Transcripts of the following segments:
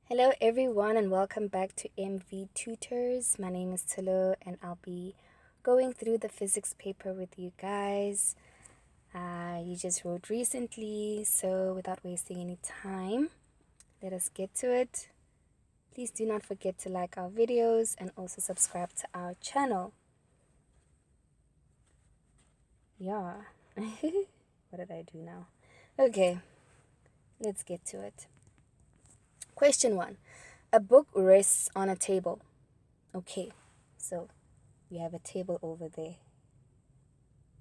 Hello everyone and welcome back to MV Tutors. My name is Tilo and I'll be going through the physics paper with you guys. You just wrote recently, so without wasting any time, let us get to it. Please do not forget to like our videos and also subscribe to our channel. Yeah. What did I do now? Okay, let's get to it. Question 1. A book rests on a table. Okay, so we have a table over there.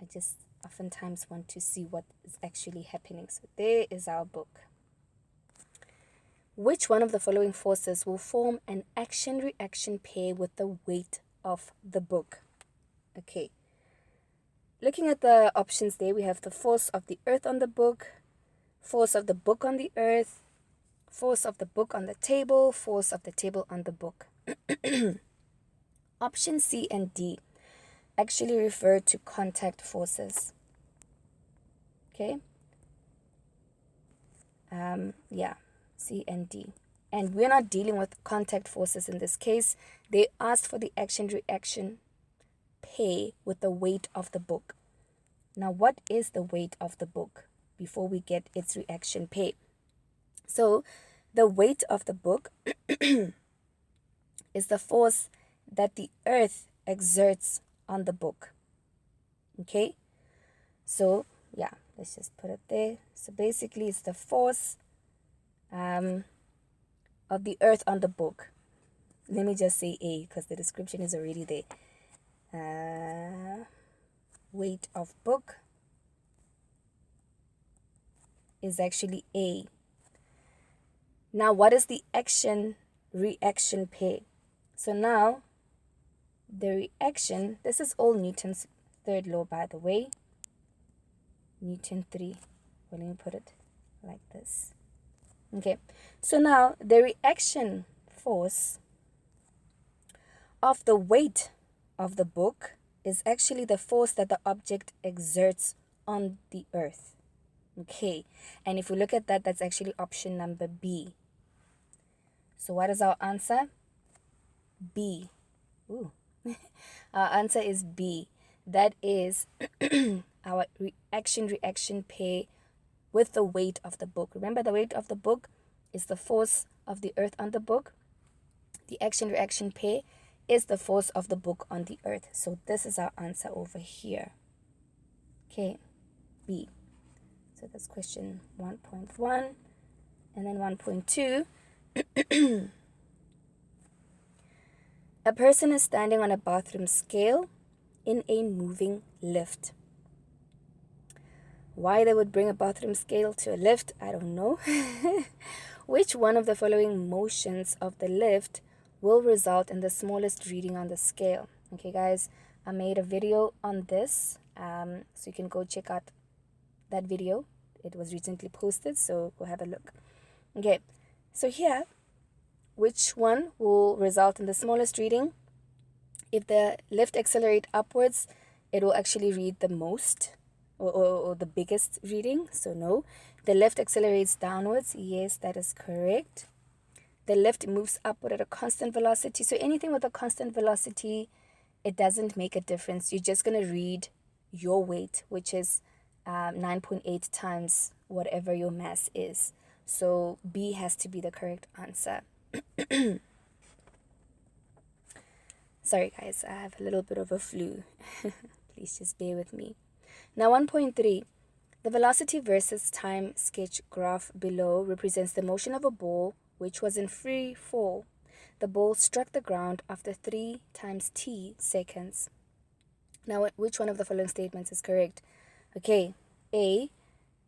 I just oftentimes want to see what is actually happening. So there is our book. Which one of the following forces will form an action-reaction pair with the weight of the book? Okay. Looking at the options there, we have the force of the earth on the book, force of the book on the earth, force of the book on the table, force of the table on the book. Option C and D actually refer to contact forces. Okay? C and D. And we're not dealing with contact forces in this case. They asked for the action-reaction pair with the weight of the book. Now, what is the weight of the book before we get its reaction pair? So, the weight of the book is the force that the earth exerts on the book. Okay? So, yeah, let's just put it there. So, basically, it's the force of the earth on the book. Let me just say A because the description is already there. Weight of book is actually A. Now, what is the action-reaction pair? So now, the reaction, this is all Newton's third law, by the way. Newton 3. Well, let me put it like this. Okay, so now the reaction force of the weight of the book is actually the force that the object exerts on the earth. Okay, and if we look at that, that's actually option number B. So what is our answer? B. Ooh. Our answer is B. That is our reaction pair with the weight of the book. Remember, the weight of the book is the force of the earth on the book. The action-reaction pair is the force of the book on the earth. So this is our answer over here. Okay, B. So that's question 1.1. And then 1.2. A person is standing on a bathroom scale in a moving lift. Why they would bring a bathroom scale to a lift, I don't know. Which one of the following motions of the lift will result in the smallest reading on the scale? Okay, guys, I made a video on this, so you can go check out that video. It was recently posted, so go have a look. Okay, so here, which one will result in the smallest reading? If the lift accelerate upwards, it will actually read the most or the biggest reading. So no. The lift accelerates downwards. Yes, that is correct. The lift moves upward at a constant velocity. So anything with a constant velocity, it doesn't make a difference. You're just going to read your weight, which is 9.8 times whatever your mass is. So B has to be the correct answer. Sorry guys, I have a little bit of a flu. Please just bear with me. Now 1.3. The velocity versus time sketch graph below represents the motion of a ball which was in free fall. The ball struck the ground after 3 times t seconds. Now which one of the following statements is correct? Okay, A.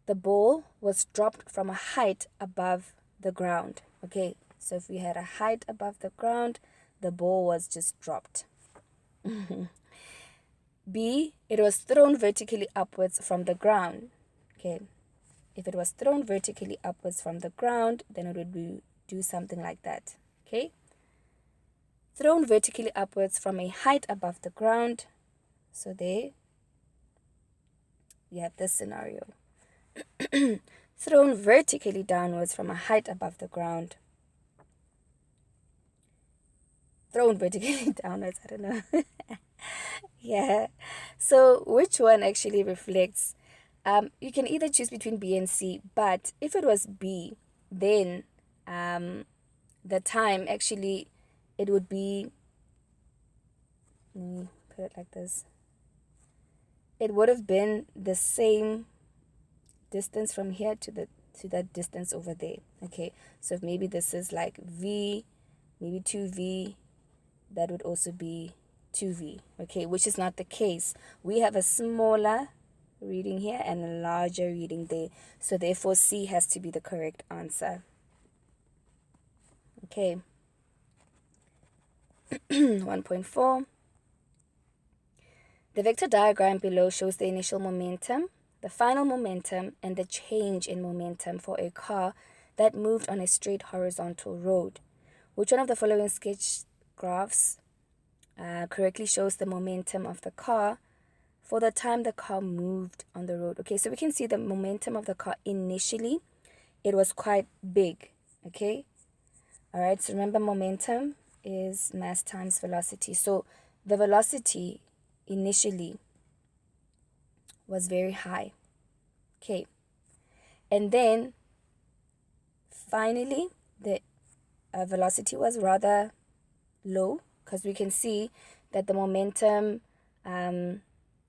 The ball was dropped from a height above the ground. Okay, so if we had a height above the ground, the ball was just dropped. B. It was thrown vertically upwards from the ground. Okay, if it was thrown vertically upwards from the ground, then it would do something like that. Okay, thrown vertically upwards from a height above the ground. So there we have this scenario. Thrown vertically downwards from a height above the ground. thrown vertically downwards. I don't know. Yeah. So which one actually reflects? You can either choose between B and C, but if it was B, then the time actually, it would be, let me put it like this. It would have been the same distance from here to that distance over there. Okay, so if maybe this is like V, maybe 2V, that would also be 2V. Okay, which is not the case. We have a smaller reading here and a larger reading there, so therefore C has to be the correct answer. Okay. 1.4. The vector diagram below shows the initial momentum, the final momentum, and the change in momentum for a car that moved on a straight horizontal road. Which one of the following sketch graphs correctly shows the momentum of the car for the time the car moved on the road? Okay, so we can see the momentum of the car initially. It was quite big, okay? All right, so remember, momentum is mass times velocity. So the velocity initially was very high. Okay. And then finally, the velocity was rather low, because we can see that the momentum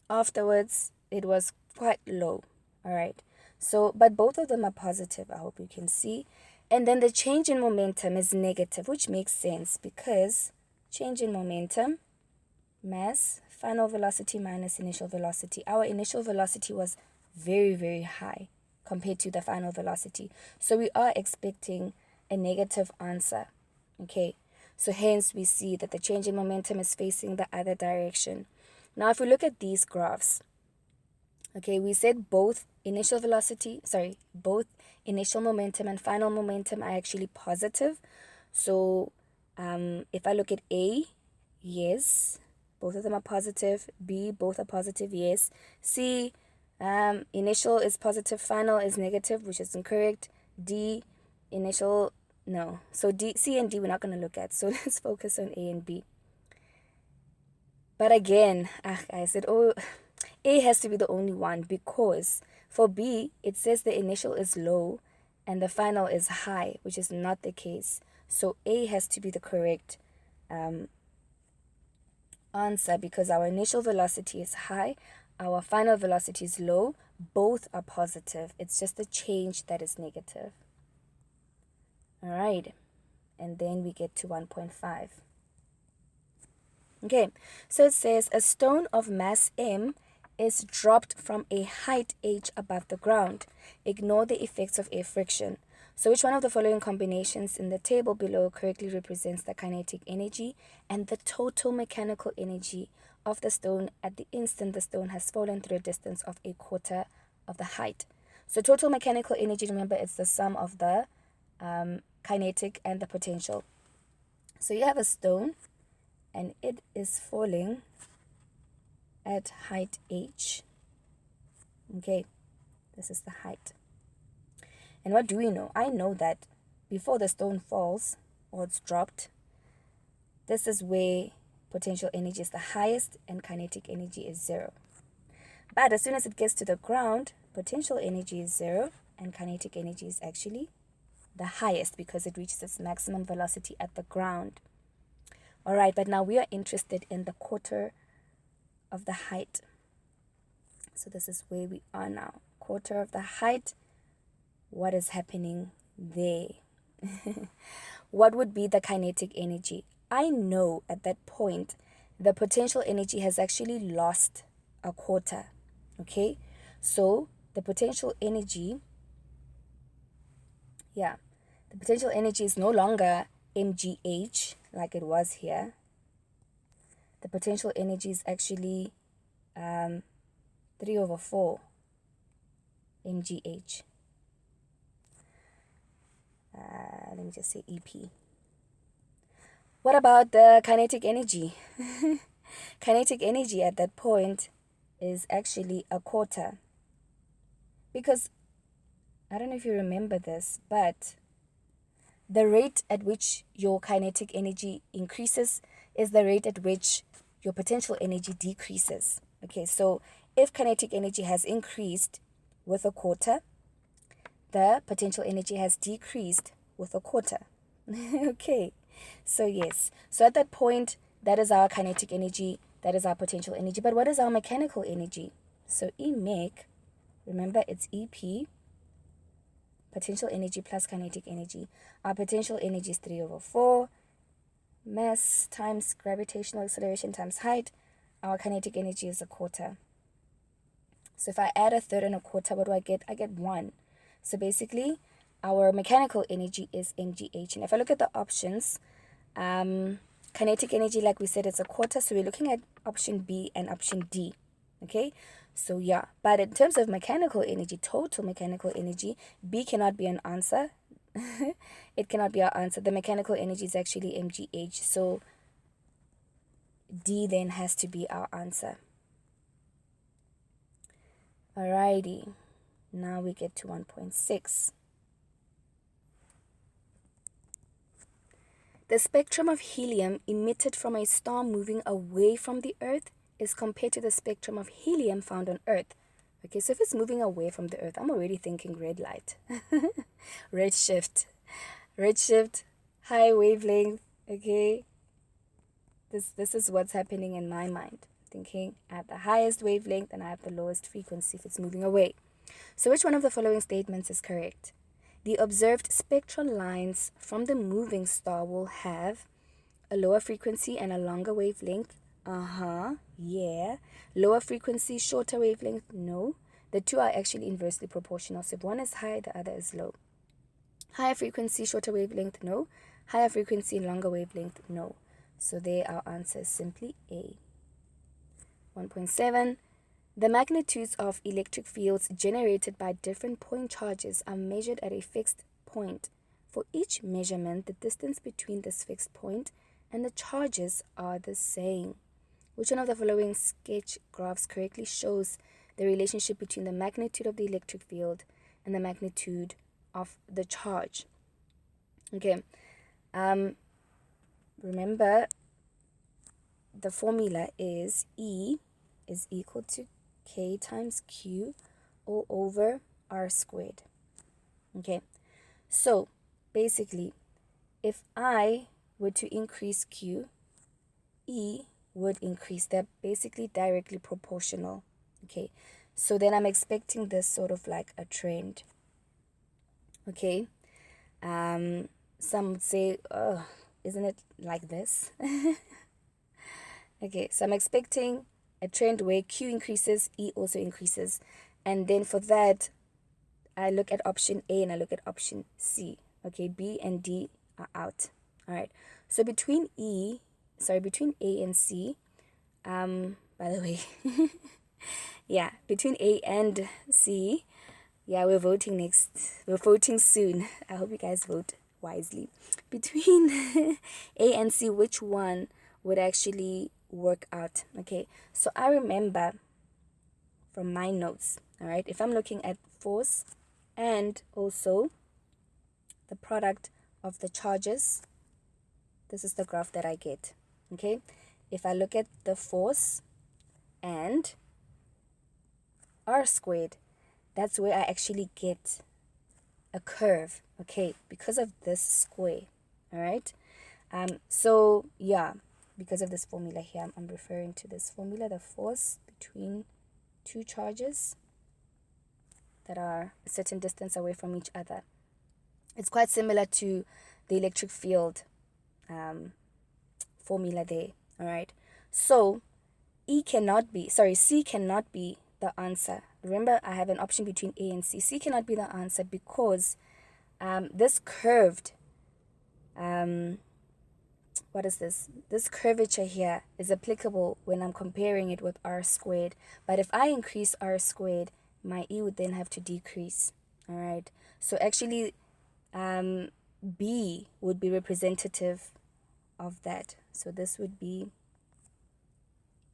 afterwards, it was quite low. All right. So, but both of them are positive, I hope you can see. And then the change in momentum is negative, which makes sense because change in momentum, mass, final velocity minus initial velocity. Our initial velocity was very, very high compared to the final velocity. So we are expecting a negative answer. Okay, so hence we see that the change in momentum is facing the other direction. Now, if we look at these graphs, okay, we said both initial momentum and final momentum are actually positive. So if I look at A, yes, both of them are positive. B, both are positive, yes. C, initial is positive, final is negative, which is incorrect. D, initial, no. So D, C and D we're not going to look at. So let's focus on A and B. But again, I said, oh, A has to be the only one, because for B, it says the initial is low and the final is high, which is not the case. So A has to be the correct answer, because our initial velocity is high, our final velocity is low. Both are positive. It's just the change that is negative. All right. And then we get to 1.5. Okay, so it says a stone of mass M is dropped from a height h above the ground. Ignore the effects of air friction. So which one of the following combinations in the table below correctly represents the kinetic energy and the total mechanical energy of the stone at the instant the stone has fallen through a distance of a quarter of the height? So total mechanical energy, remember, it's the sum of the kinetic and the potential. So you have a stone and it is falling at height h. Okay, this is the height. And what do we know? I know that before the stone falls or it's dropped, this is where potential energy is the highest and kinetic energy is 0. But as soon as it gets to the ground, potential energy is 0 and kinetic energy is actually the highest, because it reaches its maximum velocity at the ground. All right, but now we are interested in the quarter of the height. So this is where we are now. Quarter of the height. What is happening there? What would be the kinetic energy? I know at that point the potential energy has actually lost a quarter. Okay, so the potential energy, the potential energy is no longer mgh like it was here. The potential energy is actually 3/4 mgh. Let me just say EP. What about the kinetic energy? Kinetic energy at that point is actually a quarter. Because, I don't know if you remember this, but the rate at which your kinetic energy increases is the rate at which your potential energy decreases. Okay, so if kinetic energy has increased with a quarter, the potential energy has decreased with a quarter. Okay, so yes. So at that point, that is our kinetic energy, that is our potential energy. But what is our mechanical energy? So E mech, remember it's EP, potential energy plus kinetic energy. Our potential energy is 3/4 mass times gravitational acceleration times height. Our kinetic energy is a quarter. So if I add a third and a quarter, what do I get? I get 1. So basically, our mechanical energy is mgh. And if I look at the options, kinetic energy, like we said, it's a quarter. So we're looking at option B and option D. Okay, so yeah. But in terms of mechanical energy, total mechanical energy, B cannot be an answer. It cannot be our answer. The mechanical energy is actually mgh. So D then has to be our answer. Alrighty, now we get to 1.6. The spectrum of helium emitted from a star moving away from the Earth is compared to the spectrum of helium found on Earth. Okay, so if it's moving away from the Earth, I'm already thinking red light. Redshift, high wavelength. Okay, this is what's happening in my mind. Thinking I have the highest wavelength and I have the lowest frequency if it's moving away. So which one of the following statements is correct? The observed spectral lines from the moving star will have a lower frequency and a longer wavelength. Yeah. Lower frequency, shorter wavelength? No. The two are actually inversely proportional. So if one is high, the other is low. Higher frequency, shorter wavelength? No. Higher frequency, longer wavelength? No. So there our answer is simply A. 1.7. The magnitudes of electric fields generated by different point charges are measured at a fixed point. For each measurement, the distance between this fixed point and the charges are the same. Which one of the following sketch graphs correctly shows the relationship between the magnitude of the electric field and the magnitude of the charge? Okay. Remember, the formula is E is equal to K times Q all over R squared. Okay, so basically, if I were to increase Q, E would increase. They're basically directly proportional. Okay, so then I'm expecting this sort of like a trend. Okay, some would say, oh, isn't it like this? Okay, so I'm expecting a trend where Q increases, E also increases. And then for that, I look at option A and I look at option C. Okay, B and D are out. All right. So between A and C, by the way, yeah, between A and C, yeah, we're voting next. We're voting soon. I hope you guys vote wisely. Between A and C, which one would actually work out? Okay, so I remember from my notes, all right, if I'm looking at force and also the product of the charges, this is the graph that I get. Okay, if I look at the force and R squared, that's where I actually get a curve. Okay, because of this square. All right, so yeah, because of this formula here, I'm referring to this formula, the force between two charges that are a certain distance away from each other. It's quite similar to the electric field formula there. All right, so C cannot be the answer. Remember, I have an option between A and C. C cannot be the answer because this curved what is this? This curvature here is applicable when I'm comparing it with R squared. But if I increase R squared, my E would then have to decrease. All right. So actually, B would be representative of that. So this would be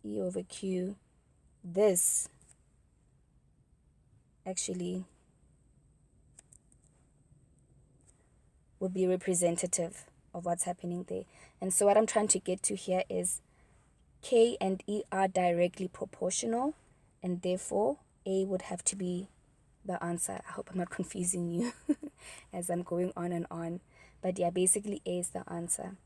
E over Q. This actually would be representative of what's happening there. And so what I'm trying to get to here is K and E are directly proportional, and therefore A would have to be the answer. I hope I'm not confusing you as I'm going on and on. But yeah, basically A is the answer.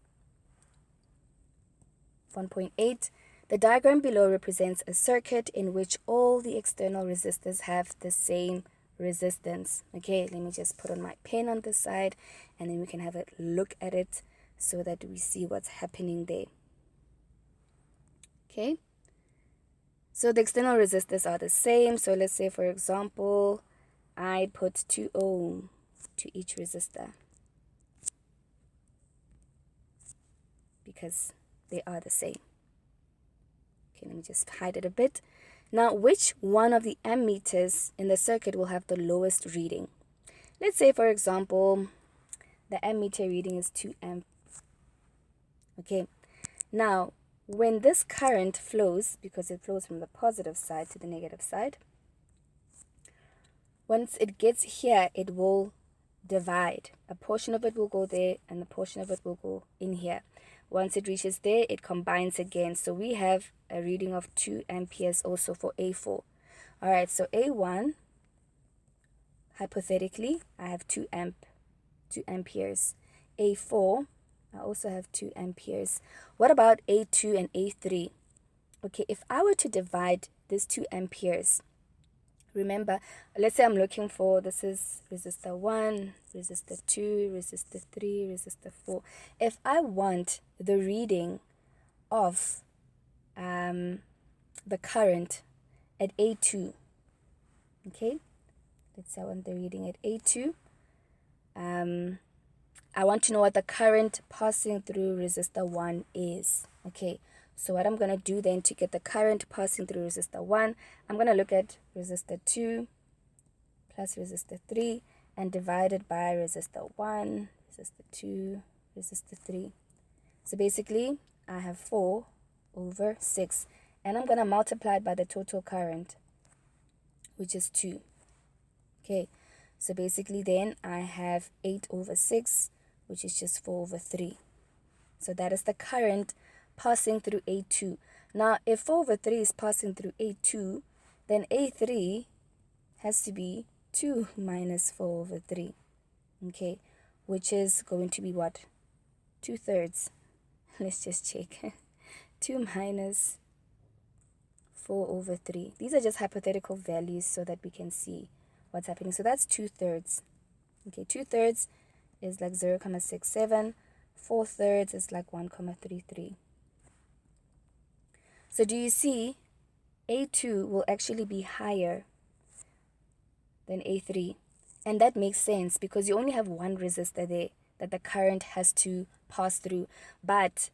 1.8. The diagram below represents a circuit in which all the external resistors have the same resistance. Okay, let me just put on my pen on this side, and then we can have a look at it so that we see what's happening there. Okay, so the external resistors are the same. So let's say, for example, I put 2 ohm to each resistor because they are the same. Okay, let me just hide it a bit. Now, which one of the ammeters in the circuit will have the lowest reading? Let's say, for example, the ammeter reading is 2 amp. Okay, now when this current flows, because it flows from the positive side to the negative side, once it gets here, it will divide. A portion of it will go there and a portion of it will go in here. Once it reaches there, it combines again. So we have a reading of 2 amperes also for A4. All right, so A1, hypothetically, I have 2 amperes. A4, I also have 2 amperes. What about A2 and A3? Okay, if I were to divide these 2 amperes, remember, let's say I'm looking for, this is resistor 1, resistor 2, resistor 3, resistor 4. If I want the reading of the current at A2, okay, let's say I want the reading at A2, I want to know what the current passing through resistor 1 is. Okay, so what I'm going to do then to get the current passing through resistor 1, I'm going to look at resistor 2 plus resistor 3 and divide it by resistor 1, resistor 2, resistor 3. So basically, I have 4 over 6. And I'm going to multiply it by the total current, which is 2. Okay, so basically then I have 8 over 6, which is just 4 over 3. So that is the current passing through A2. Now, if 4 over 3 is passing through A2, then A3 has to be 2 minus 4 over 3. Okay, which is going to be what? 2/3. Let's just check. 2 minus 4 over 3. These are just hypothetical values so that we can see what's happening. So that's 2/3. Okay, 2/3 is like 0.67. 4/3 is like 1.33. So do you see A2 will actually be higher than A3? And that makes sense because you only have one resistor there that the current has to pass through. But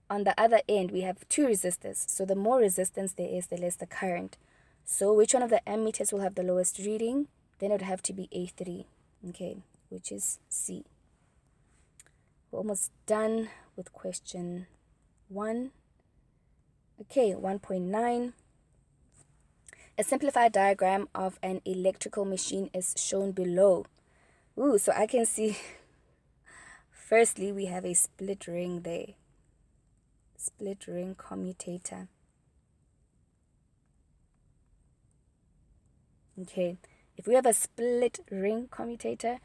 on the other end, we have 2 resistors. So the more resistance there is, the less the current. So which one of the ammeters will have the lowest reading? Then it would have to be A3, okay, which is C. We're almost done with question 1. Okay, 1.9. A simplified diagram of an electrical machine is shown below. Ooh, so I can see, firstly, we have a split ring there. Split ring commutator. Okay, if we have a split ring commutator,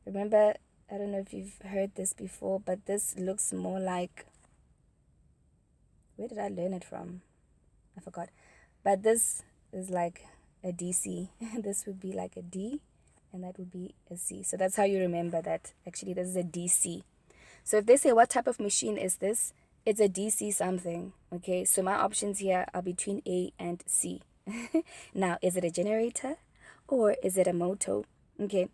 remember, I don't know if you've heard this before, but this looks more like, where did I learn it from? I forgot. But this is like a DC. This would be like a D, and that would be a C. So that's how you remember that. Actually, this is a DC. So if they say, what type of machine is this? It's a DC something. Okay, so my options here are between A and C. Now, is it a generator or is it a motor? Okay,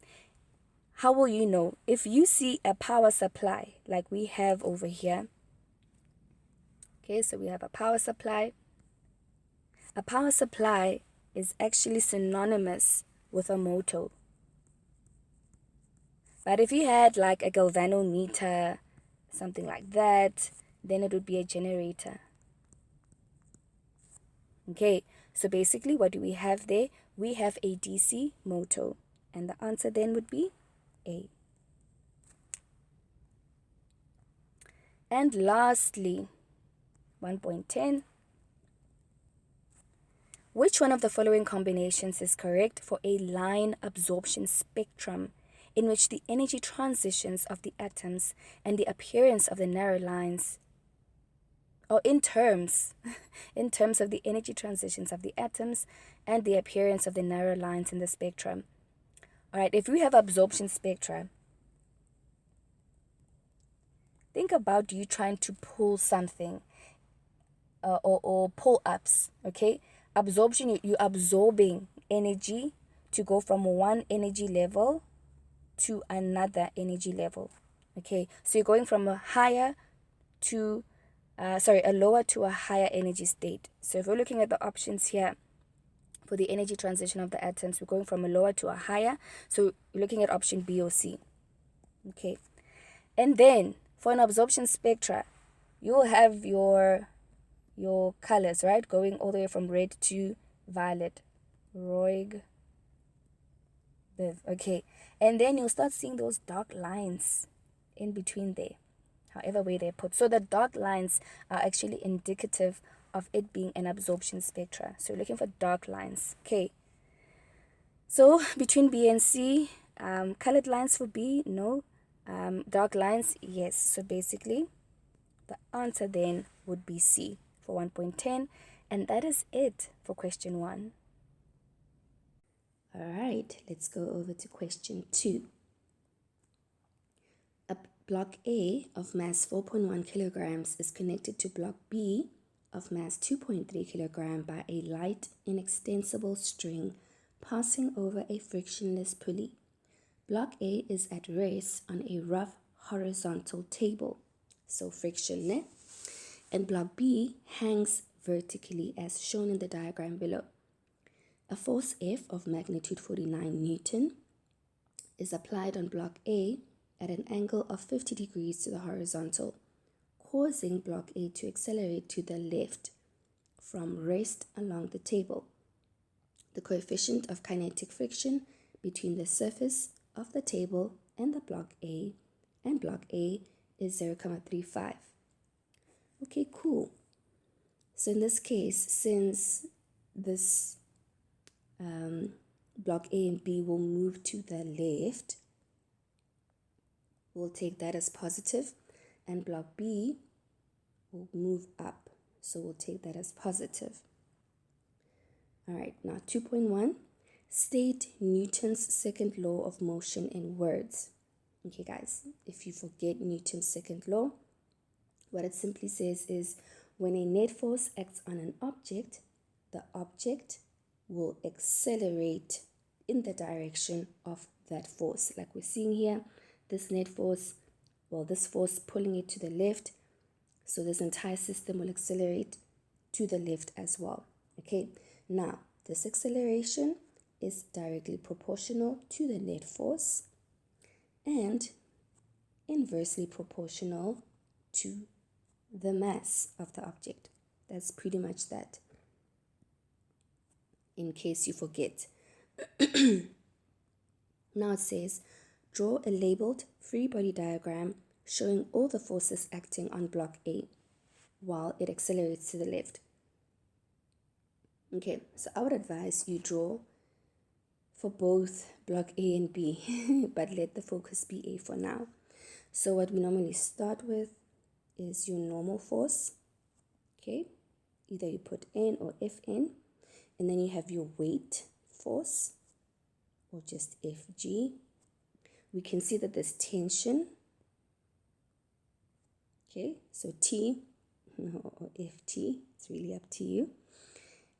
how will you know? If you see a power supply like we have over here. Okay, so we have a power supply. A power supply is actually synonymous with a motor. But if you had like a galvanometer, something like that, then it would be a generator. Okay, so basically what do we have there? We have a DC motor. And the answer then would be A. And lastly, 1.10. Which one of the following combinations is correct for a line absorption spectrum in which the energy transitions of the atoms and the appearance of the narrow lines, or in terms of the energy transitions of the atoms and the appearance of the narrow lines in the spectrum? All right, if we have absorption spectra, think about you trying to pull something or pull ups, okay? Absorption, you're absorbing energy to go from one energy level to another energy level, okay? So you're going from a lower to a higher energy state. So if we're looking at the options here for the energy transition of the atoms, we're going from a lower to a higher. So you're looking at option B or C, okay? And then for an absorption spectra, you'll have your colors, right? Going all the way from red to violet. Roig. Okay. And then you'll start seeing those dark lines in between there, however way they're put. So the dark lines are actually indicative of it being an absorption spectra. So you're looking for dark lines. Okay. So between B and C, colored lines for B, no. Dark lines, yes. So basically, the answer then would be C for 1.10, and that is it for question 1. All right, let's go over to question 2. A block A of mass 4.1 kilograms is connected to block B of mass 2.3 kilogram by a light inextensible string passing over a frictionless pulley. Block A is at rest on a rough horizontal table, so friction, ne? And block B hangs vertically as shown in the diagram below. A force F of magnitude 49 Newton is applied on block A at an angle of 50 degrees to the horizontal, causing block A to accelerate to the left from rest along the table. The coefficient of kinetic friction between the surface of the table and the block A is 0.35. Okay, cool. So in this case, since this block A and B will move to the left, we'll take that as positive, and block B will move up, so we'll take that as positive. All right, now 2.1, state Newton's second law of motion in words. Okay, guys, if you forget Newton's second law, what it simply says is when a net force acts on an object, the object will accelerate in the direction of that force. Like we're seeing here, this net force, this force pulling it to the left, so this entire system will accelerate to the left as well. Okay, now this acceleration is directly proportional to the net force and inversely proportional to the mass of the object. That's pretty much that, in case you forget. Now it says, draw a labeled free body diagram showing all the forces acting on block A while it accelerates to the left. Okay, so I would advise you draw for both block A and B, but let the focus be A for now. So what we normally start with is your normal force. Okay, either you put N or Fn, and then you have your weight force, or just Fg. We can see that there's tension. Okay, so T or Ft, it's really up to you.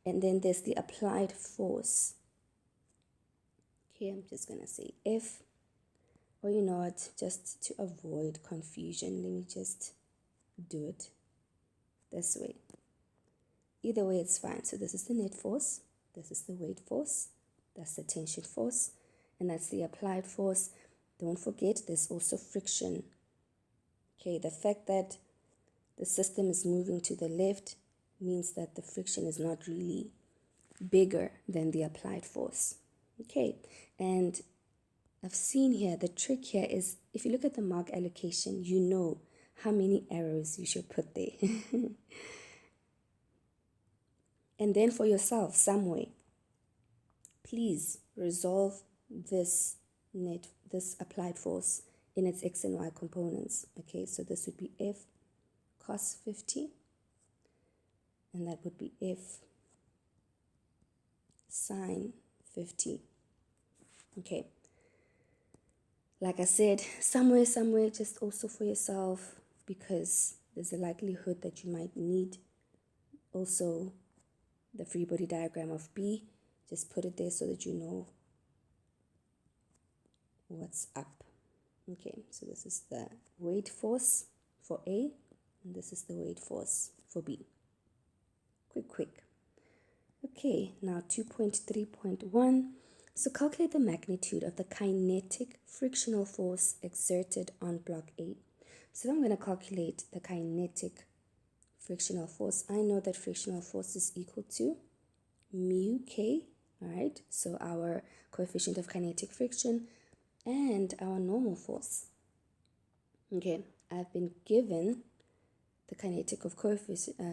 And then there's the applied force. Okay, I'm just going to say F, or you know what, just to avoid confusion, let me just do it this way. Either way, it's fine. So this is the net force, this is the weight force, that's the tension force, and that's the applied force. Don't forget, there's also friction. Okay, the fact that the system is moving to the left means that the friction is not really bigger than the applied force. Okay, and I've seen here, the trick here is, if you look at the mark allocation, you know how many arrows you should put there. And then for yourself, some way, please resolve this applied force in its x and y components. Okay, so this would be F cos 50, and that would be F sine 50. Okay, like I said, somewhere, just also for yourself, because there's a likelihood that you might need also the free body diagram of B. Just put it there so that you know what's up. Okay, so this is the weight force for A, and this is the weight force for B. Quick. Okay, now 2.3.1. So calculate the magnitude of the kinetic frictional force exerted on block A. So I'm going to calculate the kinetic frictional force. I know that frictional force is equal to mu K, all right? So our coefficient of kinetic friction and our normal force. Okay, I've been given the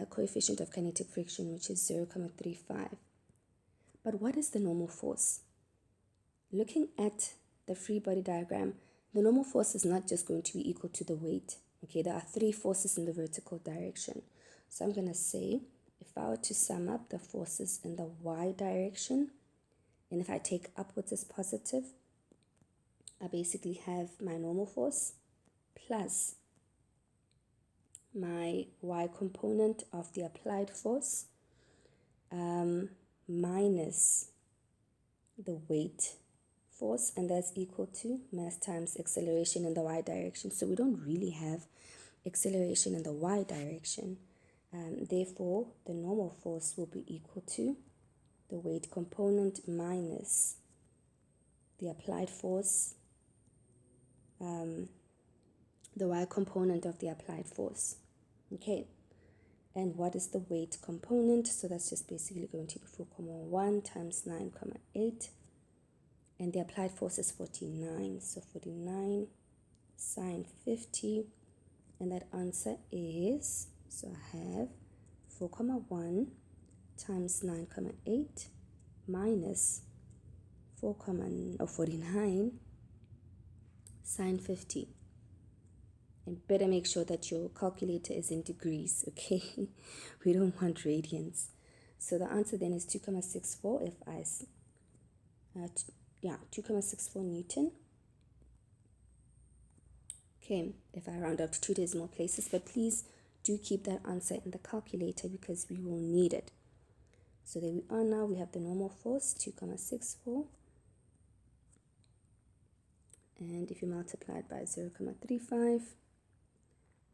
coefficient of kinetic friction, which is 0.35. But what is the normal force? Looking at the free body diagram, the normal force is not just going to be equal to the weight. Okay, there are 3 forces in the vertical direction. So I'm going to say, if I were to sum up the forces in the y direction, and if I take upwards as positive, I basically have my normal force plus my y component of the applied force minus the weight force, and that's equal to mass times acceleration in the y direction. So we don't really have acceleration in the y direction. Therefore, the normal force will be equal to the weight component minus the applied force, the y component of the applied force. Okay, and what is the weight component? So that's just basically going to be 4.1 times 9.8, and the applied force is 49. So 49 sine 50, and that answer is, so I have 4.1 times 9.8 minus 49 sine 50. And better make sure that your calculator is in degrees, okay? We don't want radians. So the answer then is 2.64 if I, 2.64 Newton. Okay, if I round up to 2 decimal places, but please do keep that answer in the calculator because we will need it. So there we are now. We have the normal force, 2.64. And if you multiply it by 0.35,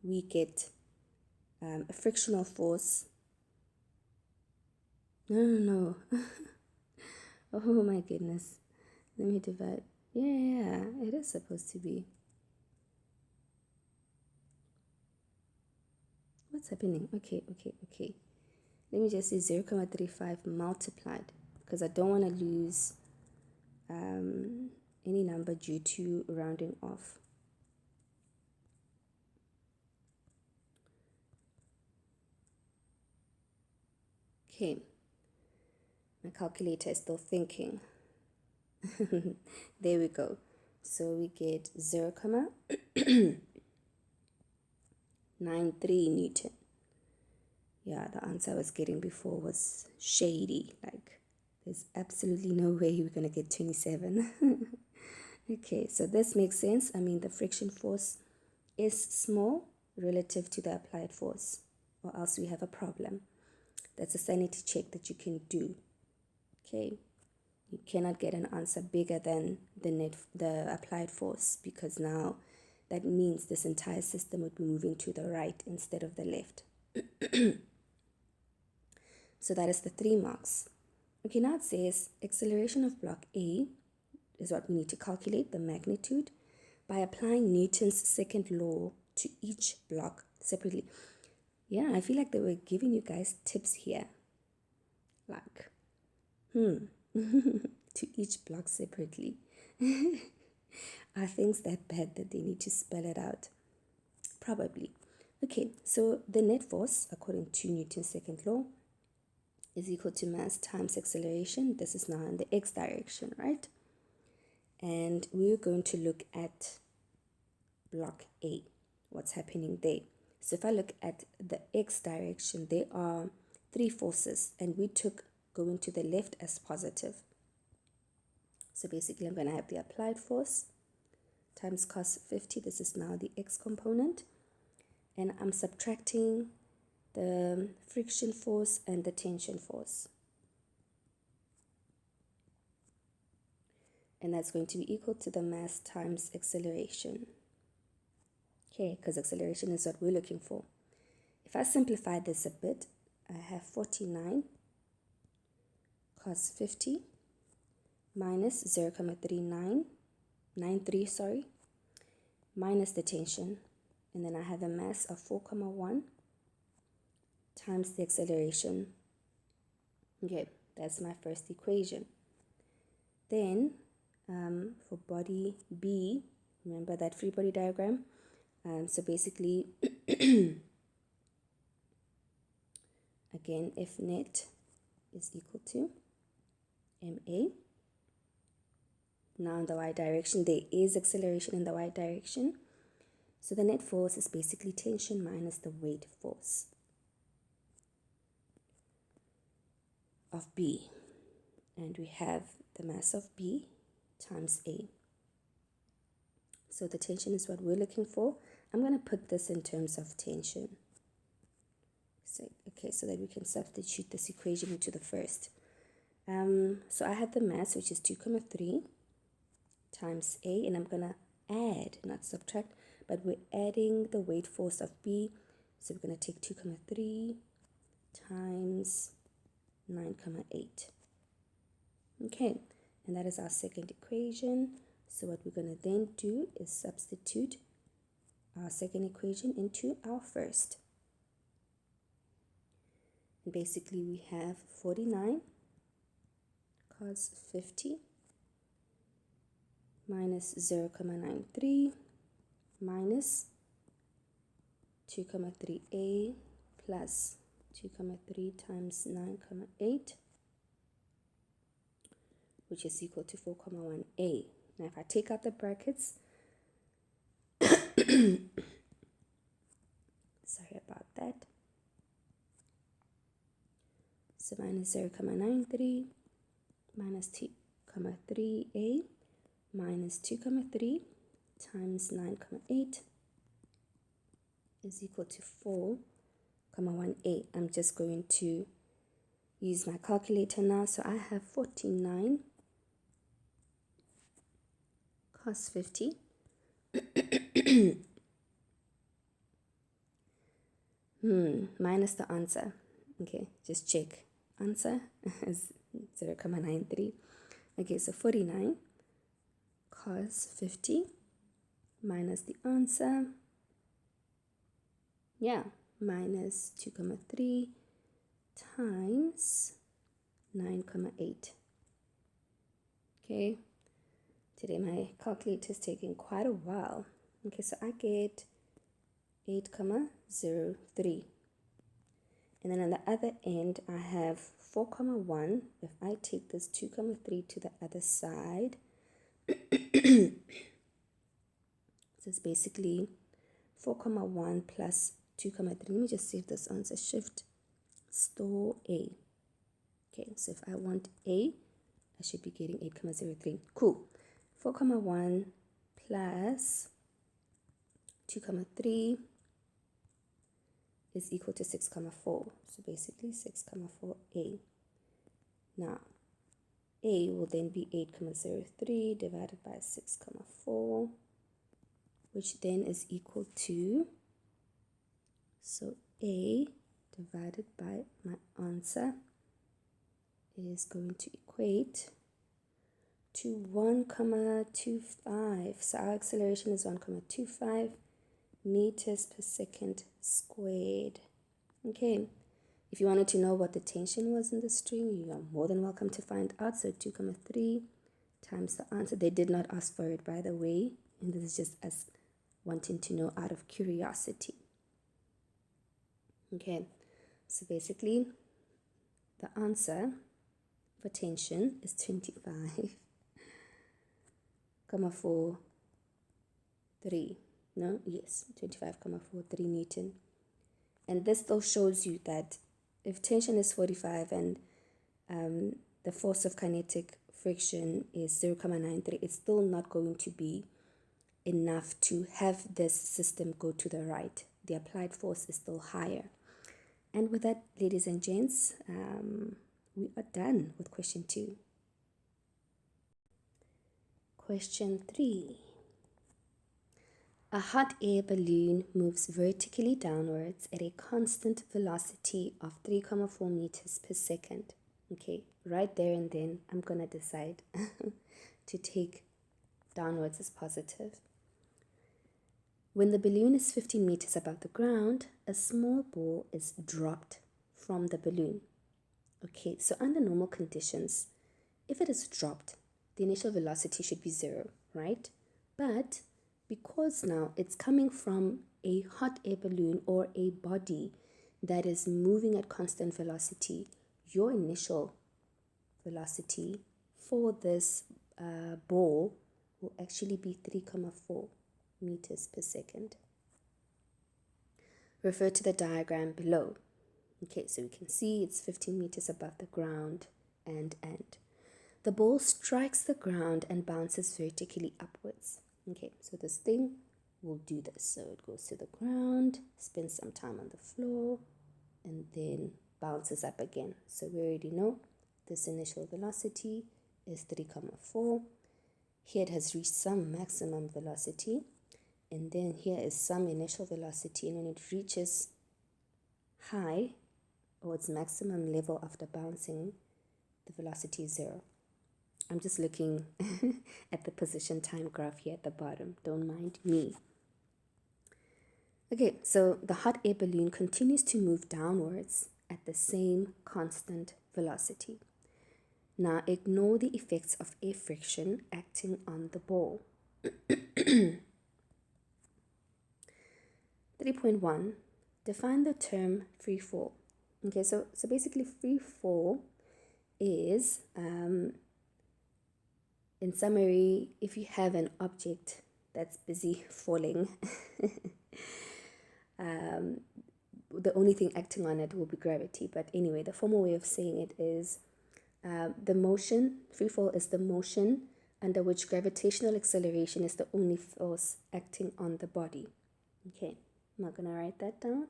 we get a frictional force. No. Oh my goodness. Let me divide. Yeah, it is supposed to be. What's happening? Okay. Let me just say 0.35 multiplied, because I don't want to lose any number due to rounding off. Okay, my calculator is still thinking. There we go. So we get 0.93 Newton. Yeah, the answer I was getting before was shady. Like, there's absolutely no way we're going to get 27. Okay, so this makes sense. I mean, the friction force is small relative to the applied force, or else we have a problem. That's a sanity check that you can do. Okay, you cannot get an answer bigger than the applied force, because now that means this entire system would be moving to the right instead of the left. So that is the 3 marks. Okay, now it says acceleration of block A is what we need to calculate, the magnitude, by applying Newton's second law to each block separately. Yeah, I feel like they were giving you guys tips here. Like, to each block separately. Are things that bad that they need to spell it out? Probably. Okay, so the net force, according to Newton's second law, is equal to mass times acceleration. This is now in the x direction, right? And we're going to look at block A, what's happening there. So if I look at the x direction, there are 3 forces, and we took going to the left as positive. So basically, I'm going to have the applied force times cos 50. This is now the x component. And I'm subtracting the friction force and the tension force. And that's going to be equal to the mass times acceleration. Okay, because acceleration is what we're looking for. If I simplify this a bit, I have 49 cos 50 minus 0.3993, minus the tension. And then I have a mass of 4.1 times the acceleration. Okay, that's my first equation. Then for body B, remember that free body diagram? So basically, again, F net is equal to MA. Now in the y direction, there is acceleration in the y direction. So the net force is basically tension minus the weight force of B. And we have the mass of B times A. So the tension is what we're looking for. I'm going to put this in terms of tension. So, okay, so that we can substitute this equation into the first. So I have the mass, which is 2.3 times A, and I'm going to add, not subtract, but we're adding the weight force of B. So we're going to take 2.3 times 9.8. Okay, and that is our second equation. So what we're going to then do is substitute our second equation into our first. And basically we have 49 cos 50 minus 0.93 minus 2.3a plus 2.3 times 9.8, which is equal to 4.1a. Now if I take out the brackets, sorry about that, so minus 0.93 minus 2.3a minus 2.3 times 9.8 is equal to 4.1a. I'm just going to use my calculator now. So I have 49 cos 50 minus the answer. Okay, just check. Answer is 0.93. Okay, so 49 cos 50 minus the answer, minus 2.3 times 9.8. Okay, today my calculator is taking quite a while. Okay, so I get 8.03. And then on the other end, I have 4.1. If I take this 2.3 to the other side, so it's basically 4.1 plus 2.3. Let me just save this answer. Shift, store A. Okay, so if I want A, I should be getting 8.03. Cool. 4.1 plus 2.3 is equal to 6.4. So basically 6.4a. Now, a will then be 8.03 divided by 6.4, which then is equal to, so a divided by my answer is going to equate to 1.25. So our acceleration is 1.25 meters per second squared. Okay, if you wanted to know what the tension was in the string, you are more than welcome to find out. So 2.3 times the answer. They did not ask for it, by the way, and this is just us wanting to know out of curiosity. Okay, so basically the answer for tension is 25,43. No, yes, 25,43 Newton. And this still shows you that if tension is 45 and the force of kinetic friction is 0,93, it's still not going to be enough to have this system go to the right. The applied force is still higher. And with that, ladies and gents, we are done with question 2. Question 3. A hot air balloon moves vertically downwards at a constant velocity of 3,4 meters per second. Okay, right there and then I'm going to decide to take downwards as positive. When the balloon is 15 meters above the ground, a small ball is dropped from the balloon. Okay, so under normal conditions, if it is dropped, the initial velocity should be 0, right? But because now it's coming from a hot air balloon or a body that is moving at constant velocity, your initial velocity for this ball will actually be 3,4 meters per second. Refer to the diagram below. Okay, so we can see it's 15 meters above the ground and. The ball strikes the ground and bounces vertically upwards. Okay, so this thing will do this. So it goes to the ground, spends some time on the floor, and then bounces up again. So we already know this initial velocity is 3,4. Here it has reached some maximum velocity, and then here is some initial velocity, and when it reaches high or its maximum level after bouncing, the velocity is 0. I'm just looking at the position time graph here at the bottom. Don't mind me. Okay, so the hot air balloon continues to move downwards at the same constant velocity. Now ignore the effects of air friction acting on the ball. 3.1. Define the term free fall. Okay, so basically free fall is in summary, if you have an object that's busy falling, the only thing acting on it will be gravity. But anyway, the formal way of saying it is the motion, free fall is the motion under which gravitational acceleration is the only force acting on the body. Okay, I'm not going to write that down.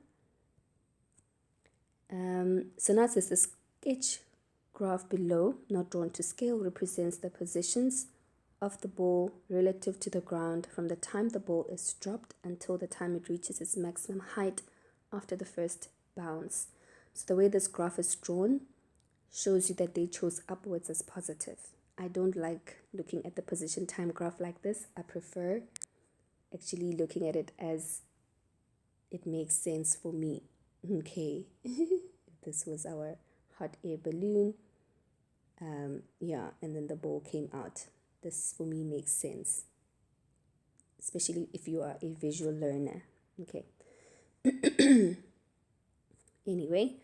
So now it says the sketch graph below, not drawn to scale, represents the positions of the ball relative to the ground from the time the ball is dropped until the time it reaches its maximum height after the first bounce. So the way this graph is drawn shows you that they chose upwards as positive. I don't like looking at the position time graph like this. I prefer actually looking at it as it makes sense for me. Okay, this was our hot air balloon. Yeah, and then the ball came out. This for me makes sense, especially if you are a visual learner. Okay. Anyway,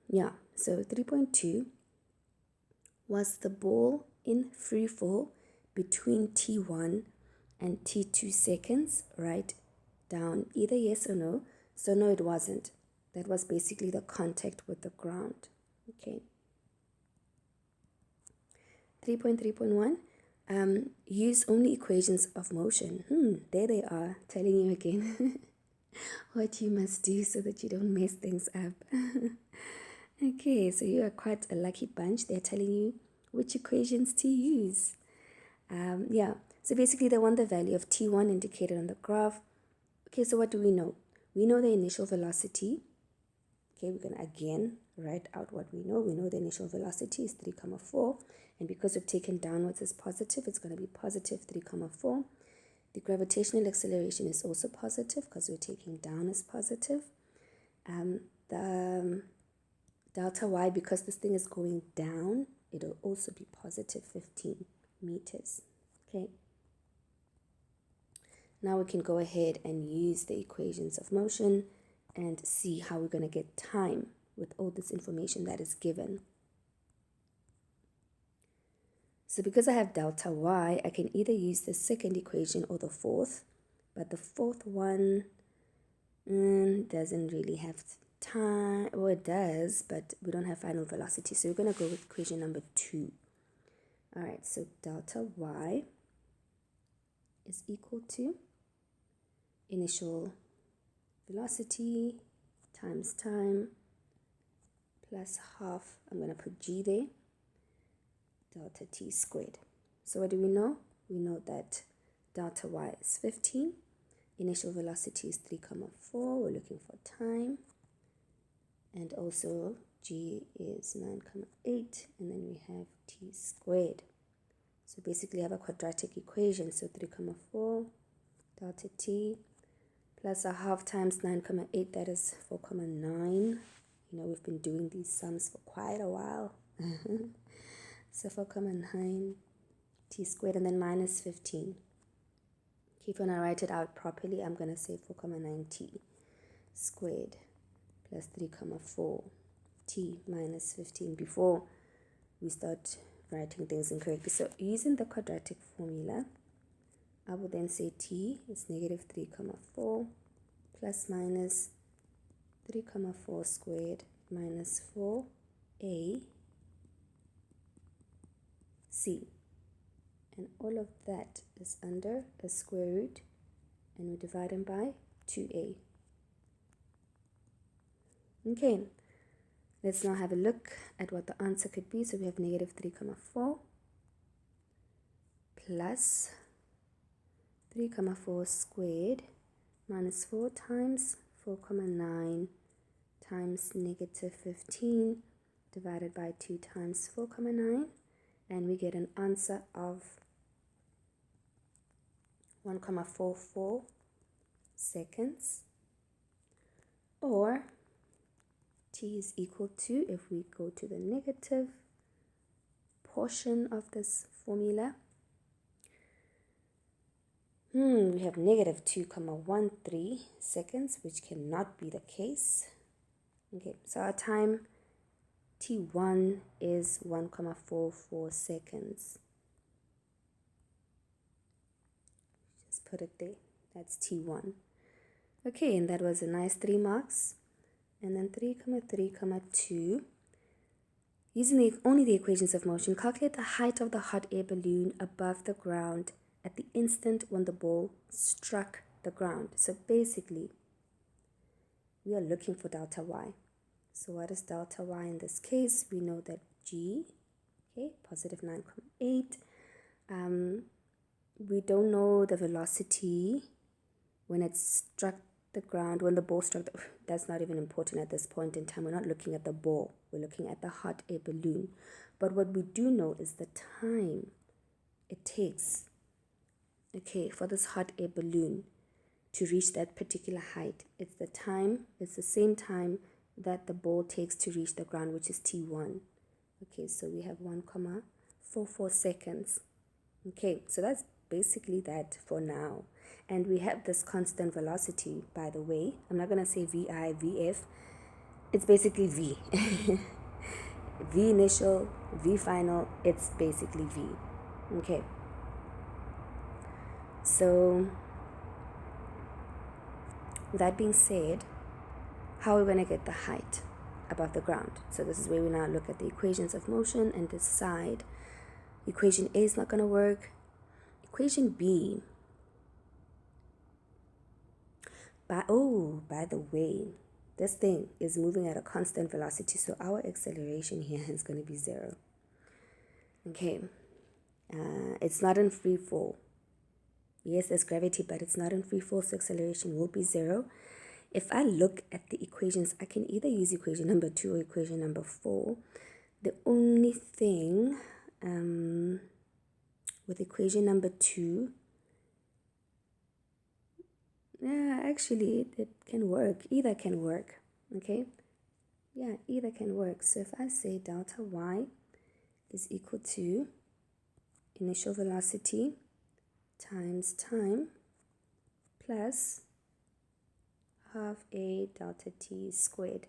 yeah, so 3.2 was the ball in free fall between T1 and T2 seconds, right down, either yes or no. So no, it wasn't. That was basically the contact with the ground. Okay. 3.3.1, use only equations of motion. There they are, telling you again what you must do so that you don't mess things up. Okay, so you are quite a lucky bunch. They're telling you which equations to use. Yeah, so basically they want the value of T1 indicated on the graph. Okay, so what do we know? We know the initial velocity. Okay, we're going to again write out what we know. We know the initial velocity is 3,4. And because we've taken downwards as positive, it's going to be positive 3,4. The gravitational acceleration is also positive because we're taking down as positive. The delta y, because this thing is going down, it'll also be positive 15 meters. Okay. Now we can go ahead and use the equations of motion and see how we're going to get time with all this information that is given. So because I have delta y, I can either use the second equation or the fourth, but the fourth one doesn't really have time. Well, it does, but we don't have final velocity, so we're going to go with equation number 2. All right, so delta y is equal to initial velocity times time plus half, I'm going to put g there, delta t squared. So what do we know? We know that delta y is 15, initial velocity is 3, 4, we're looking for time, and also g is 9, 8, and then we have t squared. So basically I have a quadratic equation, so 3, 4, delta t plus a half times 9, 8, that is 4, 9. You know, we've been doing these sums for quite a while. So 4, 9 t squared, and then minus 15. Okay, if I want to write it out properly, I'm going to say 4, 9 t squared plus 3, 4 t minus 15 before we start writing things incorrectly. So using the quadratic formula, I will then say t is negative 3, 4 plus minus 3, 4 squared minus 4a c. And all of that is under a square root, and we divide them by 2a. Okay, let's now have a look at what the answer could be. So we have negative 3, 4 plus 3, 4 squared minus 4 times 4, 9 times negative 15 divided by 2 times 4, 9, and we get an answer of 1,44 seconds, or t is equal to, if we go to the negative portion of this formula, we have negative 2,13 seconds, which cannot be the case. Okay, so our time t1 is 1,44 seconds. Just put it there. That's t1. Okay, and that was a nice 3 marks. And then 3, 3, 2. Using only the equations of motion, calculate the height of the hot air balloon above the ground at the instant when the ball struck the ground. So basically, we are looking for delta y. So what is delta y in this case? We know that g, okay, positive 9,8. We don't know the velocity when it struck the ground, when the ball struck that's not even important at this point in time. We're not looking at the ball, we're looking at the hot air balloon. But what we do know is the time it takes, okay, for this hot air balloon to reach that particular height. It's the same time that the ball takes to reach the ground, which is t1. Okay, so we have 1,44 seconds. Okay, so that's basically that for now. And we have this constant velocity, by the way. I'm not going to say VI, VF. It's basically V. V initial, V final, it's basically V. Okay. So, with that being said, how are we going to get the height above the ground? So this is where we now look at the equations of motion and decide. Equation A is not going to work. Equation B. By the way, this thing is moving at a constant velocity, so our acceleration here is going to be 0. Okay, it's not in free fall. Yes, there's gravity, but it's not in free fall, so acceleration will be 0. If I look at the equations, I can either use equation number 2 or equation number 4. The only thing with equation number 2, yeah, actually it can work. Either can work. Okay, yeah, either can work. So if I say delta y is equal to initial velocity times time plus half a delta t squared.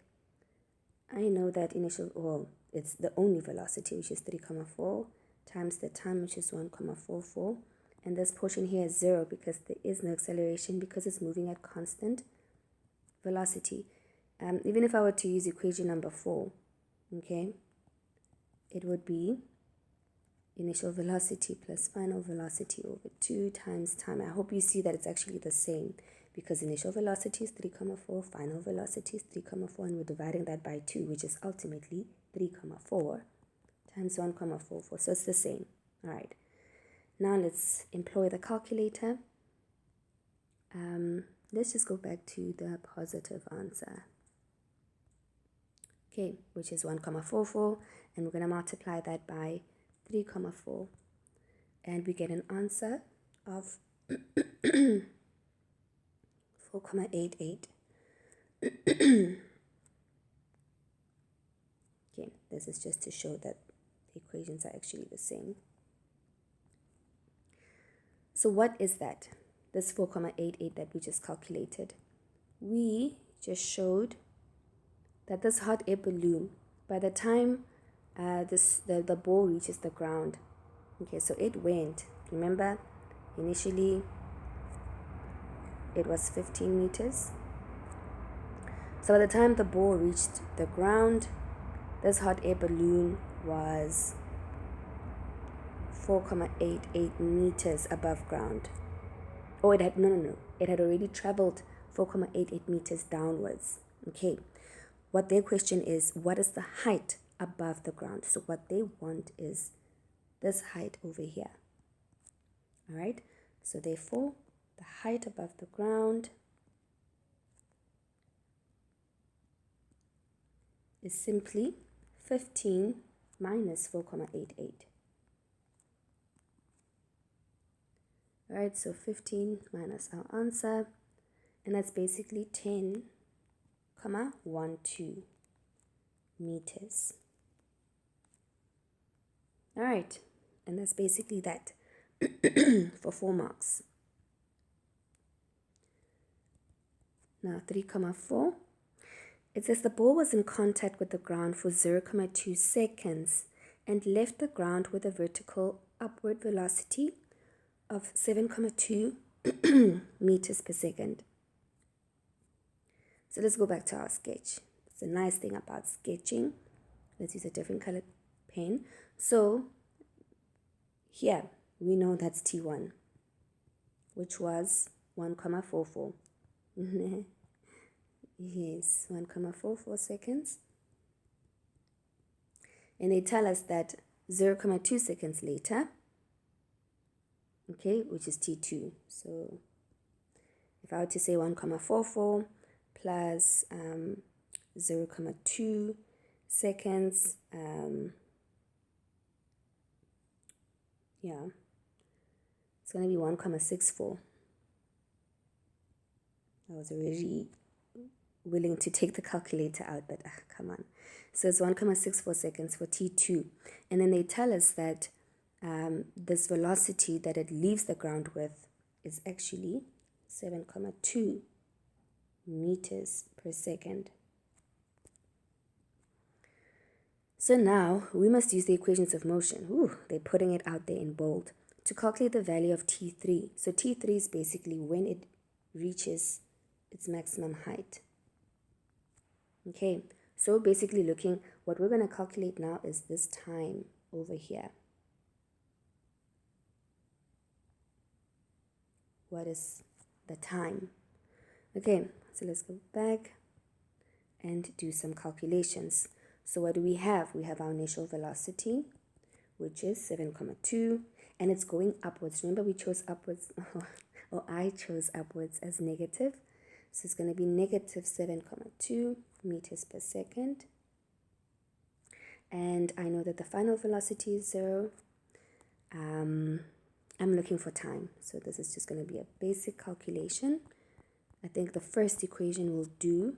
I know that it's the only velocity, which is 3,4, times the time, which is 1,44. And this portion here is 0 because there is no acceleration because it's moving at constant velocity. Even if I were to use equation number 4, okay, it would be initial velocity plus final velocity over 2 times time. I hope you see that it's actually the same because initial velocity is 3,4, final velocity is 3,4, and we're dividing that by 2, which is ultimately 3,4 times 1,44. So it's the same. All right. Now let's employ the calculator. Let's just go back to the positive answer. Okay, which is 1,44, and we're going to multiply that by 3,4, and we get an answer of 4,88. Okay, this is just to show that the equations are actually the same. So what is that? This 4,88 that we just calculated. We just showed that this hot air balloon, by the time the ball reaches the ground, okay, so it went, remember, initially it was 15 meters. So by the time the ball reached the ground, this hot air balloon was 4,88 meters above ground. Oh, it had already traveled 4,88 meters downwards. Okay, what their question is, what is the height above the ground? So what they want is this height over here. All right, so therefore the height above the ground is simply 15 minus 4,88. All right, so 15 minus our answer, and that's basically 10,12 meters. All right, and that's basically that for 4 marks. Now 3,4. It says the ball was in contact with the ground for 0,2 seconds and left the ground with a vertical upward velocity of 7,2 meters per second. So let's go back to our sketch. It's a nice thing about sketching. Let's use a different colored pen. So here we know that's T1, which was 1,44. Yes, 1,44 seconds. And they tell us that 0,2 seconds later, okay, which is T2. So if I were to say 1,44 plus 0,2 seconds, yeah, it's going to be 1,64. I was already willing to take the calculator out, but come on. So it's 1,64 seconds for T2. And then they tell us that this velocity that it leaves the ground with is actually 7,2 meters per second. So now we must use the equations of motion. Ooh, they're putting it out there in bold. To calculate the value of T3. So T3 is basically when it reaches its maximum height. Okay, so basically what we're going to calculate now is this time over here. What is the time? Okay, so let's go back and do some calculations. So what do we have? We have our initial velocity, which is 7,2, and it's going upwards. Remember, we chose upwards, or I chose upwards as negative. So it's going to be negative 7,2 meters per second. And I know that the final velocity is 0. I'm looking for time. So this is just going to be a basic calculation. I think the first equation will do.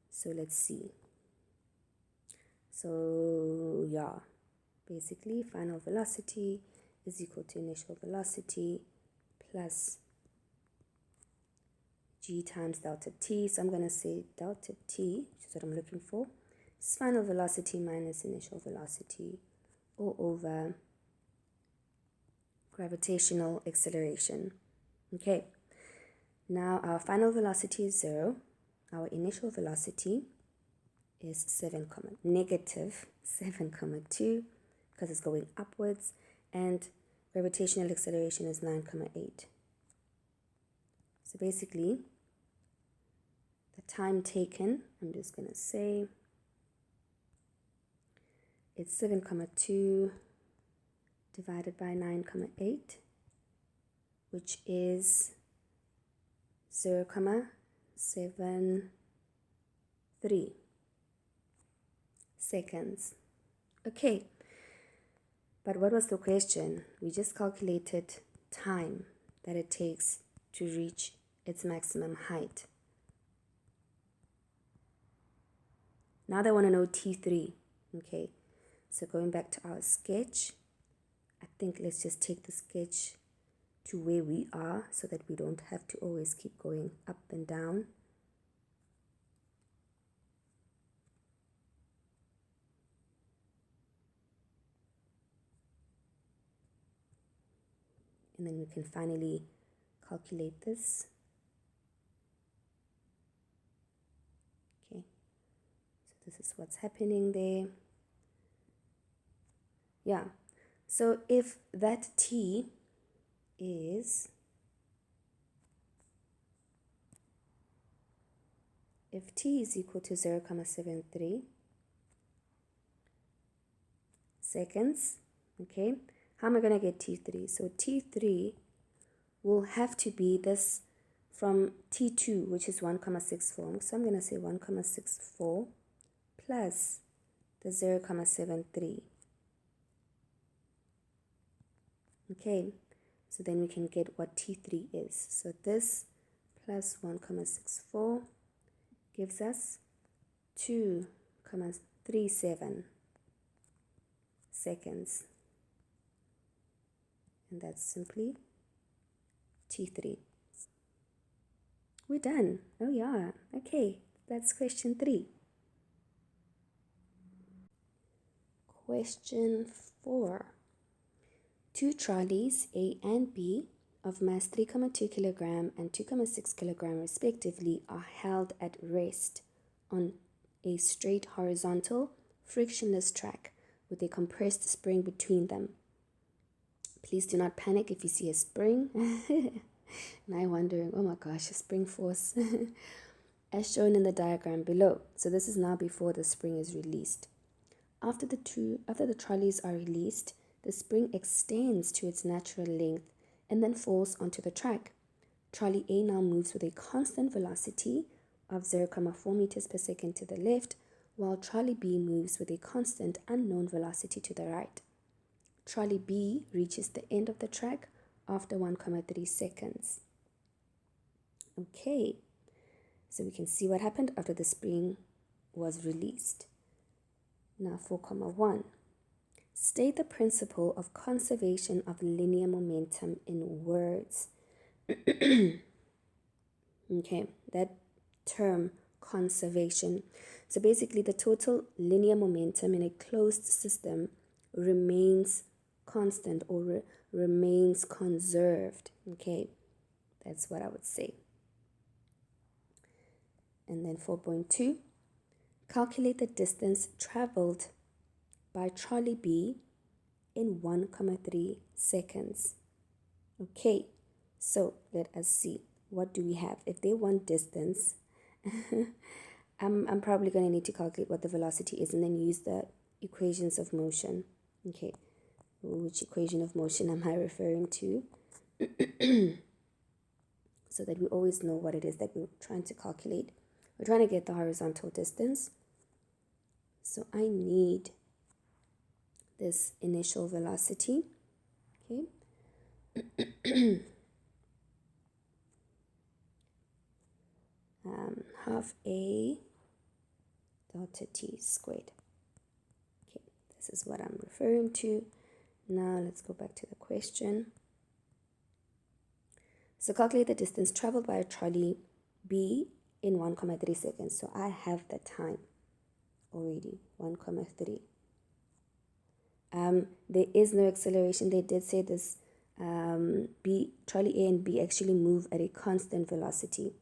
So let's see. So yeah, basically final velocity is equal to initial velocity plus g times delta t. So I'm going to say delta t, which is what I'm looking for, is final velocity minus initial velocity, all over gravitational acceleration. Okay, now our final velocity is 0. Our initial velocity is negative 7,2, because it's going upwards, and gravitational acceleration is 9,8. So basically, the time taken, I'm just going to say it's 7,2 divided by 9,8, which is 0,73 seconds. Okay, but what was the question? We just calculated time that it takes to reach its maximum height. Now they want to know T3. Okay, so going back to our sketch, I think let's just take the sketch to where we are so that we don't have to always keep going up and down. And then we can finally calculate this. Okay, so this is what's happening there. Yeah, so if that t is, if t is equal to 0,73 seconds, okay, how am I going to get T3? So T3 will have to be this from T2, which is 1,64. So I'm going to say 1,64 plus the 0,73. Okay, so then we can get what T3 is. So this plus 1,64 gives us 2,37 seconds. And that's simply T3. We're done. Oh yeah, okay, that's question 3. Question 4. 2 trolleys, A and B, of mass 3,2 kg and 2,6 kg respectively, are held at rest on a straight horizontal frictionless track with a compressed spring between them. Please do not panic if you see a spring. And I'm wondering, oh my gosh, a spring force. As shown in the diagram below. So this is now before the spring is released. After the trolleys are released, the spring extends to its natural length and then falls onto the track. Trolley A now moves with a constant velocity of 0,4 meters per second to the left, while trolley B moves with a constant unknown velocity to the right. Trolley B reaches the end of the track after 1,3 seconds. Okay, so we can see what happened after the spring was released. Now 4,1. State the principle of conservation of linear momentum in words. Okay, that term, conservation. So basically the total linear momentum in a closed system remains constant or remains conserved. Okay, that's what I would say. And then 4.2, calculate the distance traveled by trolley B in 1,3 seconds. Okay, so let us see. What do we have? If they want distance, I'm probably going to need to calculate what the velocity is and then use the equations of motion. Okay, which equation of motion am I referring to? So that we always know what it is that we're trying to calculate. We're trying to get the horizontal distance. So I need this initial velocity. Okay. Half a delta t squared. Okay, this is what I'm referring to. Now let's go back to the question. So calculate the distance traveled by a trolley B in 1,3 seconds. So I have the time already, 1,3. There is no acceleration. They did say this trolley A and B actually move at a constant velocity.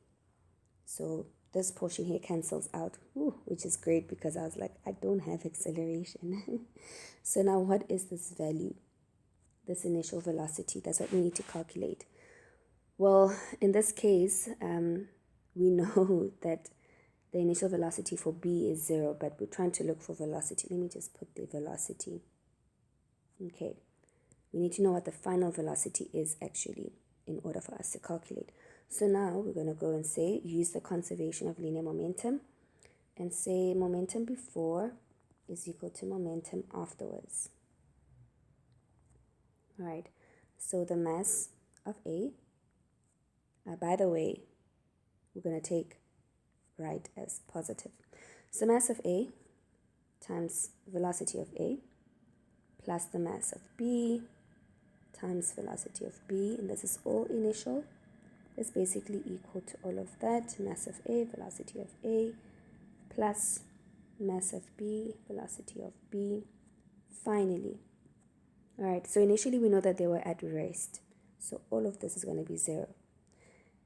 So this portion here cancels out, which is great because I was like, I don't have acceleration. So now what is this value? This initial velocity, that's what we need to calculate. Well, in this case, we know that the initial velocity for B is 0, but we're trying to look for velocity. Let me just put the velocity. Okay, we need to know what the final velocity is actually in order for us to calculate. So now we're going to go and say, use the conservation of linear momentum and say momentum before is equal to momentum afterwards. All right, so the mass of A, by the way, we're going to take right as positive. So mass of A times velocity of A plus the mass of B times velocity of B, and this is all initial, is basically equal to all of that. Mass of A, velocity of A, plus mass of B, velocity of B, finally. All right, so initially we know that they were at rest. So all of this is going to be 0.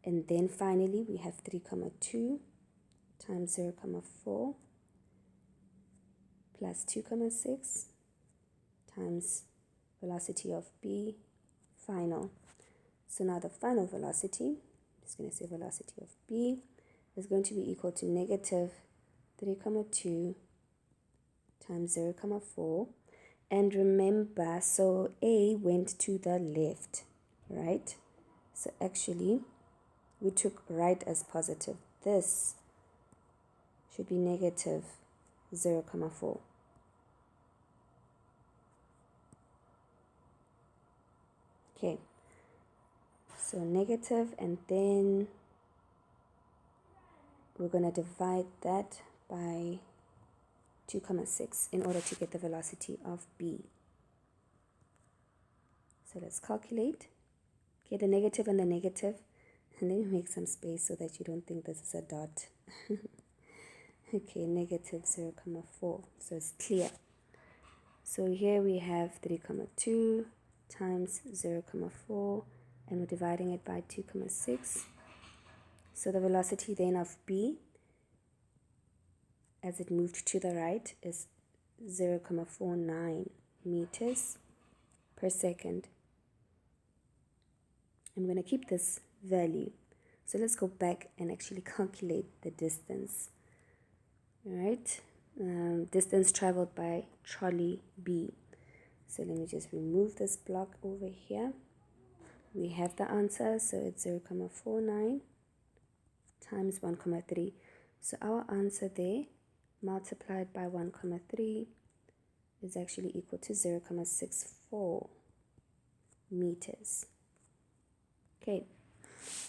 And then finally we have 3,2 times 0,4 plus 2,6 times velocity of B, final. So now the final velocity, I'm just going to say velocity of B, is going to be equal to negative 3,2 times 0,4. And remember, so A went to the left, right? So actually, we took right as positive. This should be negative 0,4. Okay, so negative, and then we're going to divide that by 2,6 in order to get the velocity of B. So let's calculate. Okay, the negative and the negative, and then make some space so that you don't think this is a dot. Okay, negative 0,4, so it's clear. So here we have 3,2 times 0,4, and we're dividing it by 2,6. So the velocity then of B, as it moved to the right, is 0,49 meters per second. I'm going to keep this value. So let's go back and actually calculate the distance. All right, distance traveled by trolley B. So let me just remove this block over here. We have the answer, so it's 0,49 times 1,3. So our answer there multiplied by 1,3 is actually equal to 0,64 meters. Okay,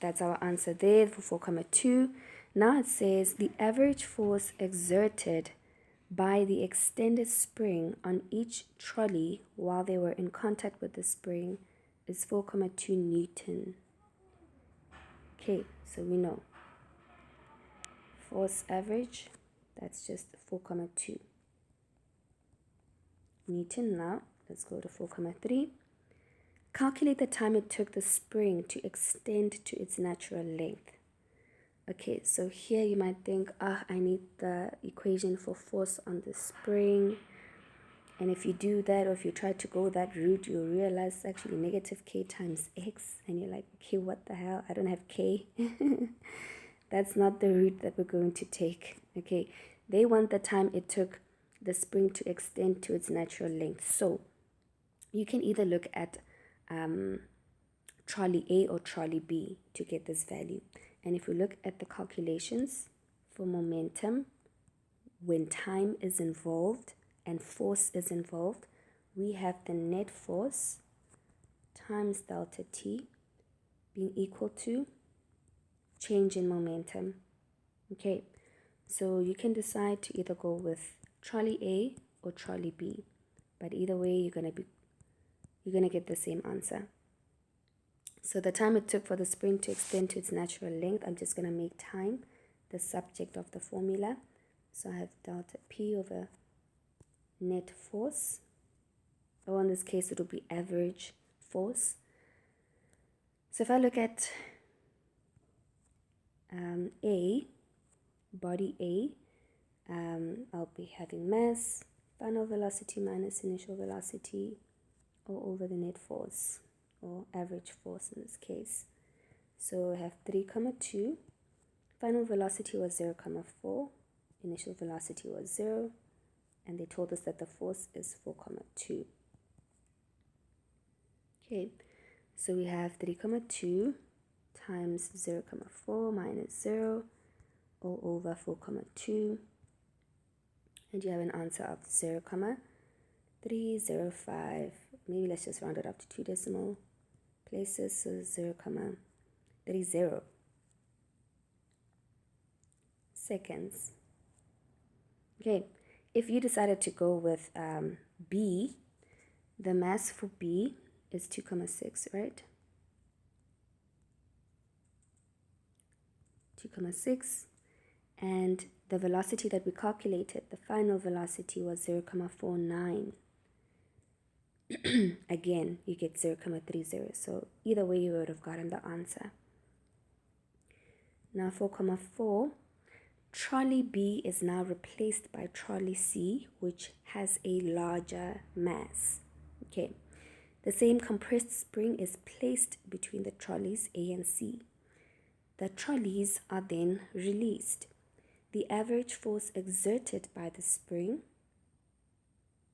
that's our answer there for 4,2. Now it says the average force exerted by the extended spring on each trolley while they were in contact with the spring is 4,2 Newton. Okay, so we know force average, that's just 4,2 Newton. Now let's go to 4,3. Calculate the time it took the spring to extend to its natural length. Okay, so here you might think, I need the equation for force on the spring. And if you do that, or if you try to go that route, you'll realize it's actually negative k times x. And you're like, okay, what the hell? I don't have k. That's not the route that we're going to take. Okay, they want the time it took the spring to extend to its natural length. So you can either look at trolley A or trolley B to get this value. And if we look at the calculations for momentum, when time is involved and force is involved, we have the net force times delta T being equal to change in momentum. Okay, so you can decide to either go with trolley A or trolley B, but either way you're gonna get the same answer. So the time it took for the spring to extend to its natural length, I'm just going to make time the subject of the formula. So I have delta P over net force, or in this case it will be average force. So if I look at A, body A, I'll be having mass, final velocity minus initial velocity, all over the net force, or average force in this case. So I have 3,2, final velocity was 0,4, initial velocity was 0, and they told us that the force is 4,2. Okay, so we have 3,2 times 0,4 minus 0 all over 4,2, and you have an answer of 0,305. Maybe let's just round it up to 2 decimal places, so 0,30 seconds. Okay, if you decided to go with B, the mass for B is 2,6, right? 2,6, and the velocity that we calculated, the final velocity was 0,49. Again, you get 0,30, so either way you would have gotten the answer. Now 4,4, trolley B is now replaced by trolley C, which has a larger mass. Okay, the same compressed spring is placed between the trolleys A and C. The trolleys are then released. The average force exerted by the spring,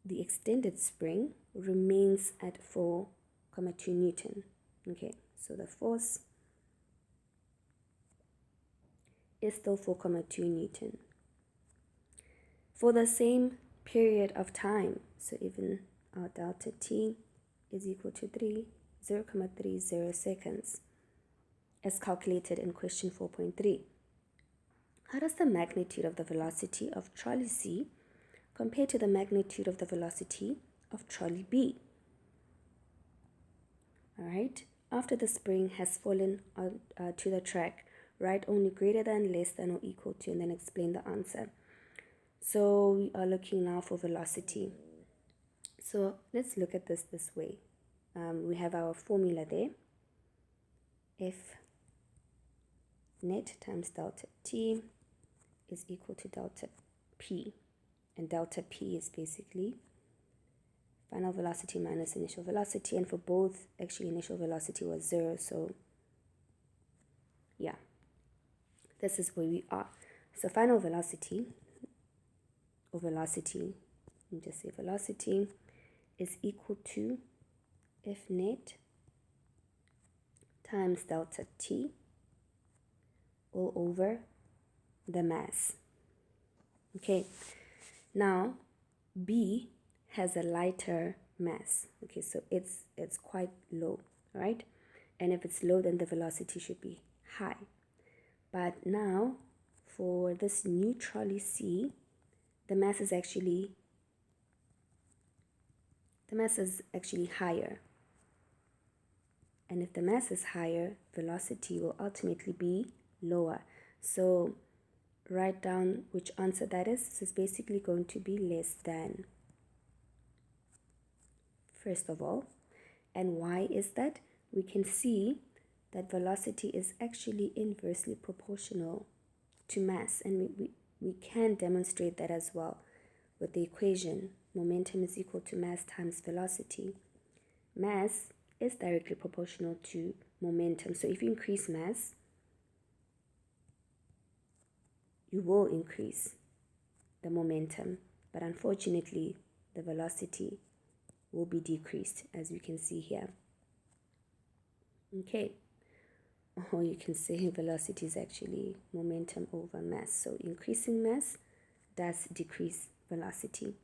the extended spring, remains at 4,2 Newton. Okay, so the force is still 4,2 Newton. For the same period of time, so even our delta T is equal to 0,30 seconds, as calculated in question 4.3. How does the magnitude of the velocity of trolley C compare to the magnitude of the velocity of trolley B? Alright, after the spring has fallen to the track, write only greater than, less than, or equal to, and then explain the answer. So we are looking now for velocity. So let's look at this way. We have our formula there. F net times delta T is equal to delta P. And delta P is basically final velocity minus initial velocity. And for both, actually initial velocity was 0. So yeah, this is where we are. So final velocity, or velocity, let me just say velocity, is equal to F net times delta T all over the mass. Okay, now B has a lighter mass. Okay, so it's quite low, right? And if it's low, then the velocity should be high. But now for this new trolley C, the mass is actually higher. And if the mass is higher, velocity will ultimately be lower. So write down which answer that is. This is basically going to be less than, first of all. And why is that? We can see that velocity is actually inversely proportional to mass, and we can demonstrate that as well with the equation. Momentum is equal to mass times velocity. Mass is directly proportional to momentum. So if you increase mass, you will increase the momentum, but unfortunately the velocity will be decreased, as you can see here. Okay, or you can say velocity is actually momentum over mass. So increasing mass does decrease velocity.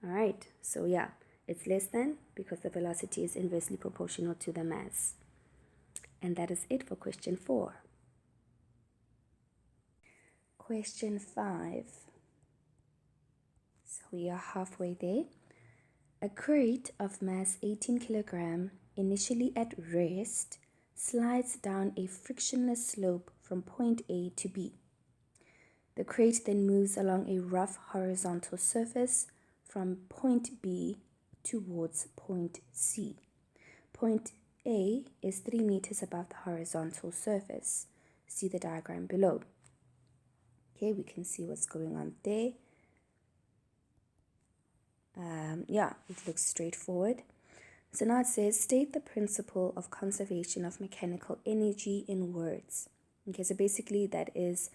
All right, so yeah, it's less than because the velocity is inversely proportional to the mass. And that is it for question 4. Question 5. So we are halfway there. A crate of mass 18 kilogram, initially at rest, slides down a frictionless slope from point A to B. The crate then moves along a rough horizontal surface from point B towards point C. Point A is 3 meters above the horizontal surface. See the diagram below. Okay, we can see what's going on there. It looks straightforward. So now it says, state the principle of conservation of mechanical energy in words. Okay, so basically that is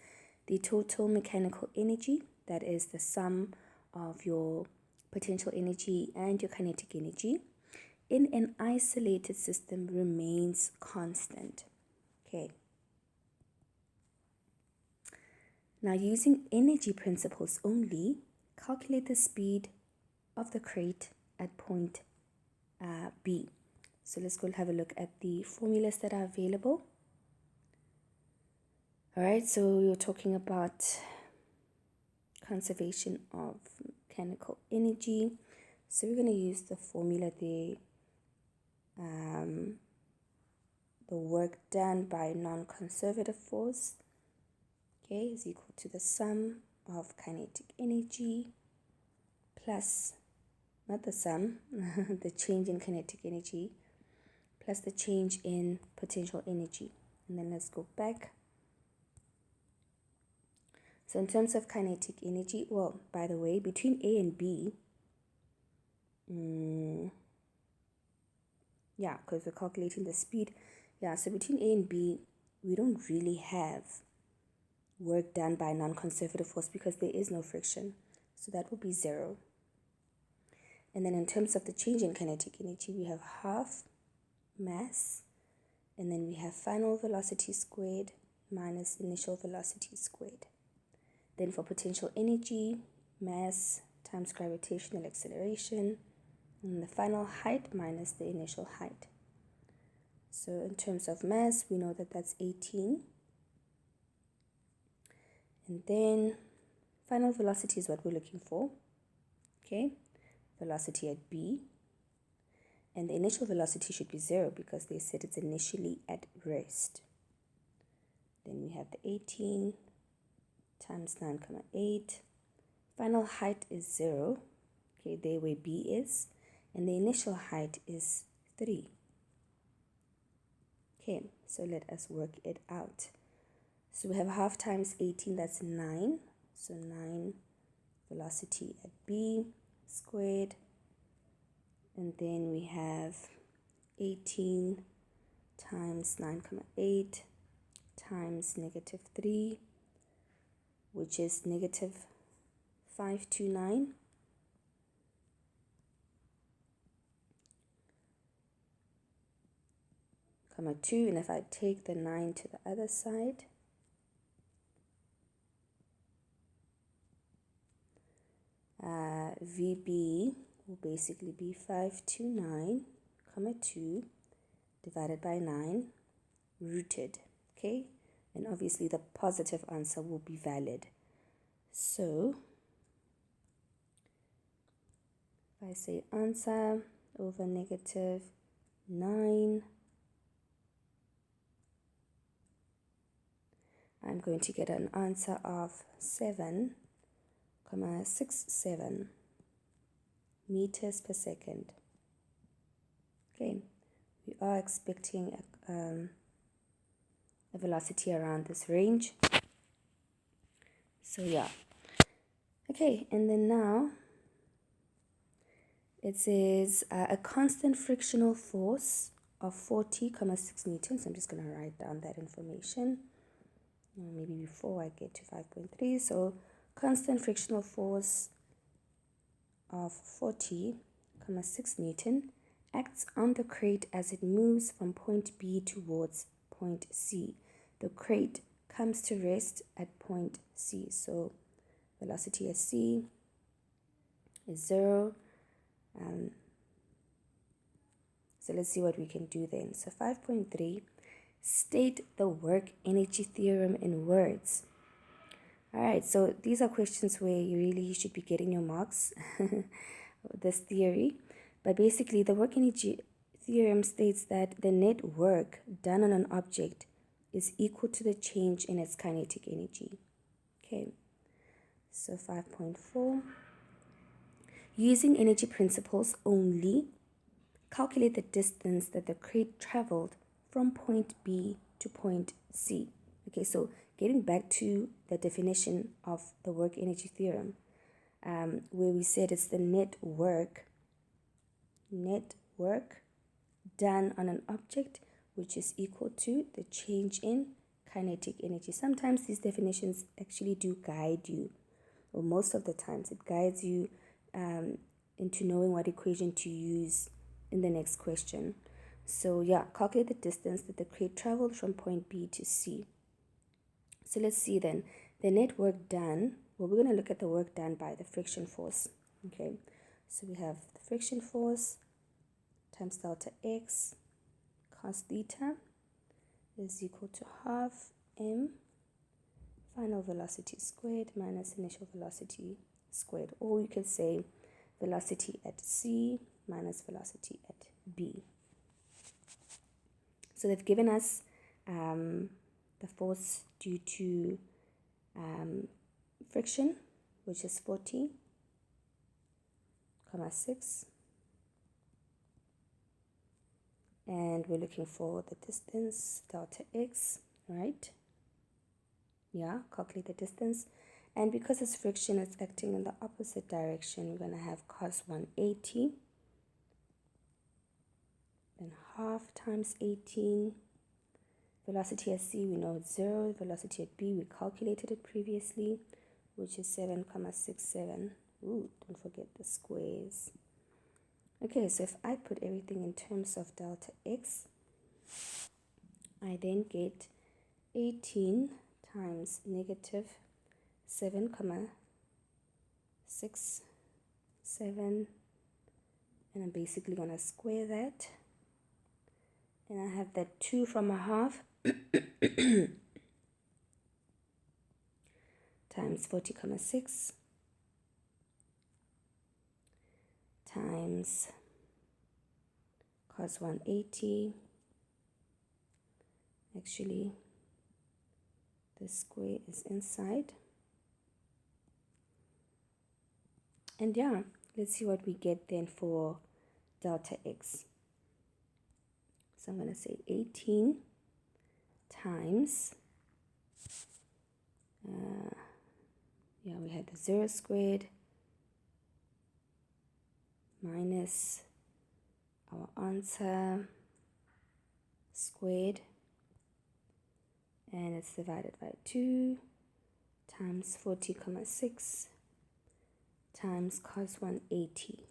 the total mechanical energy, that is the sum of your potential energy and your kinetic energy, in an isolated system remains constant. Okay. Now using energy principles only, calculate the speed of the crate at point B. So let's go have a look at the formulas that are available. All right, so we're talking about conservation of mechanical energy. So we're going to use the formula there. The work done by non-conservative force, okay, is equal to the sum of kinetic energy plus, not the sum, the change in kinetic energy plus the change in potential energy. And then let's go back. So in terms of kinetic energy, well, by the way, between A and B, because we're calculating the speed. So between A and B, we don't really have work done by non-conservative force because there is no friction. So that will be 0. And then in terms of the change in kinetic energy, we have half mass, and then we have final velocity squared minus initial velocity squared. Then for potential energy, mass times gravitational acceleration, and the final height minus the initial height. So in terms of mass, we know that that's 18. And then final velocity is what we're looking for. Okay, velocity at B. And the initial velocity should be 0 because they said it's initially at rest. Then we have the 18 times 9,8. Final height is 0. Okay, there where B is. And the initial height is 3. Okay, so let us work it out. So we have half times 18, that's 9. So 9 velocity at B squared. And then we have 18 times 9,8 times negative 3, which is negative 529. Comma 2, and if I take the 9 to the other side, VB will basically be 529, comma 2 divided by 9 rooted, okay? And obviously the positive answer will be valid. So if I say answer over negative 9, I'm going to get an answer of 7,67 meters per second. Okay, we are expecting a velocity around this range. So yeah. Okay, and then now it says a constant frictional force of 40,6 newtons. I'm just going to write down that information. Maybe before I get to 5.3. So constant frictional force of 40,6 Newton acts on the crate as it moves from point B towards point C. The crate comes to rest at point C. So velocity at C is 0. So let's see what we can do then. So 5.3, state the work energy theorem in words. All right, so these are questions where you really should be getting your marks, this theory. But basically, the work energy theorem states that the net work done on an object is equal to the change in its kinetic energy. Okay, so 5.4. Using energy principles only, calculate the distance that the crate traveled from point B to point C. Okay, so getting back to the definition of the work energy theorem, where we said it's the net work done on an object which is equal to the change in kinetic energy. Sometimes these definitions actually do guide you, or most of the times it guides you into knowing what equation to use in the next question. So yeah, calculate the distance that the crate traveled from point B to C. So let's see then, the net work done, well, we're going to look at the work done by the friction force. Okay, so we have the friction force times delta x cos theta is equal to half m final velocity squared minus initial velocity squared, or you can say velocity at C minus velocity at B. So they've given us the force due to friction, which is 40,6, and we're looking for the distance delta x, right? Yeah, calculate the distance, and because it's friction, it's acting in the opposite direction. We're going to have cos 180, then half times 18. Velocity at C, we know it's 0. Velocity at B, we calculated it previously, which is 7,67. Ooh, don't forget the squares. Okay, so if I put everything in terms of delta x, I then get 18 times negative 7,67, and I'm basically going to square that, and I have that 2 from a half times 40,6 times cos 180. Actually, the square is inside. And yeah, let's see what we get then for delta x. So I'm going to say 18 times, we had the 0 squared minus our answer squared, and it's divided by 2 times 40,6 times cos 180,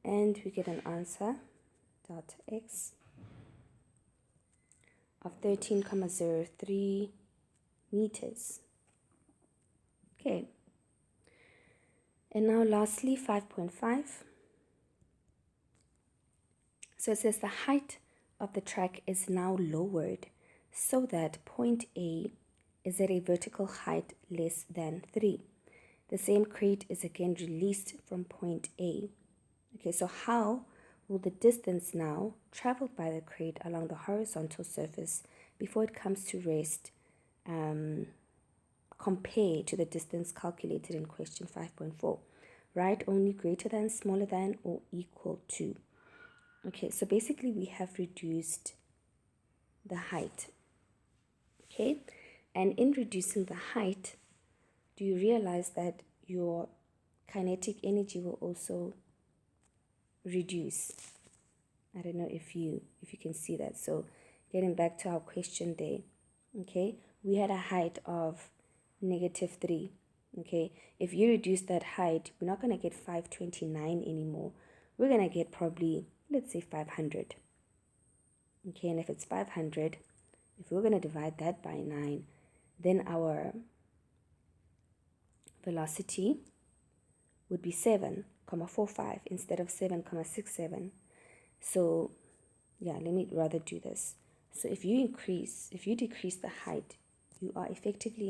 and we get an answer delta x of 13,03 meters. Okay, and now lastly 5.5. So it says the height of the track is now lowered so that point A is at a vertical height less than 3. The same crate is again released from point A. Okay, so how will the distance now traveled by the crate along the horizontal surface before it comes to rest compare to the distance calculated in question 5.4? Write only greater than, smaller than, or equal to. Okay, so basically we have reduced the height. Okay, and in reducing the height, do you realize that your kinetic energy will also reduce? I don't know if you can see that. So getting back to our question there, okay, we had a height of -3. Okay, if you reduce that height, we're not going to get 529 anymore. We're going to get probably, let's say, 500. Okay, and if it's 500, if we're going to divide that by 9, then our velocity would be 7,45 instead of 7,67. So yeah, let me rather do this. So if you decrease the height, you are effectively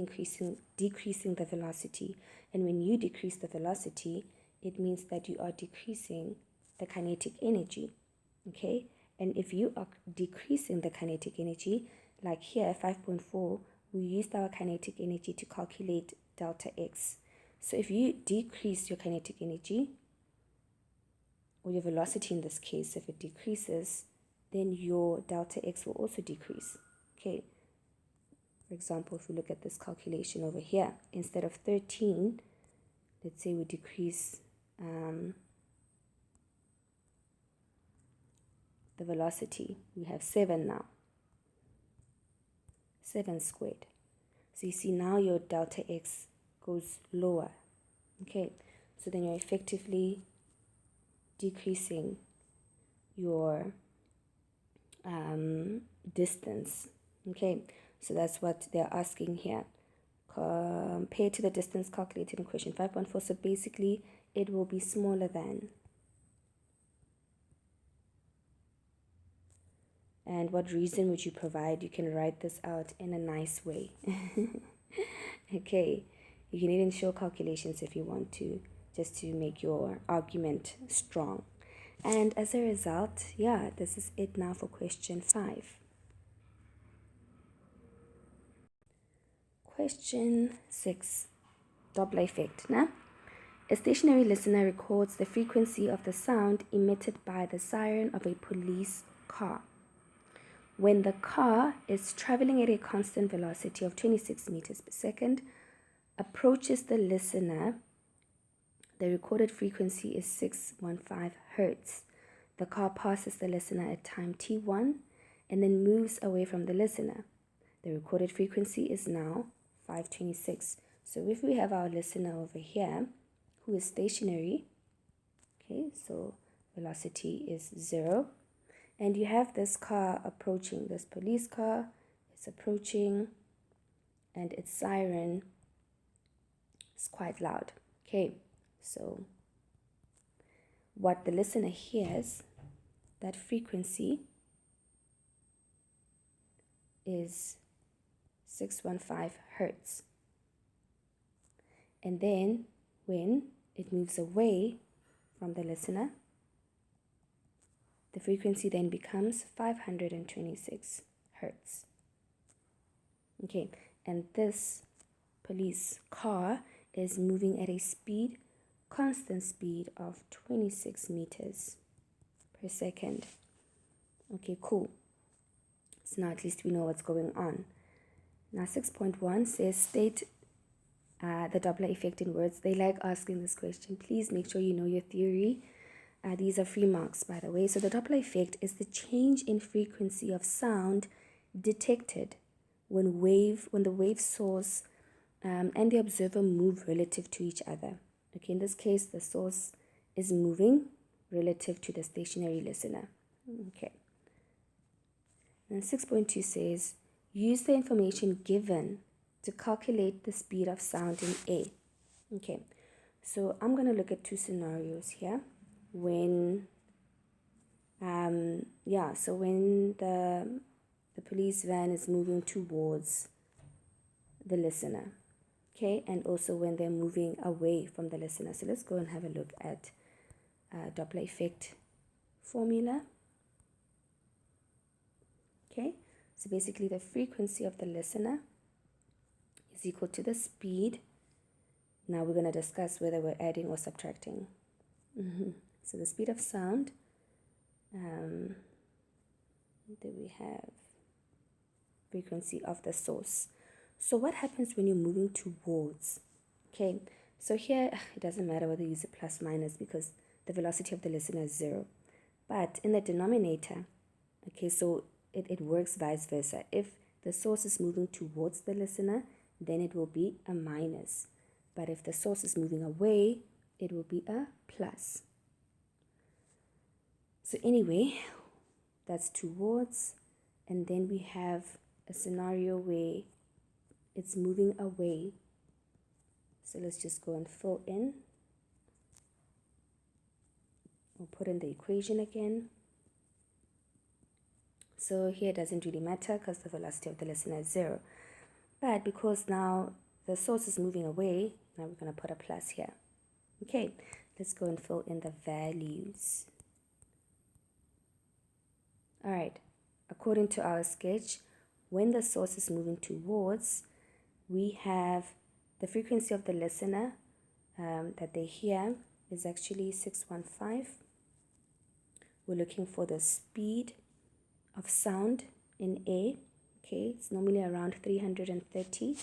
decreasing the velocity. And when you decrease the velocity, it means that you are decreasing the kinetic energy, okay? And if you are decreasing the kinetic energy, like here, 5.4, we used our kinetic energy to calculate delta x. So if you decrease your kinetic energy, or your velocity in this case, if it decreases, then your delta x will also decrease, okay? For example, if we look at this calculation over here, instead of 13, let's say we decrease the velocity. We have 7 now. 7 squared. So you see now your delta x goes lower. Okay, so then you're effectively decreasing your distance. Okay, so that's what they're asking here. Compared to the distance calculated in question 5.4. So basically it will be smaller than. And what reason would you provide? You can write this out in a nice way. Okay, you can even show calculations if you want to, just to make your argument strong. And as a result, yeah, this is it now for question 5. Question 6, Doppler effect. Now, a stationary listener records the frequency of the sound emitted by the siren of a police car. When the car is traveling at a constant velocity of 26 meters per second, approaches the listener, the recorded frequency is 615 hertz. The car passes the listener at time t1 and then moves away from the listener. The recorded frequency is now 526. So if we have our listener over here who is stationary, okay, so velocity is 0. And you have this car approaching, this police car is approaching, and its siren is quite loud. Okay, so what the listener hears, that frequency is 615 hertz. And then when it moves away from the listener, the frequency then becomes 526 hertz. Okay, and this police car is moving at a speed, constant speed of 26 meters per second. Okay, cool. So now at least we know what's going on. Now 6.1 says state the Doppler effect in words. They like asking this question. Please make sure you know your theory. These are free marks, by the way. So the Doppler effect is the change in frequency of sound detected when the wave source and the observer move relative to each other. Okay, in this case, the source is moving relative to the stationary listener. Okay. And 6.2 says, use the information given to calculate the speed of sound in A. Okay, so I'm going to look at two scenarios here. When when the police van is moving towards the listener, okay, and also when they're moving away from the listener. So let's go and have a look at Doppler effect formula. Okay, so basically the frequency of the listener is equal to the speed. Now we're going to discuss whether we're adding or subtracting. So the speed of sound, then we have frequency of the source. So what happens when you're moving towards? Okay, so here it doesn't matter whether you use a plus minus because the velocity of the listener is 0. But in the denominator, okay, so it works vice versa. If the source is moving towards the listener, then it will be a minus. But if the source is moving away, it will be a plus. So anyway, that's towards, and then we have a scenario where it's moving away. So let's just go and fill in. We'll put in the equation again. So here it doesn't really matter because the velocity of the listener is 0. But because now the source is moving away, now we're going to put a plus here. Okay, let's go and fill in the values. All right, according to our sketch, when the source is moving towards, we have the frequency of the listener that they hear is actually 615. We're looking for the speed of sound in A. Okay, it's normally around 330.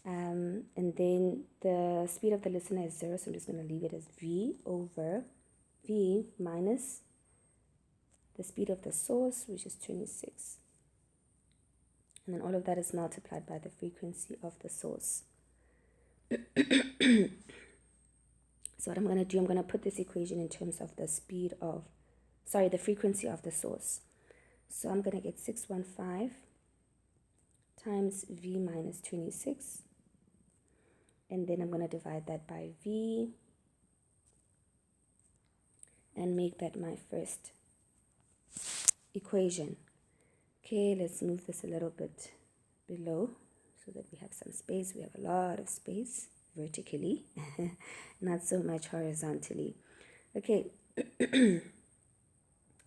And then the speed of the listener is 0, so I'm just going to leave it as V over V minus the speed of the source, which is 26. And then all of that is multiplied by the frequency of the source. So what I'm going to do, I'm going to put this equation in terms of the the frequency of the source. So I'm going to get 615 times V minus 26. And then I'm going to divide that by V and make that my first equation. Okay, let's move this a little bit below so that we have some space. We have a lot of space vertically, not so much horizontally. Okay,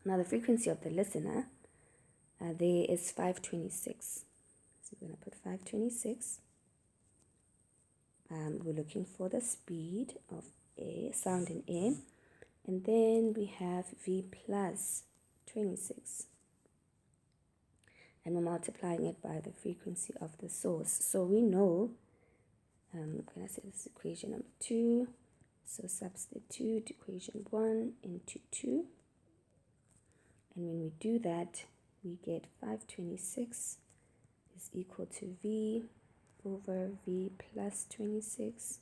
now the frequency of the listener, there is 526. So we're going to put 526. We're looking for the speed of A, sound in A. And then we have V plus 26. And we're multiplying it by the frequency of the source. So we know, I'm going to say this is equation number 2. So substitute equation 1 into 2. And when we do that, we get 526 is equal to V over V plus 26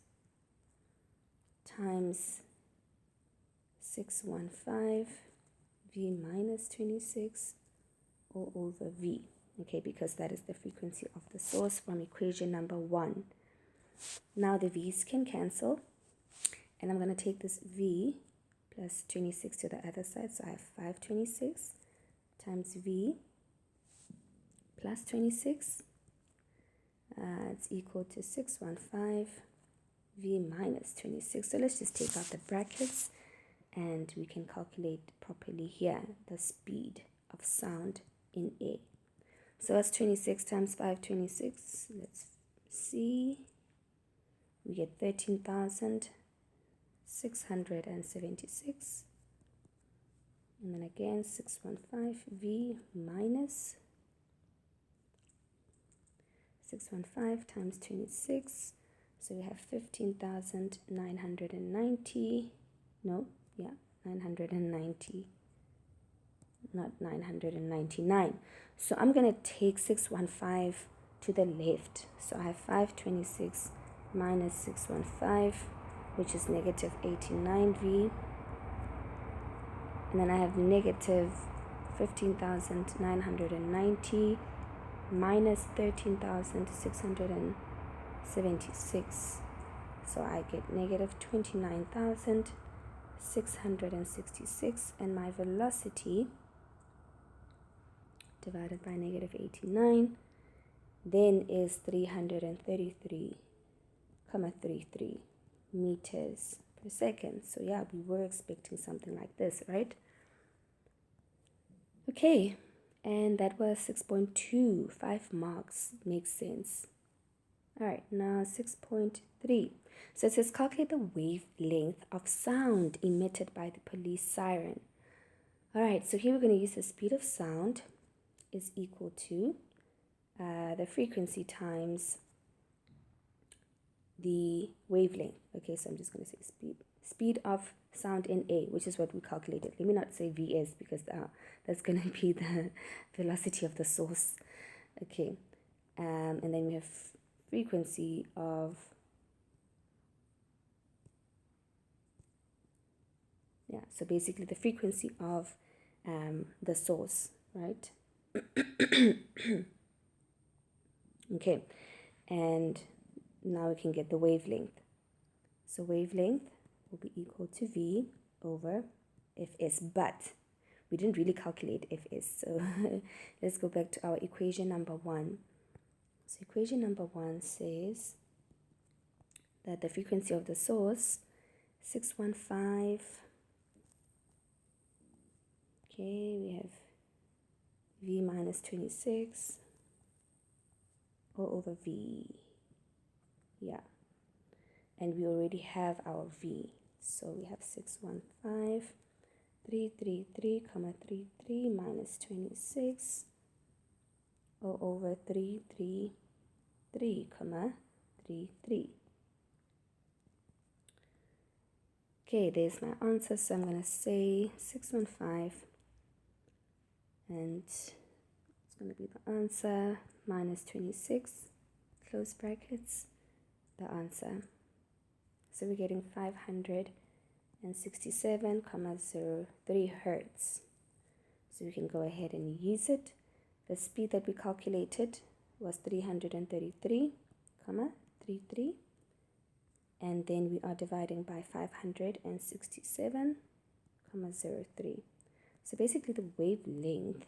times 615 V minus 26 all over V. Okay, because that is the frequency of the source from equation number 1. Now the V's can cancel, and I'm going to take this V plus 26 to the other side. So I have 526 times V plus 26. It's equal to 615 V minus 26. So let's just take out the brackets and we can calculate properly here the speed of sound in A. So that's 26 times 526. Let's see. We get 13,676. And then again 615 V minus 615 times 26. So we have 15,990. No, yeah, 990. Not 999. So I'm going to take 615 to the left. So I have 526 minus 615, which is negative 89V. And then I have negative 15,990 minus 13,676. So I get negative 29,666. And my velocity divided by negative 89 then is 333,33 meters per second. So yeah, we were expecting something like this, right? Okay, and that was 6.25 marks. Makes sense. All right, now 6.3. So it says calculate the wavelength of sound emitted by the police siren. All right, so here we're going to use the speed of sound is equal to the frequency times the wavelength. Okay, so I'm just going to say speed of sound in A, which is what we calculated. Let me not say Vs because that's going to be the velocity of the source. Okay, and then we have frequency of so basically the frequency of the source, right? Okay, and now we can get the wavelength. So wavelength will be equal to V over Fs, but we didn't really calculate Fs, so let's go back to our equation number 1. So equation number 1 says that the frequency of the source 615. Okay, we have V minus 26 all over V. Yeah. And we already have our V. So we have 615,333, 26 all over 333, 33. Okay, there's my answer. So I'm going to say 615 and it's going to be the answer minus 26, close brackets, the answer. So we're getting 567,03 hertz. So we can go ahead and use it. The speed that we calculated was 333,33. And then we are dividing by 567,03. So basically the wavelength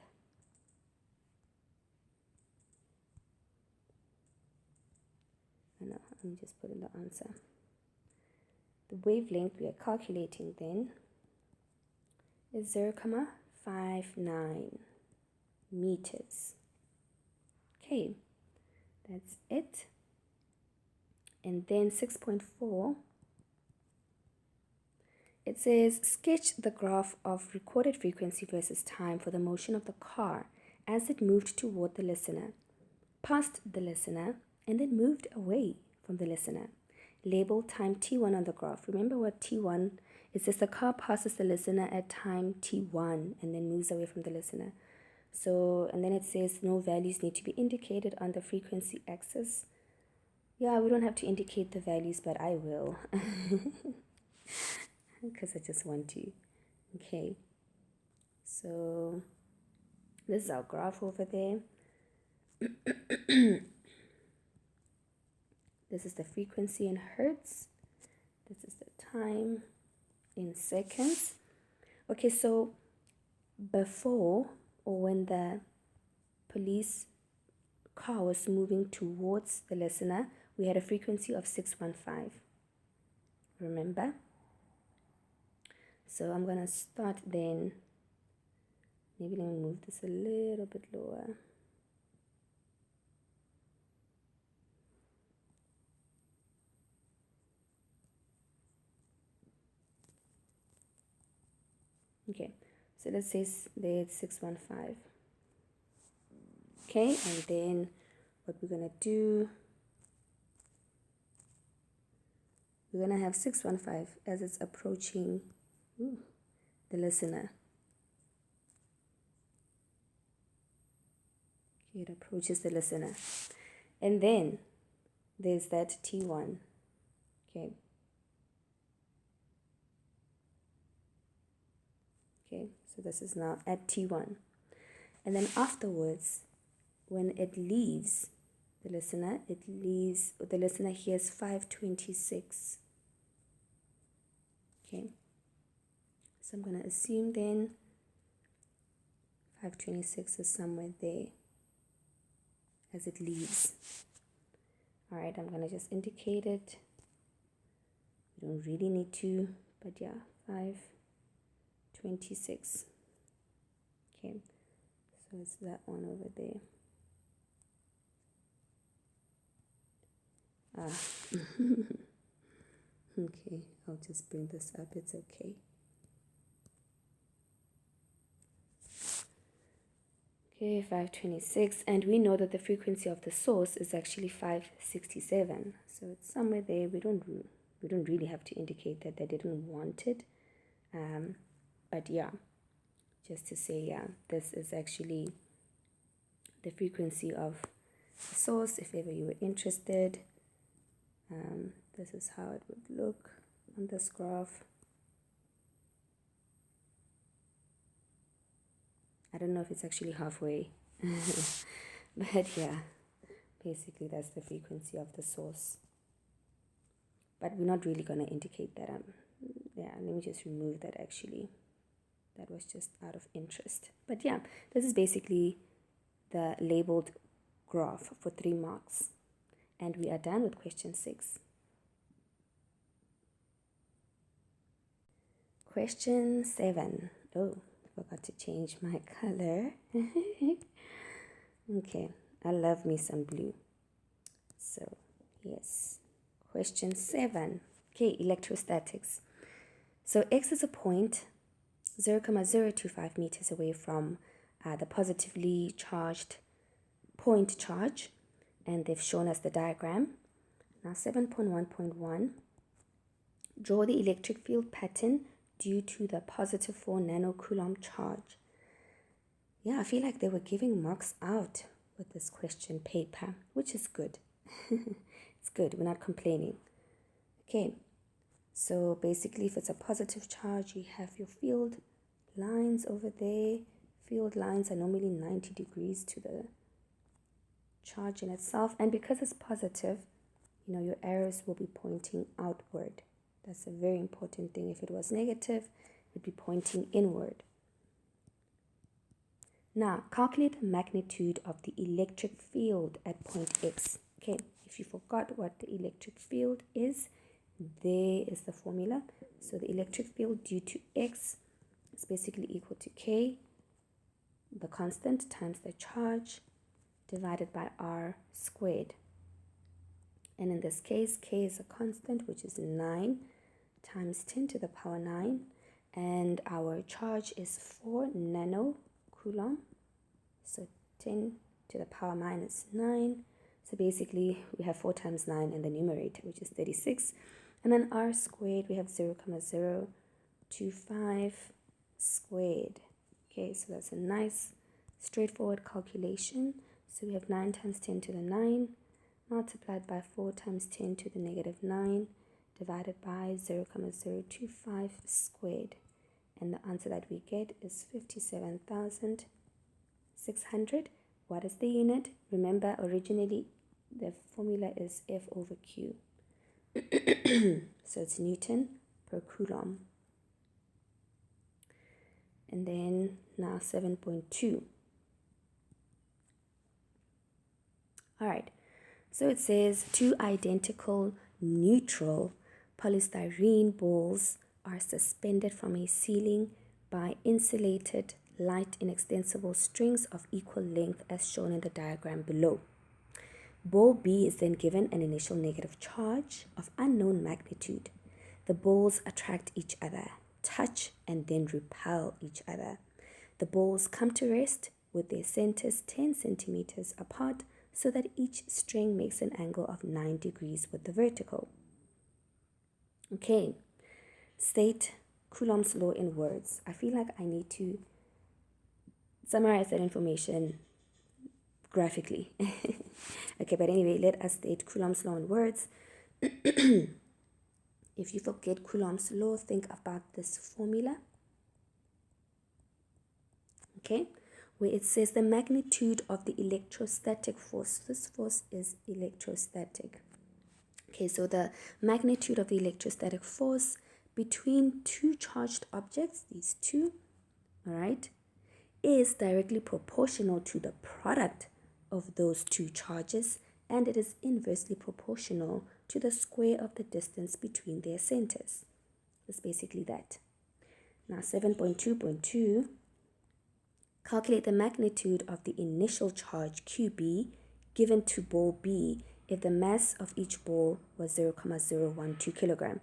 let me just put in the answer. The wavelength we are calculating then is 0,59 meters. Okay, that's it. And then 6.4, it says sketch the graph of recorded frequency versus time for the motion of the car as it moved toward the listener, past the listener, and then moved away from the listener. Label time t1 on the graph. Remember what t1 is? Just the car passes the listener at time t1 and then moves away from the listener. So, and then it says no values need to be indicated on the frequency axis. Yeah, we don't have to indicate the values, but I will. Because I just want to. Okay. So, this is our graph over there. This is the frequency in hertz. This is the time in seconds. Okay, so before or when the police car was moving towards the listener, we had a frequency of 615. Remember? So I'm going to start then. Maybe let me move this a little bit lower. Okay, so let's say there's 615. Okay, and then what we're going to do, we're going to have 615 as it's approaching the listener. Okay, it approaches the listener. And then there's that T1. Okay. Okay, so this is now at T1. And then afterwards, when it leaves the listener, the listener hears 526. Okay, so I'm going to assume then 526 is somewhere there as it leaves. All right, I'm going to just indicate it. You don't really need to, but yeah, 526. Okay, so it's that one over there. Okay, I'll just bring this up, it's okay. Okay, 526, and we know that the frequency of the source is actually 567, so it's somewhere there. We don't really have to indicate that they didn't want it, but yeah, just to say, yeah, this is actually the frequency of the source if ever you were interested. This is how it would look on this graph. I don't know if it's actually halfway, but yeah, basically that's the frequency of the source. But we're not really going to indicate that. Yeah, let me just remove that actually. That was just out of interest. But yeah, this is basically the labeled graph for 3 marks. And we are done with question 6. Question 7. Oh, forgot to change my color. Okay, I love me some blue. So, yes. Question 7. Okay, electrostatics. So, X is a point 0,025 meters away from the positively charged point charge, and they've shown us the diagram. Now 7.1.1, draw the electric field pattern due to the positive 4 nanocoulomb charge. Yeah, I feel like they were giving marks out with this question paper, which is good. It's good, we're not complaining. Okay, so basically if it's a positive charge, you have your field lines over there. Field lines are normally 90 degrees to the charge in itself, and because it's positive, your arrows will be pointing outward. That's a very important thing. If it was negative, it would be pointing inward. Now, calculate the magnitude of the electric field at point X. Okay, if you forgot what the electric field is, there is the formula. So the electric field due to X is basically equal to K, the constant, times the charge, divided by R squared. And in this case, K is a constant, which is 9 times 10 to the power 9. And our charge is 4 nanocoulomb. So 10 to the power minus 9. So basically, we have 4 times 9 in the numerator, which is 36. And then R squared, we have 0,025 squared. Okay, so that's a nice straightforward calculation. So we have 9 times 10 to the 9 multiplied by 4 times 10 to the negative 9 divided by 0,025 squared. And the answer that we get is 57,600. What is the unit? Remember, originally the formula is F over Q. So it's Newton per Coulomb. And then now 7.2. All right. So it says 2 identical neutral polystyrene balls are suspended from a ceiling by insulated light inextensible strings of equal length as shown in the diagram below. Ball B is then given an initial negative charge of unknown magnitude. The balls attract each other, touch, and then repel each other. The balls come to rest with their centers 10 centimeters apart so that each string makes an angle of 9 degrees with the vertical. Okay, state Coulomb's law in words. I feel like I need to summarize that information graphically. Okay, but anyway, let us state Coulomb's law in words. If you forget Coulomb's law, think about this formula. Okay, where it says the magnitude of the electrostatic force. This force is electrostatic. Okay, so the magnitude of the electrostatic force between two charged objects, these two, all right, is directly proportional to the product of those two charges, and it is inversely proportional to the square of the distance between their centers. That's basically that. Now 7.2.2, calculate the magnitude of the initial charge QB given to ball B if the mass of each ball was 0,012 kilogram.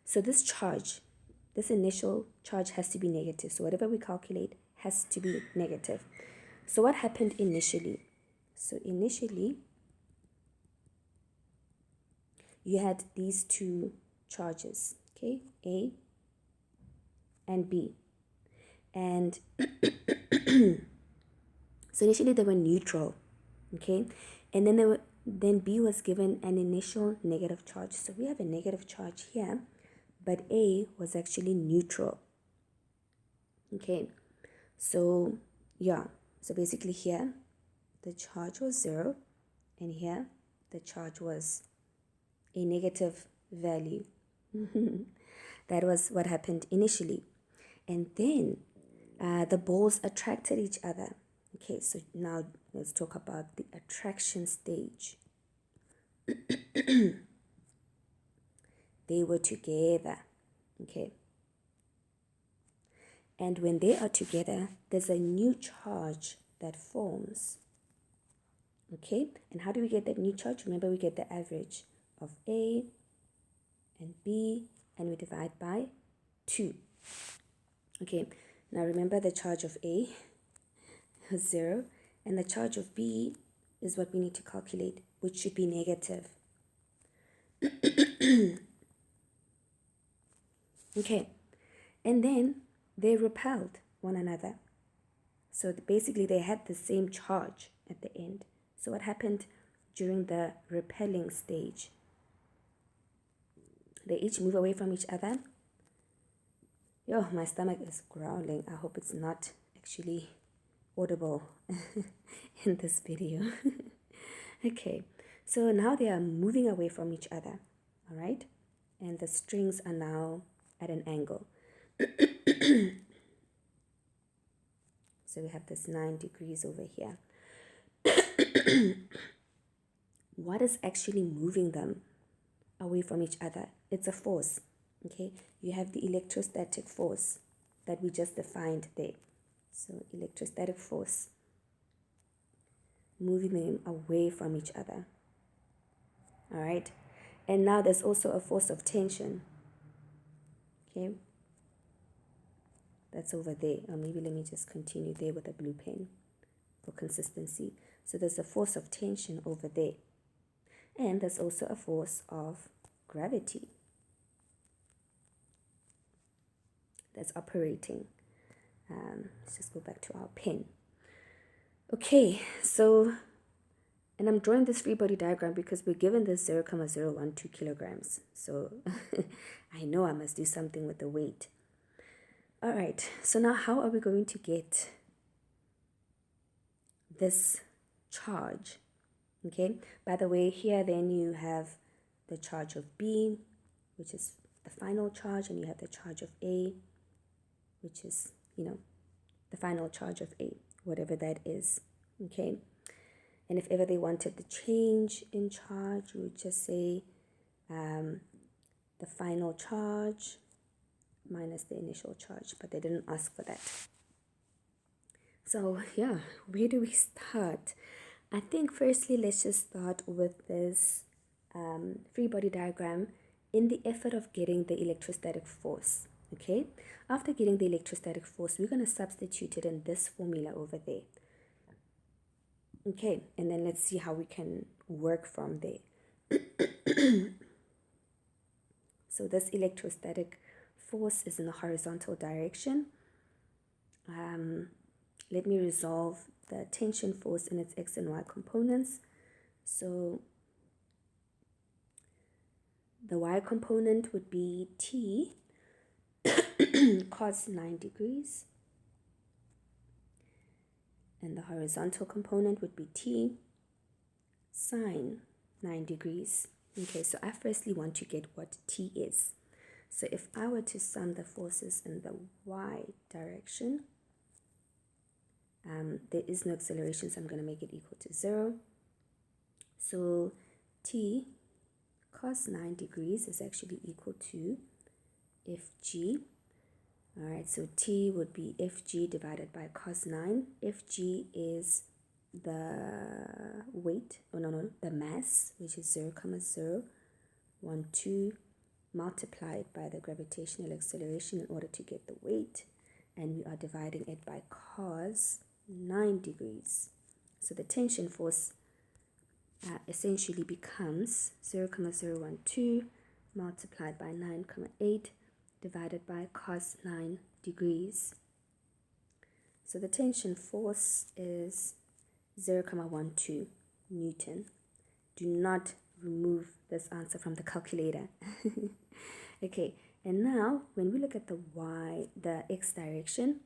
So this charge, this initial charge has to be negative. So whatever we calculate has to be negative. So what happened initially? So initially, you had these two charges, okay, A and B. And so initially they were neutral, okay, and then B was given an initial negative charge. So we have a negative charge here, but A was actually neutral. Okay, so yeah, so basically here the charge was 0, and here the charge was a negative value. That was what happened initially. And then the balls attracted each other. Okay, so now let's talk about the attraction stage. They were together. Okay. And when they are together, there's a new charge that forms. Okay, and how do we get that new charge? Remember, we get the average of A and B, and we divide by 2. Okay, now remember the charge of A is 0, and the charge of B is what we need to calculate, which should be negative. Okay, and then they repelled one another. So basically they had the same charge at the end. So what happened during the repelling stage? They each move away from each other. Yo, my stomach is growling. I hope it's not actually audible in this video. Okay, so now they are moving away from each other, all right? And the strings are now at an angle. So we have this 9 degrees over here. What is actually moving them away from each other? It's a force, okay? You have the electrostatic force that we just defined there. So electrostatic force moving them away from each other. All right, and now there's also a force of tension. Okay, that's over there, or maybe let me just continue there with a blue pen for consistency. So there's a force of tension over there, and there's also a force of gravity that's operating. Let's just go back to our pen. Okay, so, and I'm drawing this free body diagram because we're given this 0,012 kilograms. So I know I must do something with the weight. All right, so now how are we going to get this charge? Okay, by the way, here then you have the charge of B, which is the final charge, and you have the charge of A, which is, the final charge of A, whatever that is. Okay, and if ever they wanted the change in charge, you would just say the final charge minus the initial charge, but they didn't ask for that. So yeah, where do we start? I think firstly, let's just start with this free body diagram in the effort of getting the electrostatic force. Okay, after getting the electrostatic force, we're going to substitute it in this formula over there. Okay, and then let's see how we can work from there. So this electrostatic force is in the horizontal direction. Let me resolve the tension force in its x and y components. So the y component would be T cos 9 degrees. And the horizontal component would be T sine 9 degrees. Okay, so I firstly want to get what T is. So if I were to sum the forces in the y direction, there is no acceleration, so I'm going to make it equal to 0. So T cos 9 degrees is actually equal to Fg. All right, so T would be Fg divided by cos 9. Fg is the weight, the mass, which is 0,012 multiplied by the gravitational acceleration in order to get the weight, and we are dividing it by cos 9 degrees. So the tension force essentially becomes 0,012 multiplied by 9,8 divided by cos 9 degrees. So the tension force is 0,12 Newton. Do not remove this answer from the calculator. Okay, and now when we look at the x direction,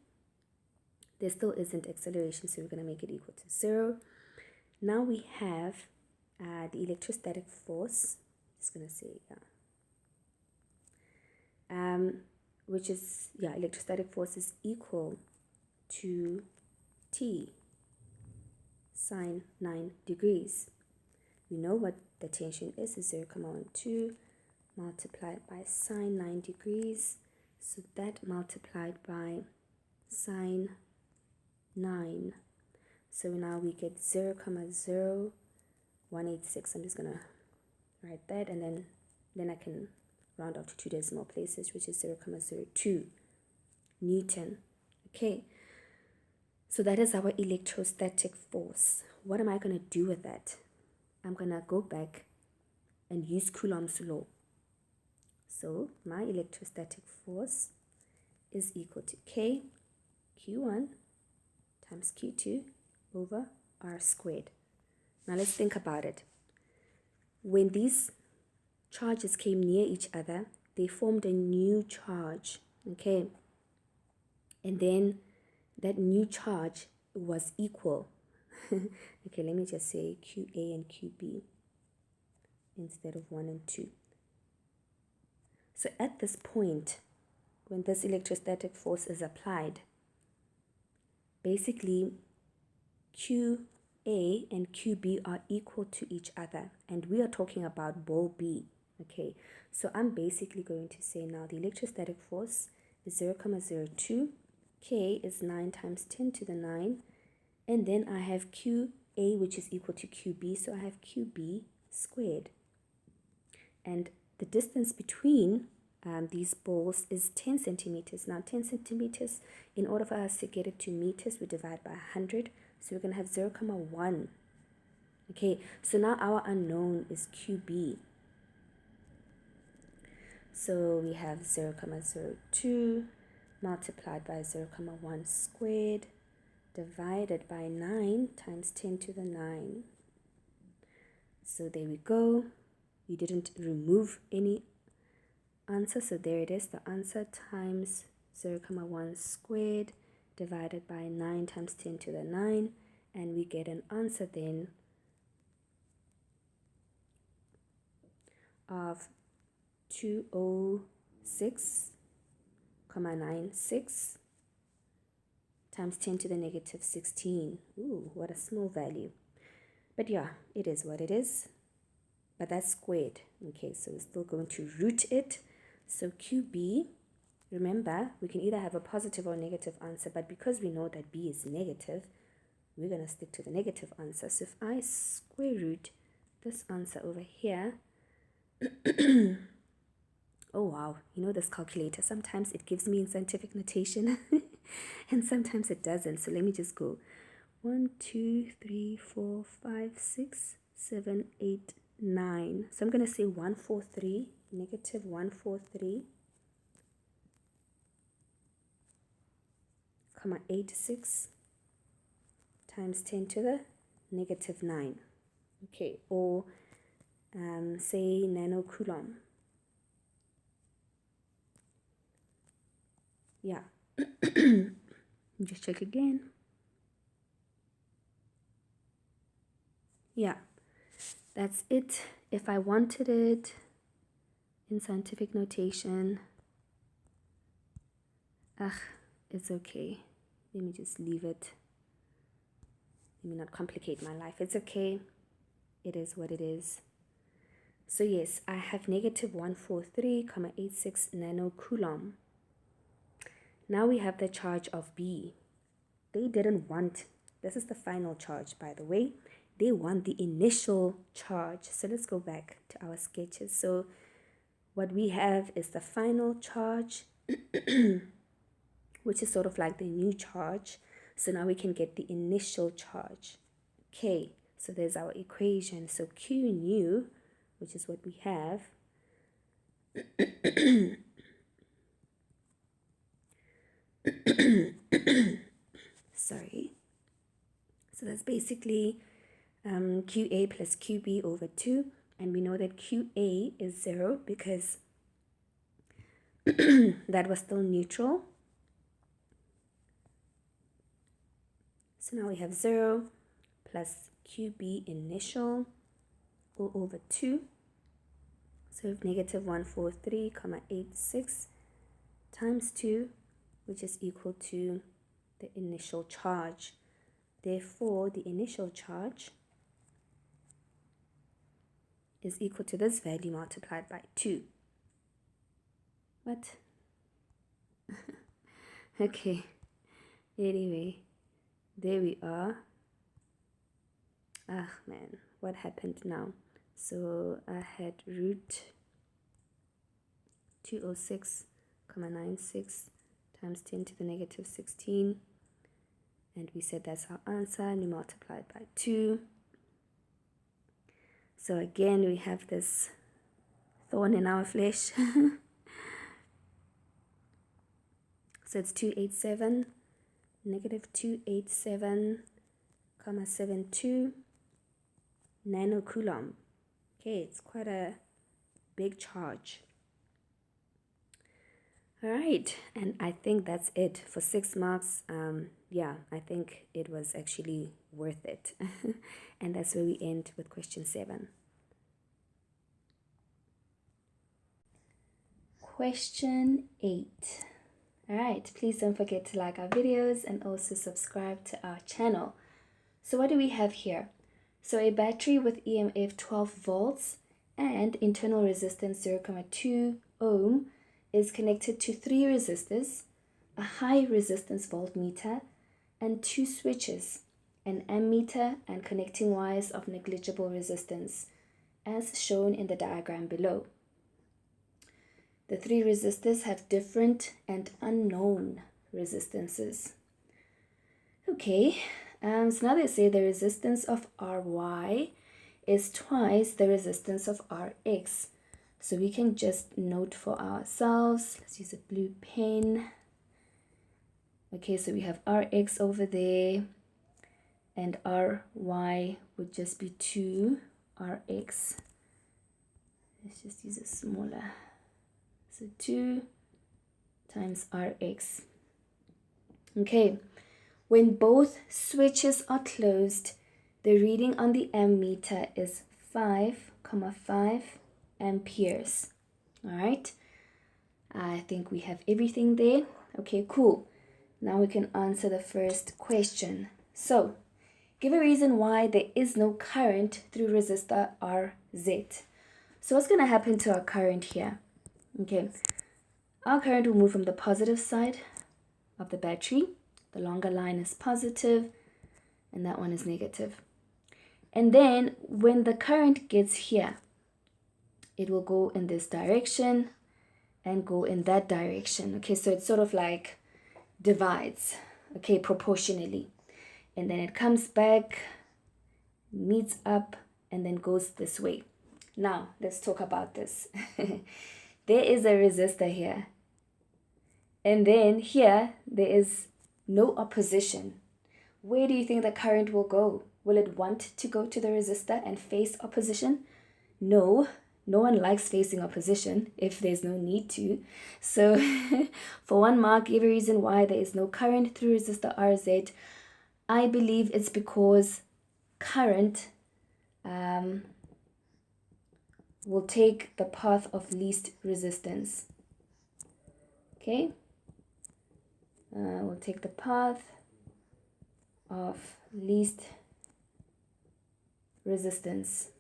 there still isn't acceleration, so we're going to make it equal to 0. Now we have the electrostatic force, just going to say, which is, electrostatic force is equal to T sine 9 degrees. We know what the tension is 0,12 multiplied by sine 9 degrees. So that multiplied by sine 9. So now we get 0,0186. I'm just gonna write that, and then I can round off to 2 decimal places, which is 0,02 Newton. Okay, so that is our electrostatic force. What am I going to do with that? I'm going to go back and use Coulomb's law. So my electrostatic force is equal to K Q1 times Q2 over R squared. Now let's think about it. When these charges came near each other, they formed a new charge, okay? And then that new charge was equal. Okay, let me just say QA and QB instead of 1 and 2. So at this point, when this electrostatic force is applied, basically QA and QB are equal to each other, and we are talking about ball B. Okay, so I'm basically going to say now the electrostatic force is 0,02. K is 9 times 10 to the 9, and then I have QA, which is equal to QB, so I have QB squared. And the distance between these balls is 10 centimeters. Now 10 centimeters, in order for us to get it to meters, we divide by 100, so we're going to have 0,1. Okay, so now our unknown is QB. So we have 0,02 multiplied by 0,1 squared divided by 9 times 10 to the 9. So there we go. You didn't remove any answer, so there it is. The answer times 0,1 squared divided by 9 times 10 to the 9, and we get an answer then of 206,96 times 10 to the negative 16. Ooh, what a small value. But yeah, it is what it is. But that's squared. Okay, so we're still going to root it. So QB, remember, we can either have a positive or negative answer, but because we know that B is negative, we're going to stick to the negative answer. So if I square root this answer over here, oh wow, you know this calculator, sometimes it gives me in scientific notation and sometimes it doesn't. So let me just go 1, 2, 3, 4, 5, 6, 7, 8, 9. So I'm going to say 143, negative 143, comma 86 times 10 to the negative 9. Okay, or say nanocoulomb. Yeah. Just check again. Yeah, that's it. If I wanted it in scientific notation, it's okay. Let me just leave it. Let me not complicate my life. It's okay. It is what it is. So yes, I have negative 143,86 nanocoulomb. Now we have the charge of B. They didn't want, this is the final charge, by the way. They want the initial charge. So let's go back to our sketches. So what we have is the final charge, which is sort of like the new charge. So now we can get the initial charge. Okay, so there's our equation. So Q new, which is what we have, sorry. So that's basically QA plus QB over 2. And we know that QA is 0 because that was still neutral. So now we have 0 plus QB initial all over 2. So we have negative 143,86 times 2, which is equal to the initial charge. Therefore, the initial charge is equal to this value multiplied by 2. What? Okay. Anyway, there we are. Ah man, what happened now? So I had root 206,96 times 10 to the negative 16, and we said that's our answer, and we multiplied by 2. So again, we have this thorn in our flesh. So it's 287, negative 287,72 nanocoulomb. Okay, it's quite a big charge. All right, and I think that's it for 6 marks. Yeah, I think it was actually worth it. And that's where we end with question 7. Question 8. All right, please don't forget to like our videos and also subscribe to our channel. So what do we have here? So a battery with EMF 12 volts and internal resistance 0.2 ohm is connected to 3 resistors, a high resistance voltmeter, and 2 switches, an ammeter and connecting wires of negligible resistance, as shown in the diagram below. The 3 resistors have different and unknown resistances. Okay, so now they say the resistance of Ry is twice the resistance of Rx. So we can just note for ourselves. Let's use a blue pen. Okay, so we have Rx over there, and Ry would just be 2Rx. Let's just use a smaller. So 2 times Rx. Okay, when both switches are closed, the reading on the ammeter is 5,5 amperes. All right, I think we have everything there. Okay, cool. Now we can answer the first question. So, give a reason why there is no current through resistor Rz. So what's going to happen to our current here? Okay, our current will move from the positive side of the battery. The longer line is positive, and that one is negative. And then when the current gets here, it will go in this direction and go in that direction. Okay, so it sort of like divides, okay, proportionally. And then it comes back, meets up, and then goes this way. Now, let's talk about this. There is a resistor here. And then here, there is no opposition. Where do you think the current will go? Will it want to go to the resistor and face opposition? No, no one likes facing opposition if there's no need to. So for 1 mark, give a reason why there is no current through resistor Rz. I believe it's because current will take the path of least resistance. Okay? We'll take the path of least resistance.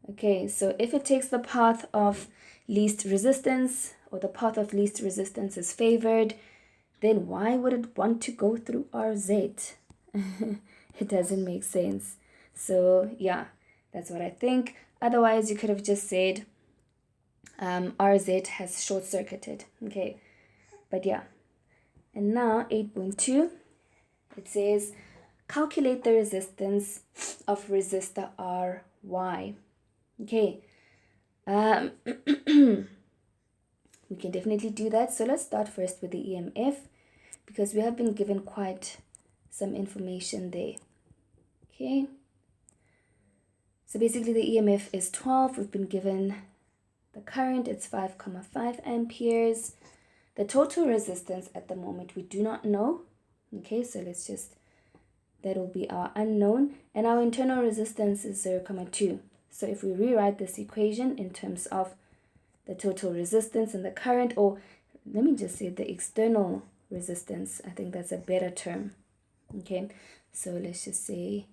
Okay, so if it takes the path of least resistance, or the path of least resistance is favored, then why would it want to go through Rz? It doesn't make sense. So yeah, that's what I think. Otherwise, you could have just said Rz has short-circuited. Okay, but yeah. And now 8.2, it says calculate the resistance of resistor Ry. Okay, we can definitely do that. So let's start first with the EMF, because we have been given quite some information there. Okay, so basically the EMF is 12. We've been given the current, it's 5,5 amperes. The total resistance at the moment we do not know. Okay, so let's just, that will be our unknown, and our internal resistance is 0.2. So if we rewrite this equation in terms of the total resistance and the current, or let me just say the external resistance, I think that's a better term. Okay, so let's just say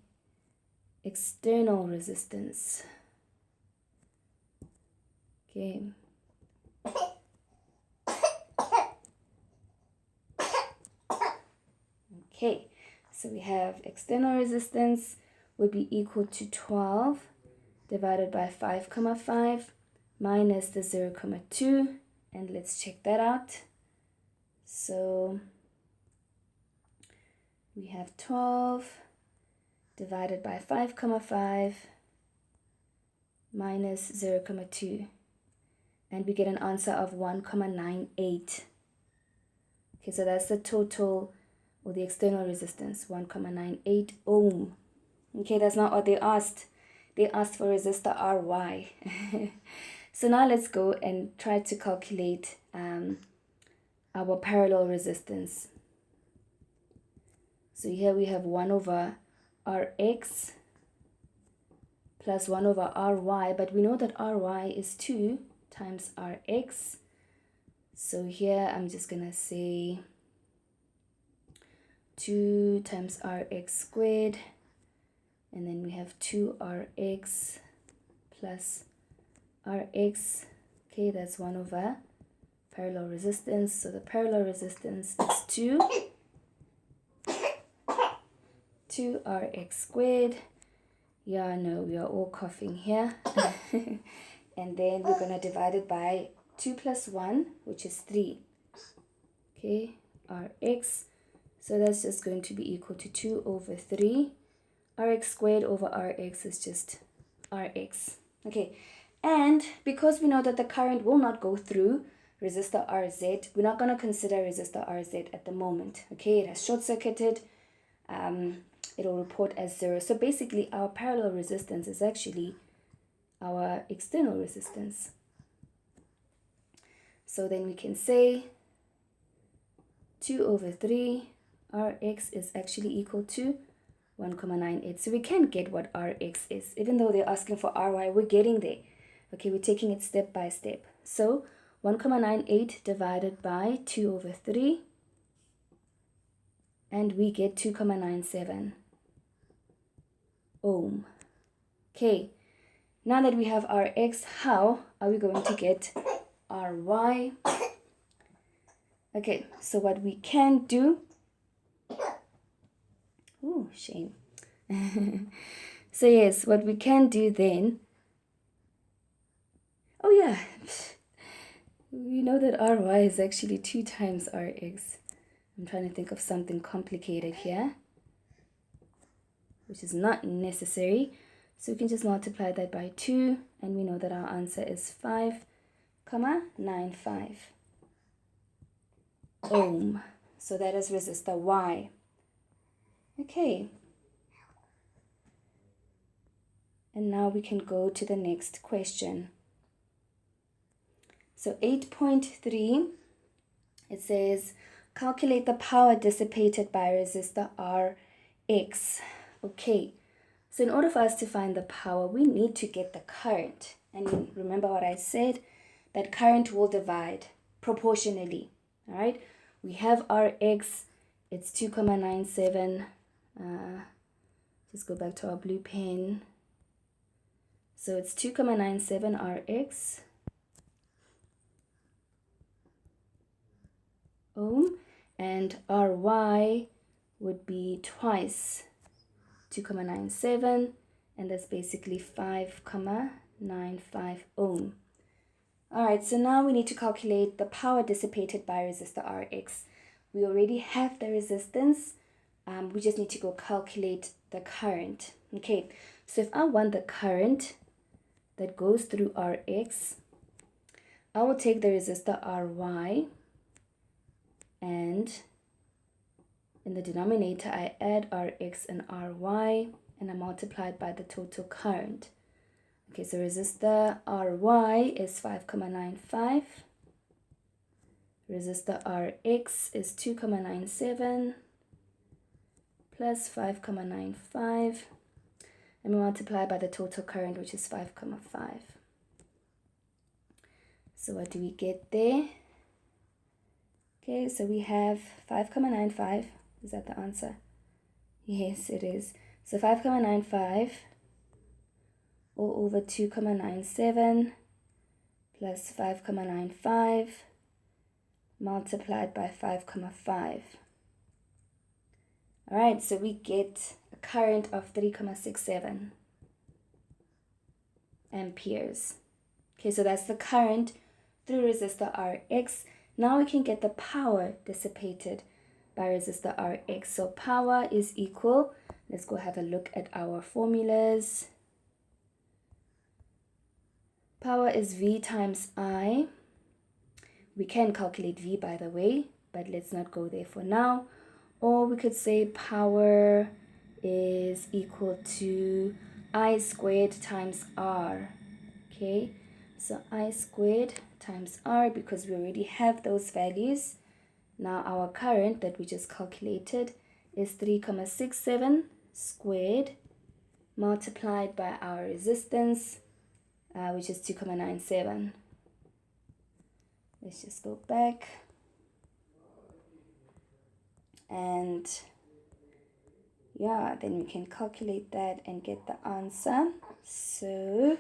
external resistance. Okay. Okay, so we have external resistance would be equal to 12 divided by 5, 5 minus the 0, 2. And let's check that out. So we have 12 divided by 5, 5 minus 0, 2. And we get an answer of 1,98. Okay, so that's the total or the external resistance, 1,98 ohm. Okay, that's not what they asked. They asked for resistor Ry. So now let's go and try to calculate our parallel resistance. So here we have 1 over Rx plus 1 over Ry, but we know that Ry is 2 times Rx. So here I'm just going to say 2 times Rx squared, and then we have 2Rx plus Rx. Okay, that's 1 over parallel resistance. So the parallel resistance is 2Rx squared. Yeah, no, we are all coughing here. And then we're going to divide it by 2 plus 1, which is 3. Okay, Rx. So that's just going to be equal to 2 over 3. Rx squared over Rx is just Rx. Okay, and because we know that the current will not go through resistor Rz, we're not going to consider resistor Rz at the moment. Okay, it has short-circuited. It'll report as 0. So basically our parallel resistance is actually our external resistance. So then we can say 2 over 3 Rx is actually equal to 1,98. So we can get what Rx is. Even though they're asking for Ry, we're getting there. Okay, we're taking it step by step. So 1,98 divided by 2 over 3. And we get 2,97 ohm. Okay, now that we have Rx, how are we going to get Ry? Okay, so what we can do, oh, shame. So yes, what we can do then, oh yeah, we know that Ry is actually 2 times Rx. I'm trying to think of something complicated here, which is not necessary. So we can just multiply that by 2, and we know that our answer is 5,95 ohm. So that is resistor Y. Okay. And now we can go to the next question. So 8.3, it says, calculate the power dissipated by resistor Rx. Okay, so in order for us to find the power, we need to get the current. And remember what I said, that current will divide proportionally. All right, we have Rx, it's 2,97. Just go back to our blue pen. So it's 2,97 Rx ohm, and Ry would be twice 2,97, and that's basically 5,95 ohm. Alright, so now we need to calculate the power dissipated by resistor Rx. We already have the resistance, we just need to go calculate the current. Okay, so if I want the current that goes through Rx, I will take the resistor Ry, and in the denominator I add Rx and Ry, and I multiply it by the total current. Okay, so resistor Ry is 5,95. Resistor Rx is 2,97 plus 5,95. And we multiply by the total current, which is 5,5. So what do we get there? Okay, so we have 5,95. Is that the answer? Yes, it is. So 5,95 all over 2,97 plus 5,95 multiplied by 5,5. All right, so we get a current of 3,67 amperes. Okay, so that's the current through resistor Rx. Now we can get the power dissipated by resistor Rx. So power is equal, let's go have a look at our formulas. Power is V times I. We can calculate V, by the way, but let's not go there for now. Or we could say power is equal to I squared times R. Okay, so I squared times R, because we already have those values. Now our current that we just calculated is 3,67 squared multiplied by our resistance, which is 2,97. Let's just go back. And yeah, then we can calculate that and get the answer. So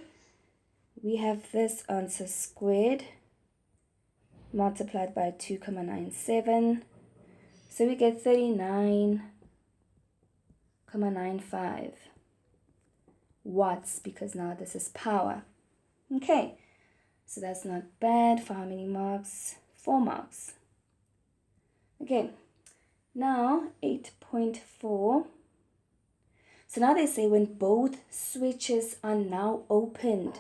we have this answer squared multiplied by 2,97. So we get 39,95 watts, because now this is power. Okay, so that's not bad. For how many marks? 4 marks. Okay, now 8.4. So now they say when both switches are now opened,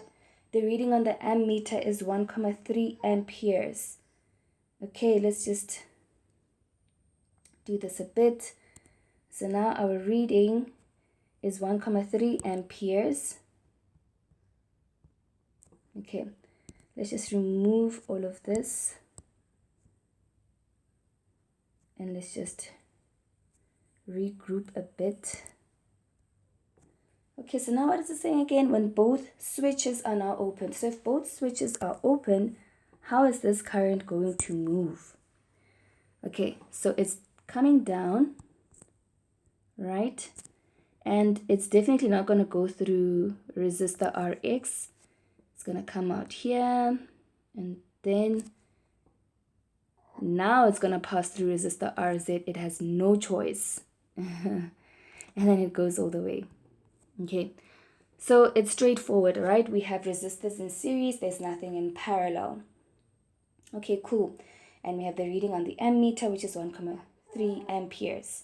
the reading on the ammeter is 1,3 amperes. Okay, let's just do this a bit. So now our reading is 1,3 amperes. Okay, let's just remove all of this. And let's just regroup a bit. Okay, so now what is it saying again? When both switches are now open. So if both switches are open, how is this current going to move? Okay, so it's coming down, right? And it's definitely not going to go through resistor Rx. It's going to come out here, and then now it's going to pass through resistor RZ. It has no choice. And then it goes all the way. Okay, so it's straightforward, right? We have resistors in series. There's nothing in parallel. Okay, cool. And we have the reading on the ammeter, which is 1,3 amperes.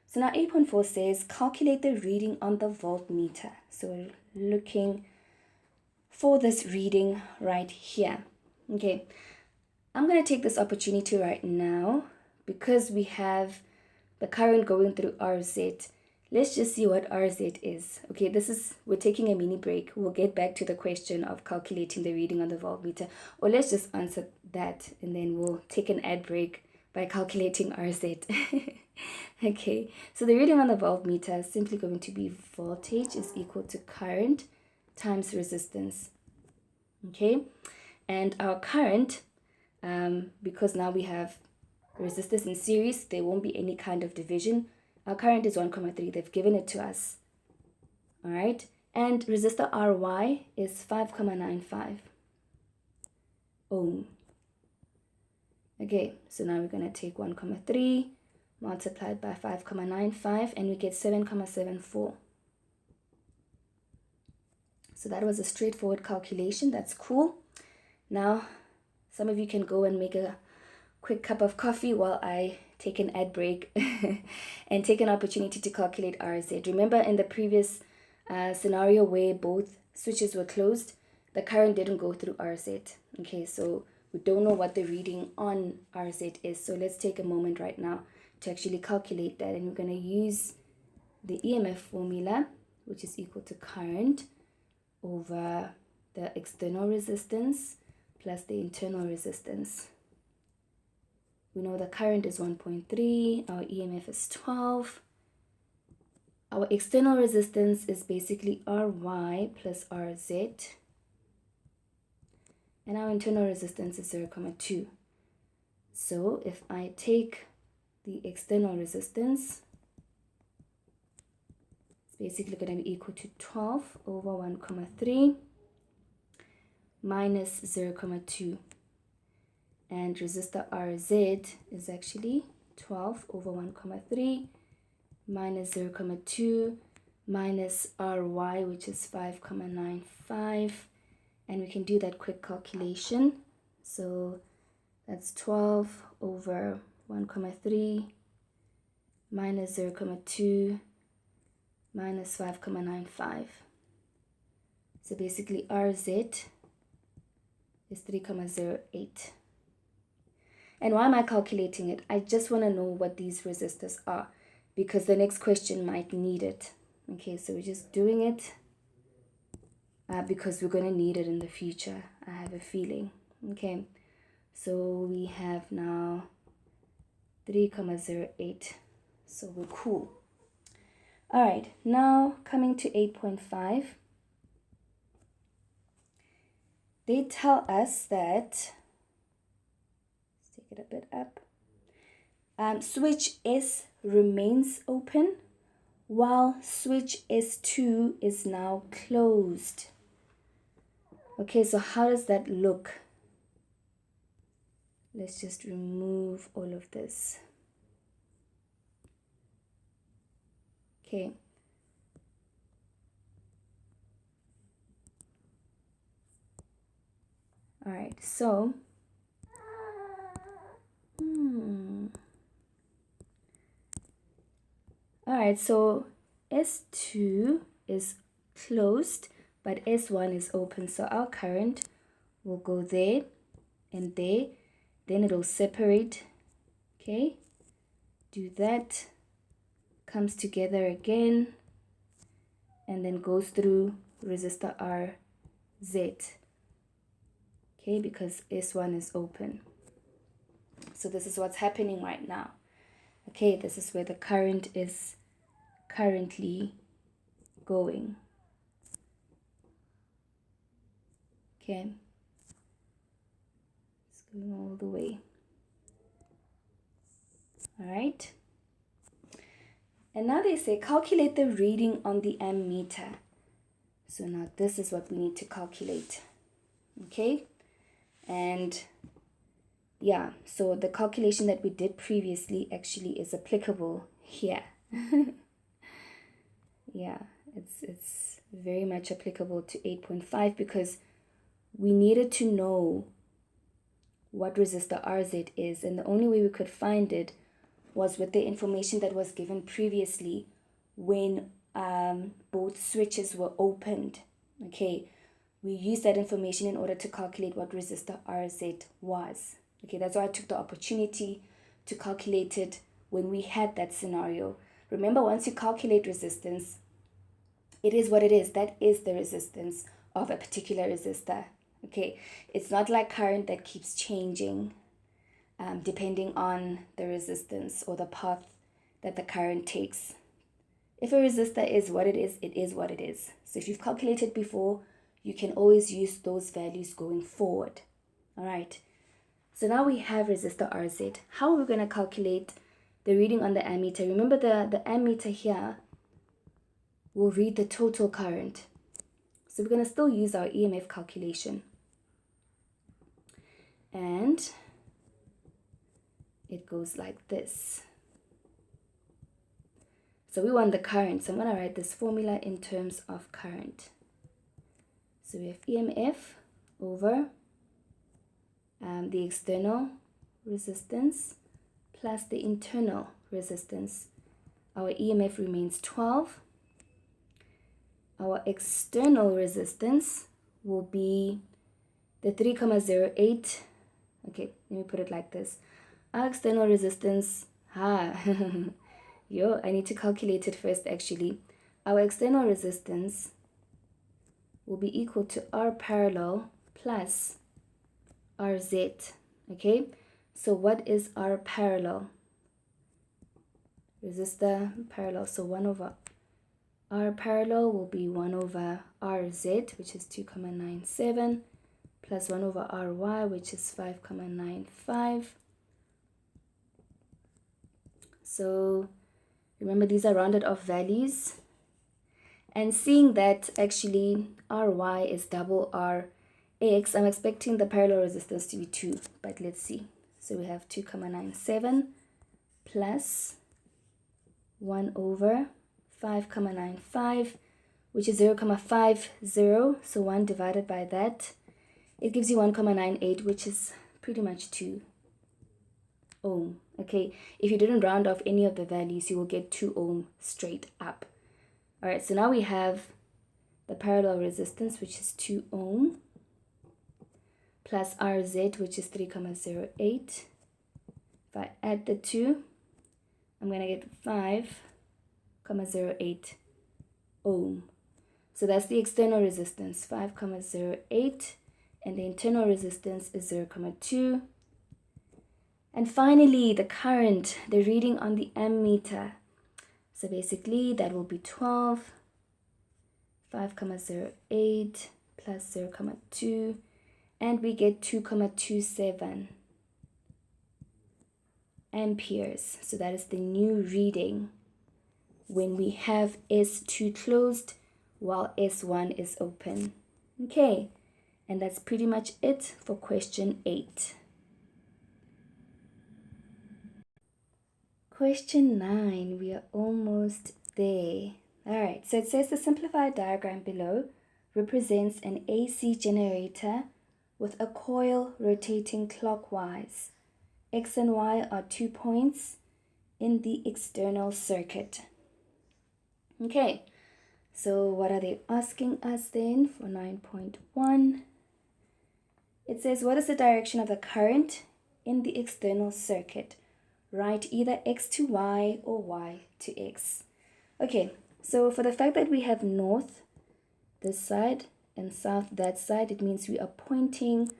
So now 8.4 says, calculate the reading on the voltmeter. So we're looking for this reading right here. Okay, I'm going to take this opportunity right now, because we have the current going through RZ. Let's just see what RZ is. Okay, we're taking a mini break. We'll get back to the question of calculating the reading on the voltmeter. Or let's just answer that, and then we'll take an ad break by calculating RZ. Okay, so the reading on the voltmeter is simply going to be voltage is equal to current times resistance. Okay, and our current, because now we have resistors in series, there won't be any kind of division. Our current is 1,3. They've given it to us. All right. And resistor RY is 5,95 ohm. Okay, so now we're going to take 1,3 multiplied by 5,95, and we get 7,74. So that was a straightforward calculation. That's cool. Now, some of you can go and make a quick cup of coffee while I take an ad break and take an opportunity to calculate RZ. Remember in the previous scenario where both switches were closed, the current didn't go through RZ. Okay, so we don't know what the reading on RZ is. So let's take a moment right now to actually calculate that. And we're going to use the EMF formula, which is equal to current over the external resistance plus the internal resistance. We know the current is 1.3, our EMF is 12. Our external resistance is basically RY plus RZ. And our internal resistance is 0,2. So if I take the external resistance, it's basically going to be equal to 12 over 1,3 minus 0,2. And resistor RZ is actually 12 over 1,3 minus 0,2 minus ry, which is 5,95, and we can do that quick calculation. So that's 12 over 1,3 minus 0,2 minus 5,95. So basically RZ is 3,08. And why am I calculating it? I just want to know what these resistors are, because the next question might need it. Okay, so we're just doing it because we're going to need it in the future, I have a feeling. Okay, so we have now 3,08. So we're cool. All right, now coming to 8.5. They tell us that, let's take it a bit up, switch S remains open while switch S2 is now closed. Okay, so how does that look? Let's just remove all of this. Okay. All right, so all right, so S2 is closed, but S1 is open. So our current will go there and there, then it'll separate. Okay, do that, comes together again, and then goes through resistor RZ. Okay, because S1 is open. So this is what's happening right now. Okay, this is where the current is currently going. Okay, it's going all the way. All right, and now they say calculate the reading on the ammeter. So now this is what we need to calculate. Okay, and yeah, so the calculation that we did previously actually is applicable here. Yeah, it's very much applicable to 8.5 because we needed to know what resistor RZ is, and the only way we could find it was with the information that was given previously when both switches were opened. Okay, we used that information in order to calculate what resistor RZ was. Okay, that's why I took the opportunity to calculate it when we had that scenario. Remember, once you calculate resistance, it is what it is. That is the resistance of a particular resistor. Okay, it's not like current that keeps changing depending on the resistance or the path that the current takes. If a resistor is what it is what it is. So if you've calculated before, you can always use those values going forward. All right. So now we have resistor RZ. How are we going to calculate the reading on the ammeter? Remember the ammeter here will read the total current. So we're going to still use our EMF calculation. And it goes like this. So we want the current. So I'm going to write this formula in terms of current. So we have EMF over the external resistance plus the internal resistance. Our EMF remains 12. Our external resistance will be the 3,08. Okay, let me put it like this. Our external resistance, I need to calculate it first actually. Our external resistance will be equal to R parallel plus RZ. Okay, so what is R parallel? Resistor parallel, so 1 over R parallel will be 1 over RZ, which is 2,97, plus 1 over RY, which is 5,95. So remember, these are rounded off values. And seeing that actually RY is double RX, I'm expecting the parallel resistance to be 2, but let's see. So we have 2,97 plus 1 over 5,95, which is 0,50. So 1 divided by that, it gives you 1,98, which is pretty much 2 ohm. Okay, if you didn't round off any of the values, you will get 2 ohm straight up. All right, so now we have the parallel resistance, which is 2 ohm, plus RZ, which is 3,08. If I add the 2, I'm going to get 5,08 ohm. So that's the external resistance, 5,08, and the internal resistance is 0,2. And finally, the current, the reading on the ammeter. So basically, that will be 12, 5,08 plus 0,2, and we get 2,27 amperes. So that is the new reading when we have S2 closed while S1 is open. Okay, and that's pretty much it for question 8. Question 9, we are almost there. All right, so it says the simplified diagram below represents an AC generator with a coil rotating clockwise. X and Y are 2 points in the external circuit. Okay, so what are they asking us then for 9.1? It says, what is the direction of the current in the external circuit? Write either X to Y or Y to X. Okay, so for the fact that we have north this side and south that side, it means we are pointing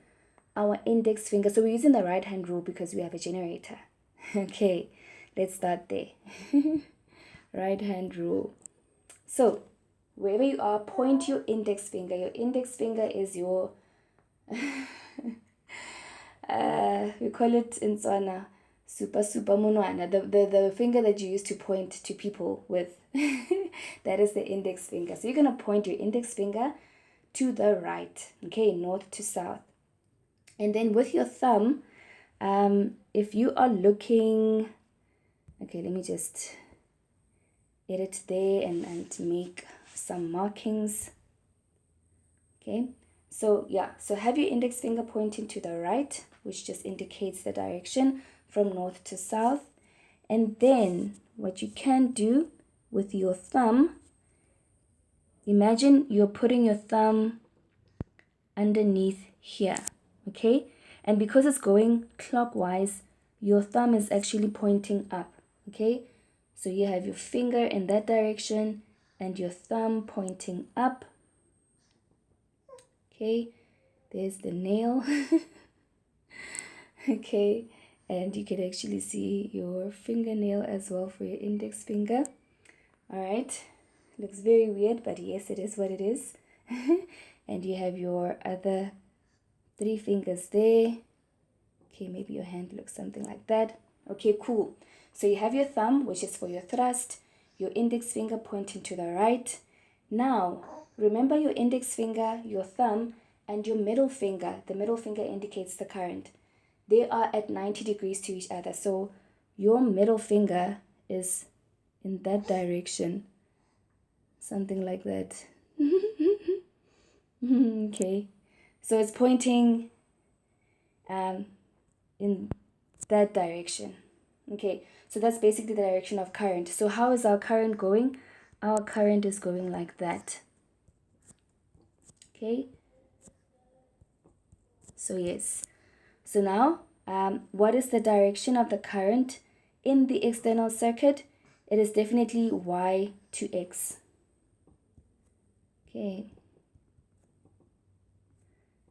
our index finger. So we're using the right hand rule because we have a generator. Okay, let's start there. Right hand rule. So wherever you are, point your index finger. Your index finger is your we call it in Tswana super monwana, the finger that you use to point to people with. That is the index finger. So you're going to point your index finger to the right, okay, north to south. And then with your thumb, if you are looking, okay, let me just edit there and make some markings. Okay, so yeah, so have your index finger pointing to the right, which just indicates the direction from north to south. And then what you can do with your thumb, imagine you're putting your thumb underneath here, okay? And because it's going clockwise, your thumb is actually pointing up, okay? So you have your finger in that direction and your thumb pointing up. Okay, there's the nail. Okay, and you can actually see your fingernail as well for your index finger. All right, looks very weird, but yes, it is what it is. And you have your other 3 fingers there. Okay, maybe your hand looks something like that. Okay, cool. So you have your thumb, which is for your thrust, your index finger pointing to the right. Now, remember your index finger, your thumb, and your middle finger. The middle finger indicates the current. They are at 90 degrees to each other. So your middle finger is in that direction. Something like that. Okay. So it's pointing in that direction. Okay. So that's basically the direction of current. So how is our current going? Our current is going like that. Okay. So yes. So now, what is the direction of the current in the external circuit? It is definitely Y to X. Okay.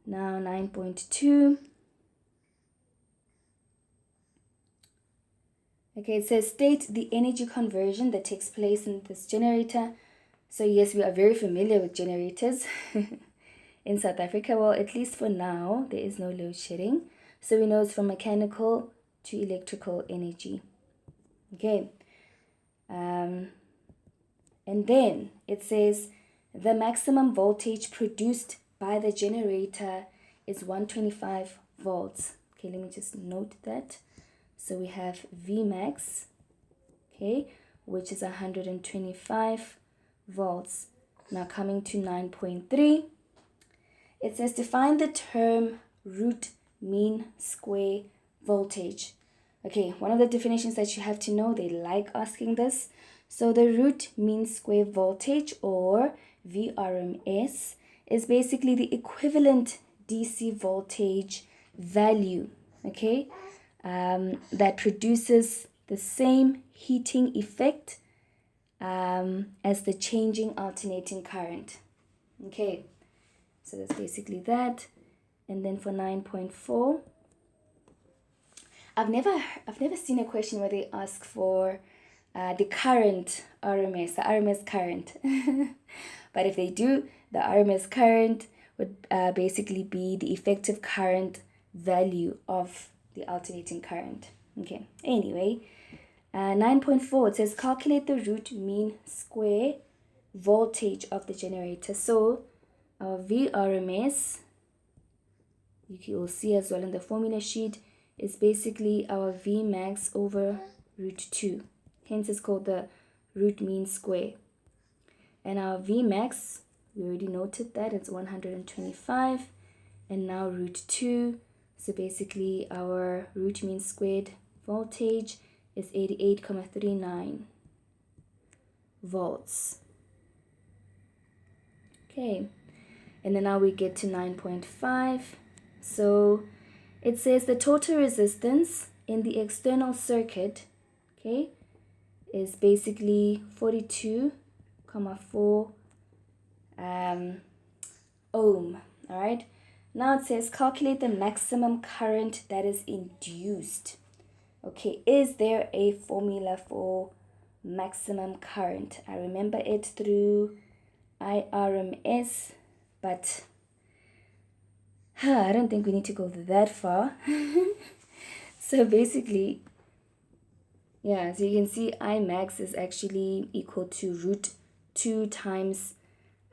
Now 9.2. Okay, it says state the energy conversion that takes place in this generator. So yes, we are very familiar with generators in South Africa. Well, at least for now, there is no load shedding. So we know it's from mechanical to electrical energy. Okay. And then it says the maximum voltage produced by the generator is 125 volts. Okay, let me just note that. So we have Vmax, okay, which is 125 volts. Now coming to 9.3, it says to find the term root mean square voltage. Okay, one of the definitions that you have to know, they like asking this. So the root mean square voltage, or VRMS, is basically the equivalent DC voltage value, okay, that produces the same heating effect as the changing alternating current. Okay, so that's basically that. And then for 9.4, I've never seen a question where they ask for the current RMS, the RMS current. But if they do, the RMS current would basically be the effective current value of the alternating current. Okay, anyway, 9.4, it says calculate the root mean square voltage of the generator. So our VRMS, you will see as well in the formula sheet, is basically our Vmax over root 2. Hence it's called the root mean square. And our Vmax, we already noted that it's 125, and now root 2. So basically our root mean squared voltage is 88.39 volts. Okay, and then now we get to 9.5. So it says the total resistance in the external circuit, okay, is basically 42.4 ohm. All right, now it says calculate the maximum current that is induced. Okay, is there a formula for maximum current? I remember it through IRMS, but I don't think we need to go that far. So basically, yeah, so you can see Imax is actually equal to root 2 times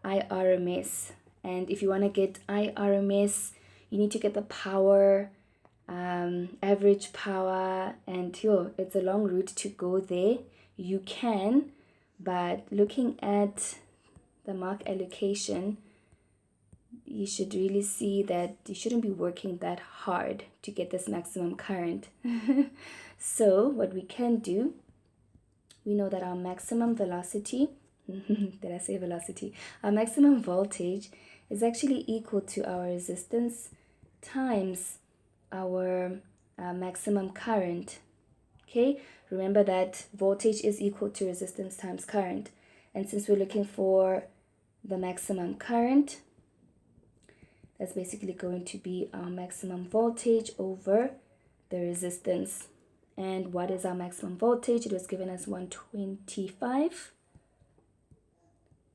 IRMS. And if you want to get IRMS, you need to get the power, average power, and it's a long route to go there. You can, but looking at the mark allocation, you should really see that you shouldn't be working that hard to get this maximum current. So what we can do, we know that our maximum velocity, did I say velocity? Our maximum voltage is actually equal to our resistance times our maximum current. Okay, remember that voltage is equal to resistance times current. And since we're looking for the maximum current, that's basically going to be our maximum voltage over the resistance. And what is our maximum voltage? It was given as 125.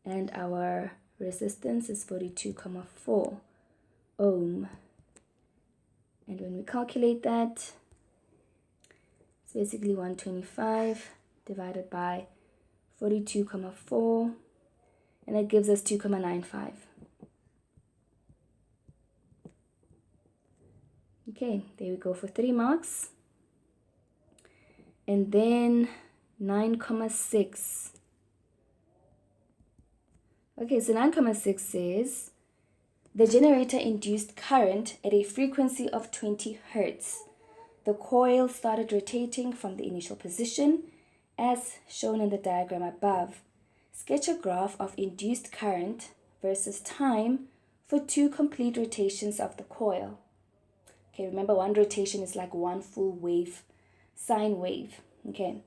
And our resistance is 42.4 ohm. And when we calculate that, it's basically 125 divided by 42.4, and that gives us 2.95. Okay, there we go for 3 marks. And then 9.6. Okay, so 9.6 says the generator induced current at a frequency of 20 Hertz. The coil started rotating from the initial position as shown in the diagram above. Sketch a graph of induced current versus time for 2 complete rotations of the coil. Okay, remember one rotation is like one full wave, sine wave. Okay,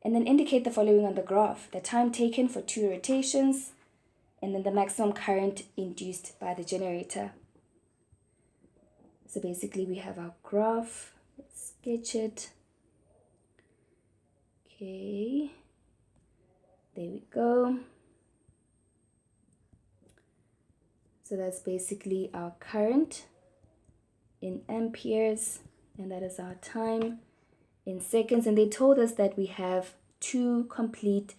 and then indicate the following on the graph: the time taken for 2 rotations, and then the maximum current induced by the generator. So basically we have our graph. Let's sketch it. Okay, there we go. So that's basically our current in amperes, and that is our time in seconds. And they told us that we have 2 complete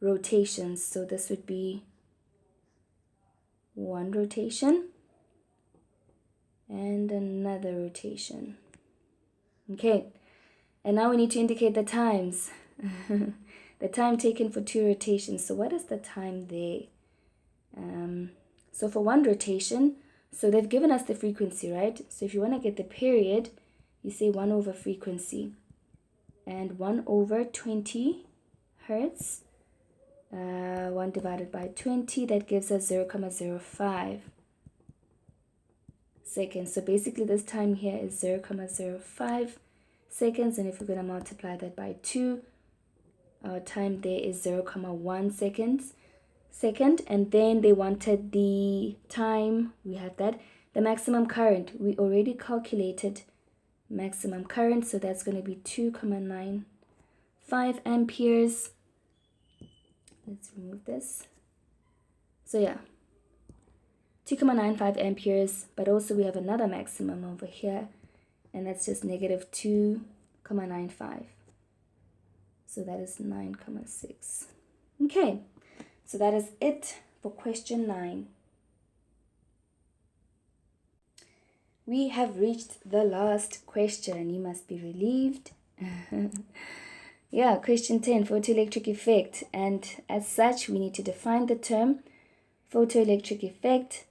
rotations, so this would be 1 rotation and another rotation. Okay, and now we need to indicate the times. the time taken for 2 rotations. So what is the time there? So for 1 rotation, so they've given us the frequency, right? So if you want to get the period, you say 1 over frequency, and 1 over 20 hertz, 1 divided by 20, that gives us 0.05 seconds. So basically this time here is 0.05 seconds, and if we're going to multiply that by 2, our time there is 0.1 second. And then they wanted the time, we have that, the maximum current. We already calculated maximum current, so that's going to be 2.95 amperes. Let's remove this. So yeah, 2.95 amperes, but also we have another maximum over here, and that's just negative 2.95. So that is 9.6. Okay, so that is it for question 9. We have reached the last question. You must be relieved. Yeah, question 10, photoelectric effect. And as such, we need to define the term photoelectric effect.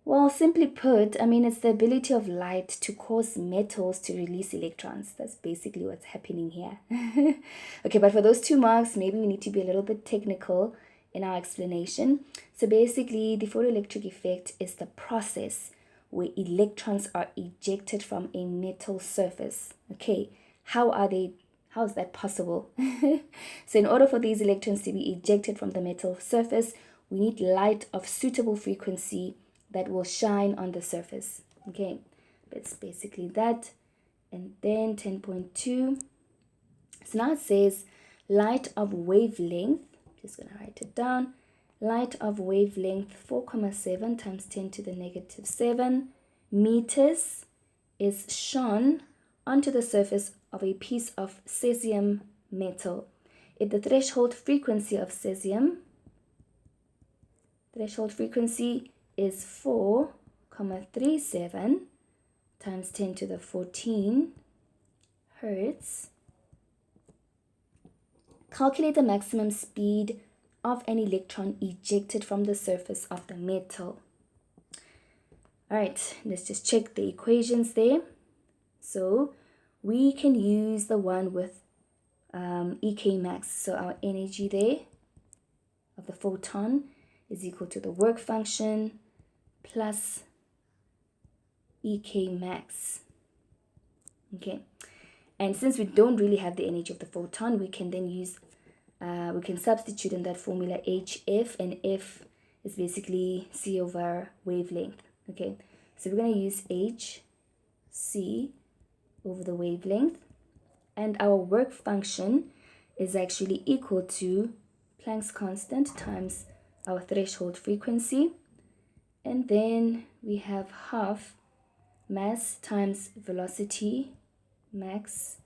Well, simply put, I mean, it's the ability of light to cause metals to release electrons. That's basically what's happening here. Okay, but for those 2 marks, maybe we need to be a little bit technical in our explanation. So basically, the photoelectric effect is the process where electrons are ejected from a metal surface. Okay, how is that possible? So in order for these electrons to be ejected from the metal surface, we need light of suitable frequency that will shine on the surface. Okay, that's basically that. And then 10.2. So now it says light of wavelength, just gonna write it down, light of wavelength 4.7 times 10 to the negative 7 meters is shone onto the surface of a piece of cesium metal. If the threshold frequency of cesium, threshold frequency is 4.37 times 10 to the 14 hertz. Calculate the maximum speed of an electron ejected from the surface of the metal. All right, let's just check the equations there. So we can use the one with EK max. So our energy there of the photon is equal to the work function plus EK max. Okay, and since we don't really have the energy of the photon, we can then use, we can substitute in that formula HF, and F is basically C over wavelength. Okay, so we're going to use HC over the wavelength, and our work function is actually equal to Planck's constant times our threshold frequency, and then we have half mass times velocity max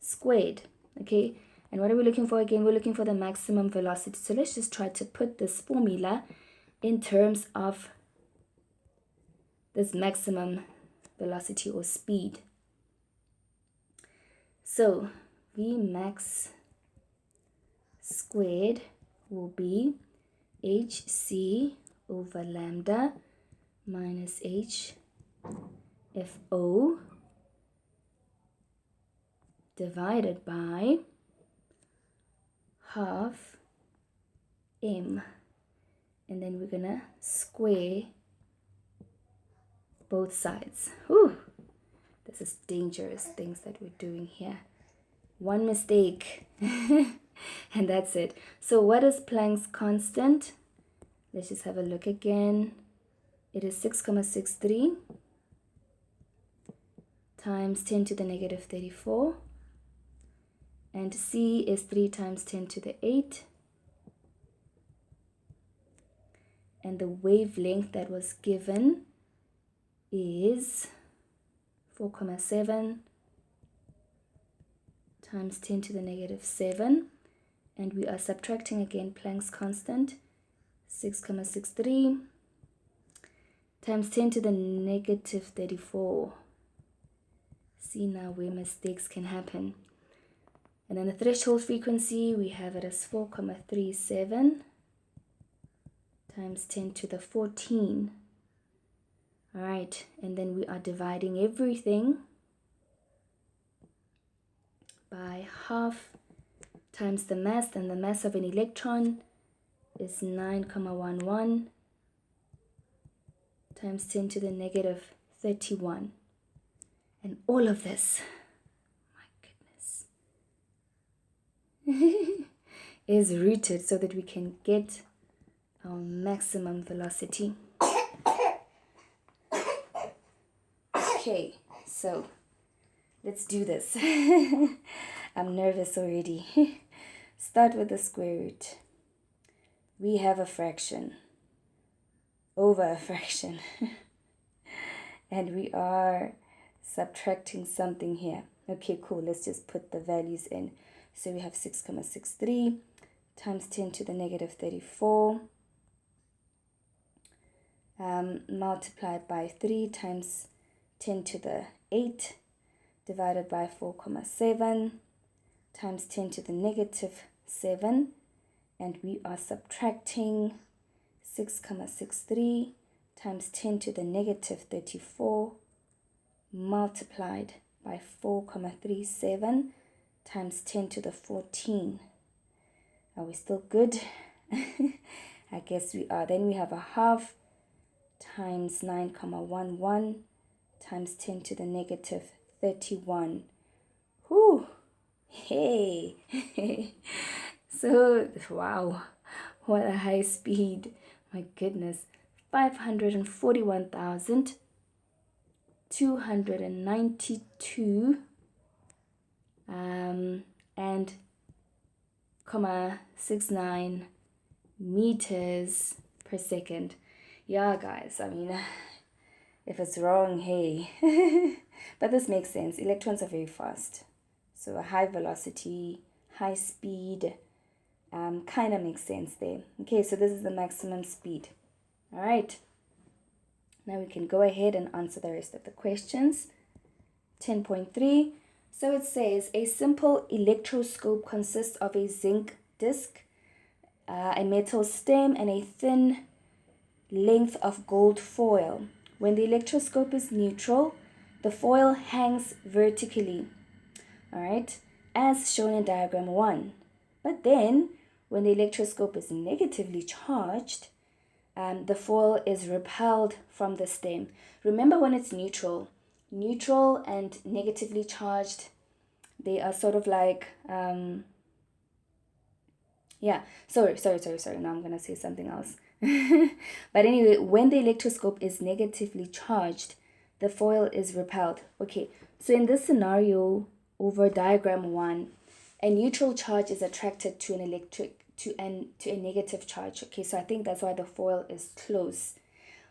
squared. Okay, and what are we looking for again? We're looking for the maximum velocity. So let's just try to put this formula in terms of this maximum velocity or speed. So V max squared will be HC over lambda minus HFO divided by half M, and then we're gonna square both sides. Whew, this is dangerous things that we're doing here. One mistake and that's it. So what is Planck's constant? Let's just have a look again. It is 6.63 times 10 to the negative 34, and C is 3 times 10 to the 8, and the wavelength that was given is 4.7 times 10 to the negative 7, and we are subtracting again Planck's constant, 6.63 times 10 to the negative 34. See now where mistakes can happen. And then the threshold frequency, we have it as 4,37 times 10 to the 14. All right, and then we are dividing everything by half times the mass, and the mass of an electron is 9,11 times 10 to the negative 31. And all of this, my goodness, is rooted so that we can get our maximum velocity. Okay, so let's do this. I'm nervous already. Start with the square root. We have a fraction over a fraction. And we are subtracting something here. Okay, cool. Let's just put the values in. So we have 6,63 times 10 to the negative 34 multiplied by 3 times 10 to the 8 divided by 4,7 times 10 to the negative 7, and we are subtracting 6,63 times 10 to the negative 34 multiplied by 4,37 times 10 to the 14. Are we still good? I guess we are. Then we have a half times 9,11 times 10 to the negative 31. Whew. Hey. So, wow. What a high speed. My goodness. 541,292 and 0.69 meters per second. Yeah, guys, I mean, if it's wrong, hey. But this makes sense. Electrons are very fast. So a high velocity, high speed, kind of makes sense there. Okay, so this is the maximum speed. All right. Now we can go ahead and answer the rest of the questions. 10.3. So it says a simple electroscope consists of a zinc disc, a metal stem, and a thin length of gold foil. When the electroscope is neutral, the foil hangs vertically, all right, as shown in diagram 1. But then, when the electroscope is negatively charged, the foil is repelled from the stem. Remember, when it's neutral and negatively charged, they are sort of like, sorry. Now I'm going to say something else. But anyway, when the electroscope is negatively charged, the foil is repelled. Okay, so in this scenario over diagram 1, a neutral charge is attracted to a negative charge. Okay, so I think that's why the foil is close.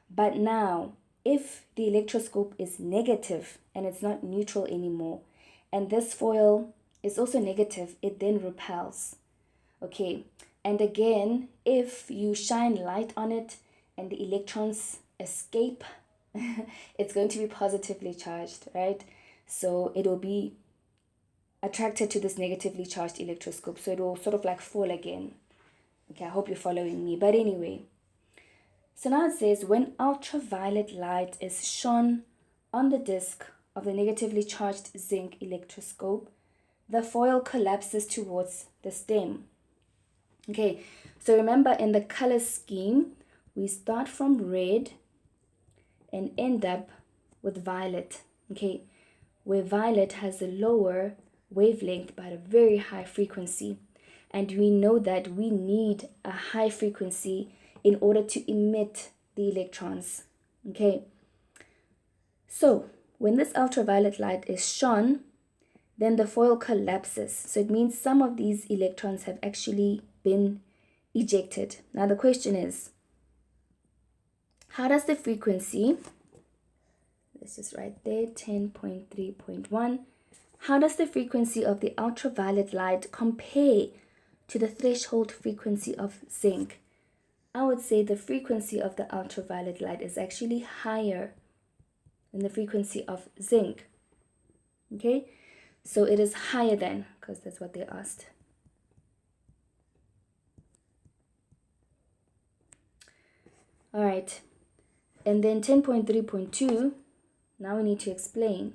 But now, if the electroscope is negative and it's not neutral anymore, and this foil is also negative, it then repels. Okay, and again, if you shine light on it and the electrons escape, it's going to be positively charged, right? So it will be attracted to this negatively charged electroscope. So it will sort of like fall again. Okay, I hope you're following me. But anyway, so now it says when ultraviolet light is shone on the disc of the negatively charged zinc electroscope, the foil collapses towards the stem. Okay, so remember in the color scheme, we start from red and end up with violet. Okay, where violet has a lower wavelength but a very high frequency. And we know that we need a high frequency in order to emit the electrons. Okay, so when this ultraviolet light is shone, then the foil collapses. So it means some of these electrons have actually been ejected. Now the question is, how does the frequency, let's just write there, 10.3.1, how does the frequency of the ultraviolet light compare to the threshold frequency of zinc? I would say the frequency of the ultraviolet light is actually higher than the frequency of zinc. Okay, So it is higher than, because that's what they asked. All right. And then 10.3.2, now we need to explain.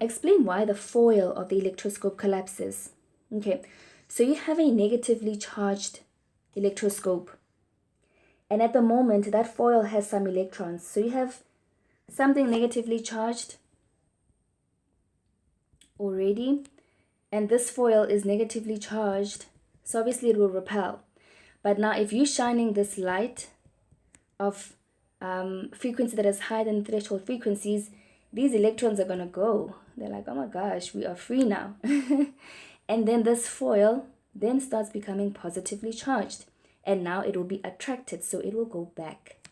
Explain why the foil of the electroscope collapses. Okay, so you have a negatively charged electroscope. And at the moment, that foil has some electrons. So you have something negatively charged already. And this foil is negatively charged. So obviously it will repel. But now if you're shining this light of frequency that is higher than threshold frequencies, these electrons are going to go. They're like, oh my gosh, we are free now. And then this foil then starts becoming positively charged. And now it will be attracted, so it will go back.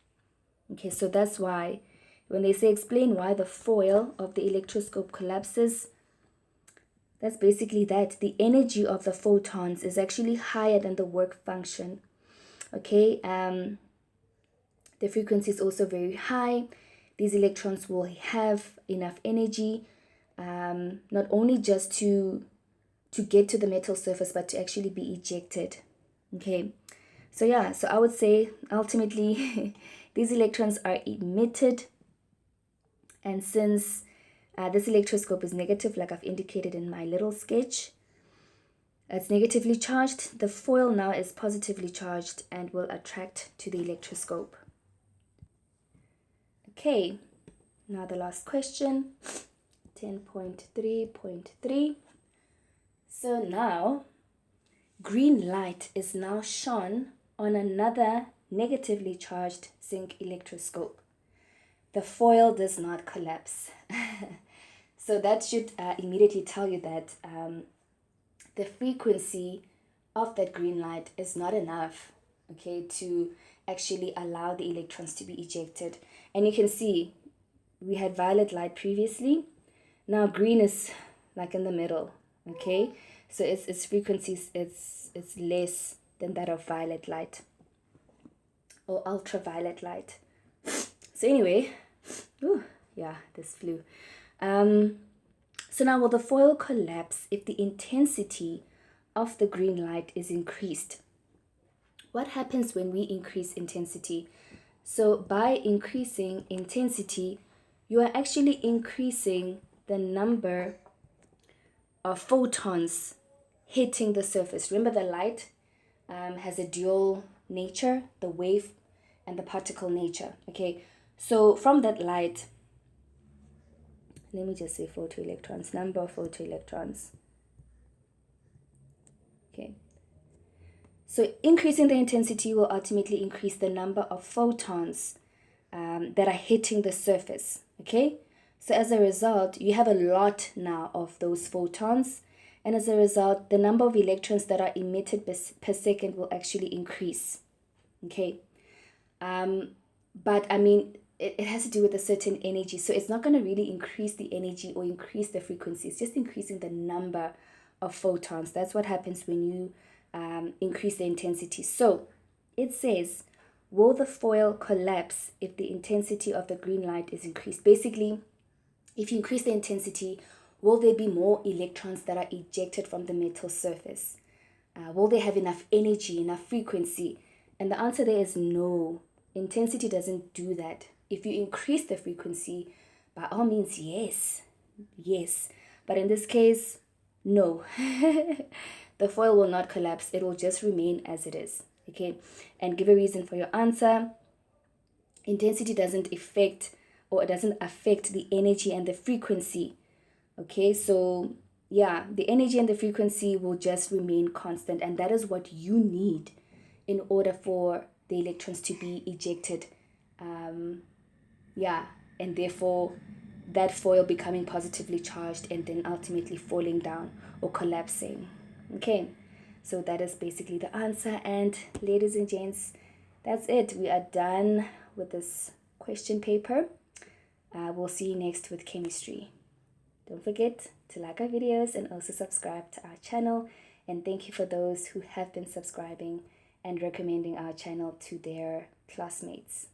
Okay, so that's why when they say explain why the foil of the electroscope collapses, that's basically that. The energy of the photons is actually higher than the work function. Okay, the frequency is also very high. These electrons will have enough energy, not only just to get to the metal surface, but to actually be ejected. Okay, so yeah, so I would say ultimately these electrons are emitted, and since this electroscope is negative, like I've indicated in my little sketch, it's negatively charged. The foil now is positively charged and will attract to the electroscope. Okay, now the last question, 10.3.3. So now, green light is now shone on another negatively charged zinc electroscope. The foil does not collapse. So that should immediately tell you that the frequency of that green light is not enough, okay, to actually allow the electrons to be ejected. And you can see we had violet light previously. Now green is like in the middle, okay? So its frequencies, it's less than that of violet light or ultraviolet light. So anyway, this flew. So now, will the foil collapse if the intensity of the green light is increased? What happens when we increase intensity? So by increasing intensity, you are actually increasing the number of photons hitting the surface. Remember, the light has a dual nature, the wave and the particle nature. Okay, so from that light, let me just say photoelectrons, number of photoelectrons. Okay, so increasing the intensity will ultimately increase the number of photons that are hitting the surface. Okay, so as a result, you have a lot now of those photons, and as a result, the number of electrons that are emitted per second will actually increase. Okay, but I mean, it has to do with a certain energy, so it's not going to really increase the energy or increase the frequency. It's just increasing the number of photons. That's what happens when you increase the intensity. So it says, will the foil collapse if the intensity of the green light is increased? Basically, if you increase the intensity, will there be more electrons that are ejected from the metal surface? Will they have enough energy, enough frequency? And the answer there is no. Intensity doesn't do that. If you increase the frequency, by all means, yes. But in this case, no. The foil will not collapse. It will just remain as it is. Okay, and give a reason for your answer. Intensity doesn't affect the energy and the frequency. Okay, so yeah, the energy and the frequency will just remain constant, and that is what you need in order for the electrons to be ejected. And therefore that foil becoming positively charged and then ultimately falling down or collapsing. Okay, so that is basically the answer. And ladies and gents, that's it. We are done with this question paper. We'll see you next with chemistry. Don't forget to like our videos and also subscribe to our channel. And thank you for those who have been subscribing and recommending our channel to their classmates.